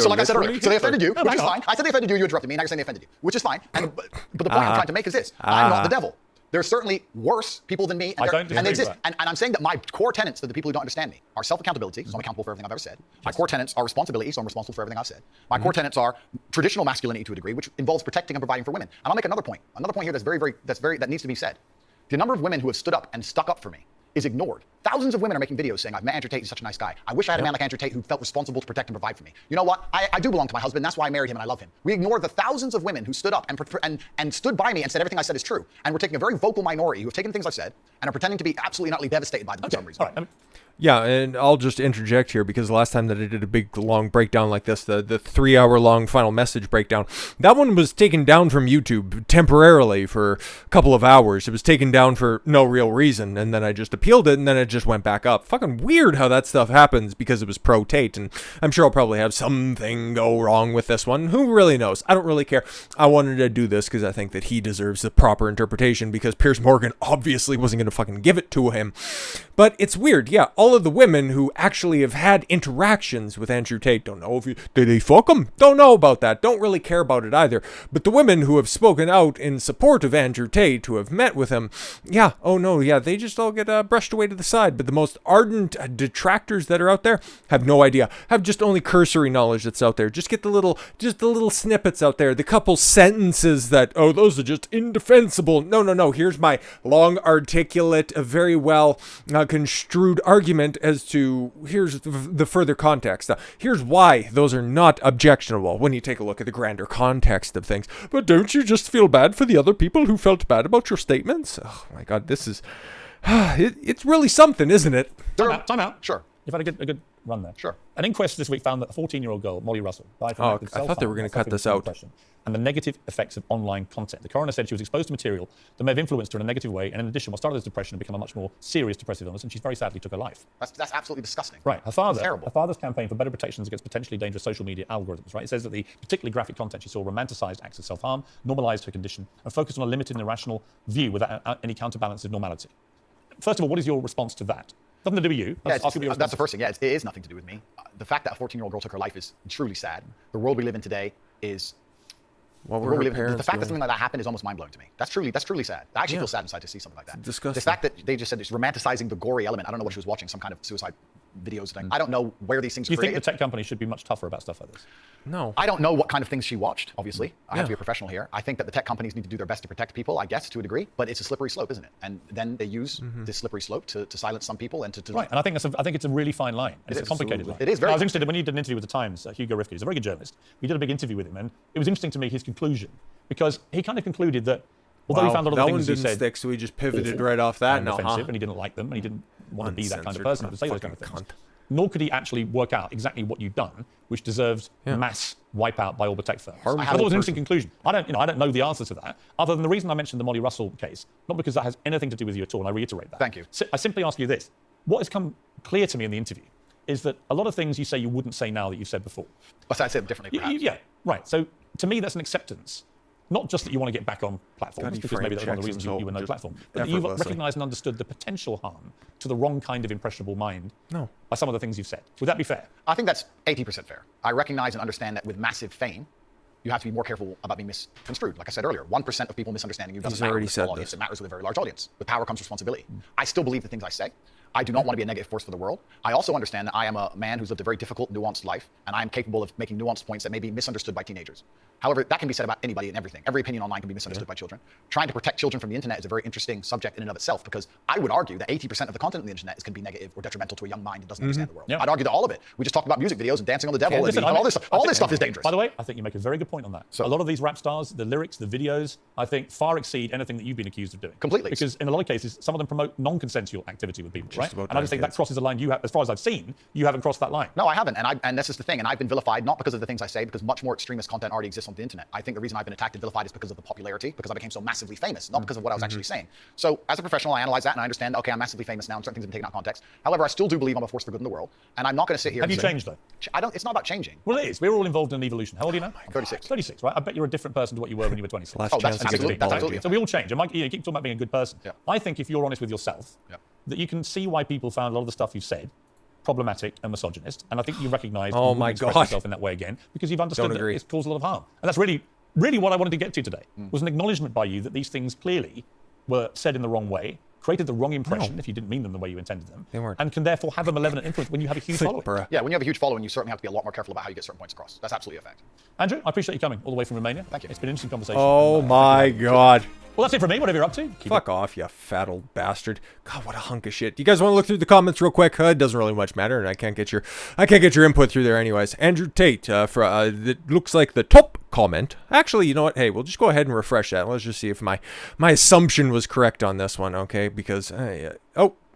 So like I said earlier, so they offended you, which is fine. I said they offended you, you interrupted me, now you're saying they offended you, which is fine. But the point I'm trying to make is this. I'm not the devil. There's certainly worse people than me, and they exist. And I'm saying that my core tenets for the people who don't understand me are self-accountability, so I'm accountable for everything I've ever said. My core tenets are responsibility, so I'm responsible for everything I've said. My core tenets are traditional masculinity to a degree, which involves protecting and providing for women. And I'll make another point here that needs to be said. The number of women who have stood up and stuck up for me is ignored. Thousands of women are making videos saying, I've met Andrew Tate, he's such a nice guy. I wish I had a man like Andrew Tate who felt responsible to protect and provide for me. You know what? I do belong to my husband. That's why I married him and I love him. We ignore the thousands of women who stood up and stood by me and said everything I said is true. And we're taking a very vocal minority who have taken things I've said and are pretending to be absolutely and utterly devastated by them for some reason. All right. Yeah, and I'll just interject here because the last time that I did a big, long breakdown like this, the 3-hour-long final message breakdown, that one was taken down from YouTube temporarily for a couple of hours. It was taken down for no real reason, and then I just appealed it, and then it just went back up. Fucking weird how that stuff happens because it was pro-Tate, and I'm sure I'll probably have something go wrong with this one. Who really knows? I don't really care. I wanted to do this because I think that he deserves the proper interpretation because Piers Morgan obviously wasn't going to fucking give it to him. But it's weird, yeah. All of the women who actually have had interactions with Andrew Tate don't know did he fuck him? Don't know about that. Don't really care about it either. But the women who have spoken out in support of Andrew Tate, who have met with him, yeah, oh no, yeah, they just all get brushed away to the side. But the most ardent detractors that are out there have no idea. Have just only cursory knowledge that's out there. Just get the little snippets out there. The couple sentences that, oh, those are just indefensible. No. Here's my long, articulate, very well construed argument argument as to, here's the further context. Here's why those are not objectionable when you take a look at the grander context of things. But don't you just feel bad for the other people who felt bad about your statements? Oh my God, this is, it's really something, isn't it? Time out. Sure. You've had a good run there. Sure. An inquest this week found that a 14-year-old girl, Molly Russell, died from active I thought they were going to cut this out. And the negative effects of online content. The coroner said she was exposed to material that may have influenced her in a negative way, and in addition, what started as depression had become a much more serious depressive illness, and she very sadly took her life. That's absolutely disgusting. Right. Her father's campaign for better protections against potentially dangerous social media algorithms. Right. It says that the particularly graphic content she saw romanticized acts of self-harm, normalized her condition, and focused on a limited and irrational view without any counterbalance of normality. First of all, what is your response to that? Nothing to do with you. That's the first thing. Yeah, it is nothing to do with me. The fact that a 14-year-old girl took her life is truly sad. The world we live in today is. The fact that something like that happened is almost mind-blowing to me. That's truly sad. I actually feel sad inside to see something like that. It's disgusting. The fact that they just said it's romanticizing the gory element. I don't know what she was watching, some kind of suicide videos thing. I don't know where these things are created. You think the tech companies should be much tougher about stuff like this? No. I don't know what kind of things she watched, obviously. I have to be a professional here. I think that the tech companies need to do their best to protect people, I guess, to a degree. But it's a slippery slope, isn't it? And then they use this slippery slope to silence some people and to... Right, and I think it's a really fine line. It's a complicated line. It is very... I was interested when you did an interview with the Times, Hugo Rifkin, he's a very good journalist. We did a big interview with him, and it was interesting to me, his conclusion, because he kind of concluded that although he found a lot of the things he said... stick, so he just pivoted right off that. And offensive, and he didn't like them, and he didn't want to be that kind of person to say those kind of things. Nor could he actually work out exactly what you've done, which deserves mass wipeout by all the tech firms. I thought it was an interesting conclusion. I don't know the answer to that, other than the reason I mentioned the Molly Russell case, not because that has anything to do with you at all, and I reiterate that. Thank you. I simply ask you this. What has come clear to me in the interview is that a lot of things you say you wouldn't say now that you've said before. Well, I said differently, perhaps. Yeah, right. So to me, that's an acceptance. Not just that you want to get back on platforms, because maybe that's one of the reasons you were no platform, but that you've recognized and understood the potential harm to the wrong kind of impressionable mind by some of the things you've said. Would that be fair? I think that's 80% fair. I recognize and understand that with massive fame, you have to be more careful about being misconstrued. Like I said earlier, 1% of people misunderstanding you doesn't matter with a small audience. It matters with a very large audience. With power comes responsibility. I still believe the things I say. I do not want to be a negative force for the world. I also understand that I am a man who's lived a very difficult, nuanced life, and I am capable of making nuanced points that may be misunderstood by teenagers. However, that can be said about anybody and everything. Every opinion online can be misunderstood by children. Trying to protect children from the internet is a very interesting subject in and of itself, because I would argue that 80% of the content on the internet is going to be negative or detrimental to a young mind that doesn't understand the world. I'd argue that all of it. We just talked about music videos and dancing on the devil and all this stuff. All this stuff is dangerous. By the way, I think you make a very good point on that. So, a lot of these rap stars, the lyrics, the videos, I think far exceed anything that you've been accused of doing. Completely. Because in a lot of cases, some of them promote non-consensual activity with people, right? And I just think that crosses a line you have, as far as I've seen, you haven't crossed that line. No, I haven't. And this is the thing. And I've been vilified not because of the things I say, because much more extremist content already exists on the internet. I think the reason I've been attacked and vilified is because of the popularity, because I became so massively famous, not because of what I was actually saying. So as a professional, I analyze that and I understand, okay, I'm massively famous now and certain things have been taken out of context. However, I still do believe I'm a force for good in the world. And I'm not going to sit here and say... Have you changed though? It's not about changing. Well, it is. We're all involved in an evolution. How old are you now? I'm 36. 36, right? I bet you're a different person to what you were when you were 26. That's absolutely. So we all change. And you keep talking about being a good person. Yeah. I think if you're honest with yourself, that you can see why people found a lot of the stuff you've said problematic and misogynist. And I think you recognize you wouldn't express yourself in that way again, because you've understood that it's caused a lot of harm. And that's really what I wanted to get to today, was an acknowledgement by you that these things clearly were said in the wrong way, created the wrong impression if you didn't mean them the way you intended them, and can therefore have a malevolent influence when you have a huge following. Yeah, when you have a huge following, you certainly have to be a lot more careful about how you get certain points across. That's absolutely a fact. Andrew, I appreciate you coming all the way from Romania. Thank you. It's been an interesting conversation. Oh my God. Well, that's it from me. Whatever you're up to. Fuck off, you fat old bastard. God, what a hunk of shit. Do you guys want to look through the comments real quick? It doesn't really much matter, and I can't get your input through there anyways. Andrew Tate, it looks like the top comment. Actually, you know what? Hey, we'll just go ahead and refresh that. Let's just see if my assumption was correct on this one, okay? Because,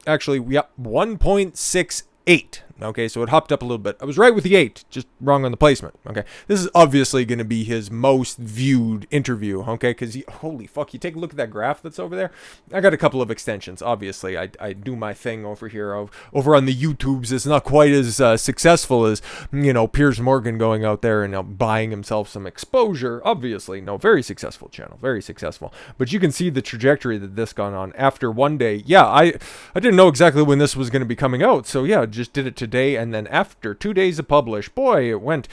actually, 1.68. Okay, so it hopped up a little bit. I was right with the 8, just wrong on the placement. Okay, this is obviously going to be his most viewed interview. Okay, because holy fuck, you take a look at that graph that's over there. I got a couple of extensions. Obviously, I do my thing over here. Over on the YouTubes, it's not quite as successful as Piers Morgan going out there and buying himself some exposure. Obviously, no, very successful channel, very successful. But you can see the trajectory that this gone on after one day. Yeah, I didn't know exactly when this was going to be coming out, so yeah, just did it today, and then after 2 days of publish, boy, it went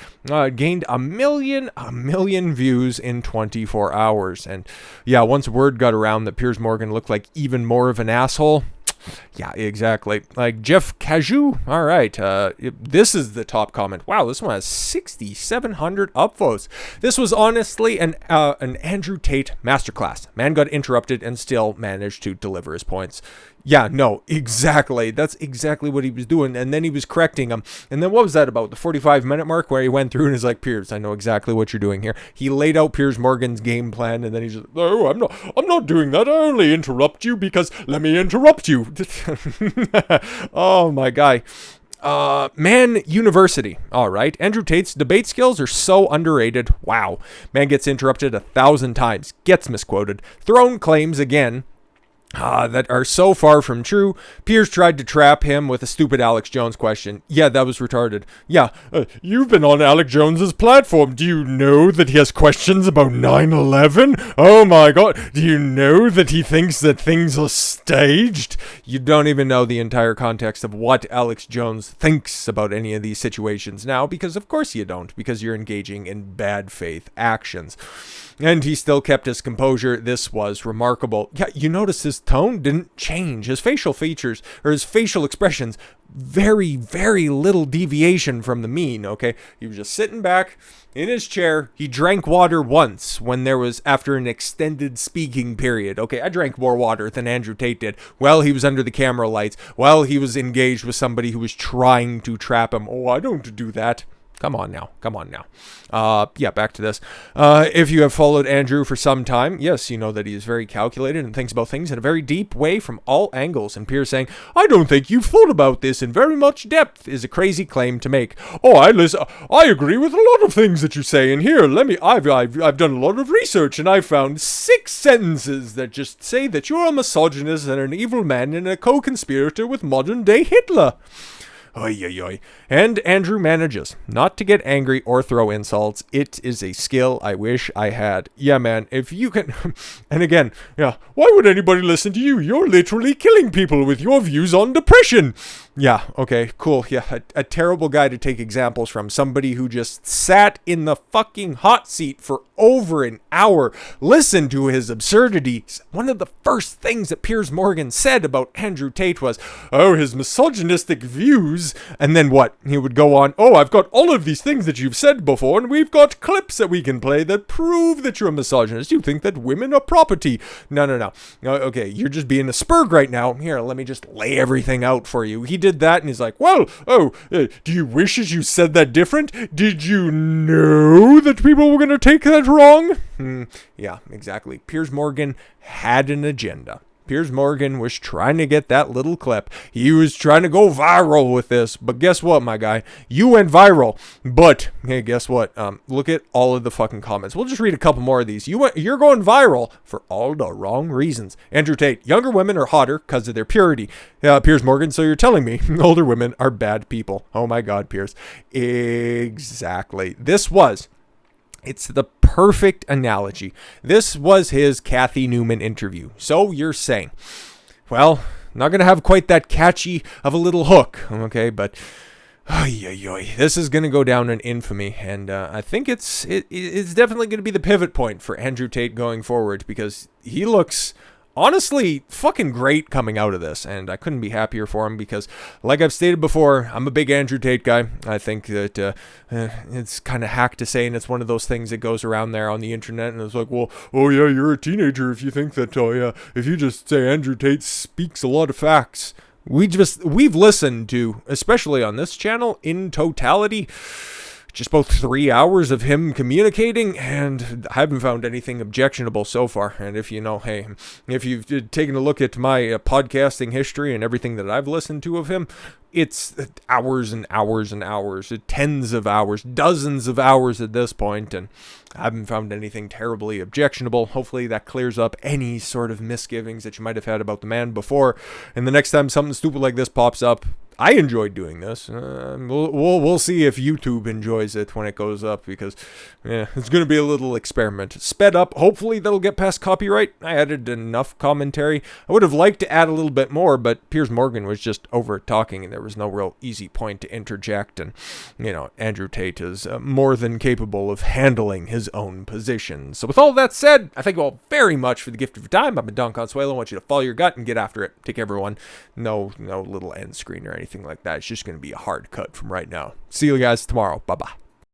gained a million views in 24 hours. And yeah, once word got around that Piers Morgan looked like even more of an asshole, yeah, exactly. Like Jeff Caju. All right, this is the top comment. Wow, this one has 6,700 upvotes. This was honestly an Andrew Tate masterclass. Man got interrupted and still managed to deliver his points. Yeah, no, exactly. That's exactly what he was doing. And then he was correcting him. And then what was that about? The 45-minute mark where he went through and is like, Piers, I know exactly what you're doing here. He laid out Piers Morgan's game plan, and then he's just, oh, I'm not doing that. I only interrupt you because let me interrupt you. Oh, my guy. Man University. All right. Andrew Tate's debate skills are so underrated. Wow. Man gets interrupted 1,000 times, gets misquoted, thrown claims again that are so far from true. Piers tried to trap him with a stupid Alex Jones question. Yeah, that was retarded. Yeah, you've been on Alex Jones's platform. Do you know that he has questions about 9/11? Oh my God. Do you know that he thinks that things are staged? You don't even know the entire context of what Alex Jones thinks about any of these situations now, because of course you don't, because you're engaging in bad faith actions. And he still kept his composure. This was remarkable. Yeah, you notice his tone didn't change. His facial features, or his facial expressions, very, very little deviation from the mean, okay? He was just sitting back in his chair. He drank water once when there was, after an extended speaking period. Okay, I drank more water than Andrew Tate did. Well, he was under the camera lights. Well, he was engaged with somebody who was trying to trap him. Oh, I don't do that. Come on now. Yeah, back to this. If you have followed Andrew for some time, yes, you know that he is very calculated and thinks about things in a very deep way from all angles. And Piers saying, I don't think you've thought about this in very much depth, is a crazy claim to make. Oh, I agree with a lot of things that you say. And here, I've done a lot of research, and I've found 6 sentences that just say that you're a misogynist and an evil man and a co-conspirator with modern-day Hitler. Oy, oy, oy. And Andrew manages not to get angry or throw insults. It is a skill I wish I had. Yeah, man, if you can... And again, yeah, why would anybody listen to you? You're literally killing people with your views on depression. Yeah, okay, cool. Yeah, a terrible guy to take examples from. Somebody who just sat in the fucking hot seat for over an hour, listened to his absurdities. One of the first things that Piers Morgan said about Andrew Tate was, oh, his misogynistic views. And then what? He would go on, oh, I've got all of these things that you've said before, and we've got clips that we can play that prove that you're a misogynist. You think that women are property. No. Okay, you're just being a spurg right now. Here, let me just lay everything out for you. He did that, and he's like, well, do you wish as you said that different? Did you know that people were going to take that wrong? Yeah, exactly. Piers Morgan had an agenda. Piers Morgan was trying to get that little clip. He was trying to go viral with this. But guess what, my guy? You went viral. But, hey, guess what? Look at all of the fucking comments. We'll just read a couple more of these. You're going viral for all the wrong reasons. Andrew Tate, younger women are hotter because of their purity. Piers Morgan, so you're telling me older women are bad people. Oh my God, Piers. Exactly. It's the perfect analogy. This was his Cathy Newman interview. So you're saying, well, not going to have quite that catchy of a little hook, okay, but this is going to go down in infamy, and I think it's definitely going to be the pivot point for Andrew Tate going forward, because he looks honestly fucking great coming out of this, and I couldn't be happier for him, because like I've stated before, I'm a big Andrew Tate guy. I think that it's kind of hack to say, and it's one of those things that goes around there on the internet, and it's like, well, oh yeah, you're a teenager if you think that, oh yeah, if you just say Andrew Tate speaks a lot of facts. We've listened to, especially on this channel, in totality, just about 3 hours of him communicating, and I haven't found anything objectionable so far. And if you know, hey, if you've taken a look at my podcasting history and everything that I've listened to of him, it's hours and hours and hours, tens of hours, dozens of hours at this point, and I haven't found anything terribly objectionable. Hopefully that clears up any sort of misgivings that you might have had about the man before. And the next time something stupid like this pops up, I enjoyed doing this. We'll see if YouTube enjoys it when it goes up, because it's going to be a little experiment. Sped up. Hopefully that'll get past copyright. I added enough commentary. I would have liked to add a little bit more, but Piers Morgan was just over talking, and there was no real easy point to interject. And, Andrew Tate is more than capable of handling his own position. So with all that said, I thank you all very much for the gift of your time. I've been Don Consuelo. I want you to follow your gut and get after it. Take care, everyone. No little end screen or anything like that. It's just going to be a hard cut from right now. See you guys tomorrow. Bye-bye.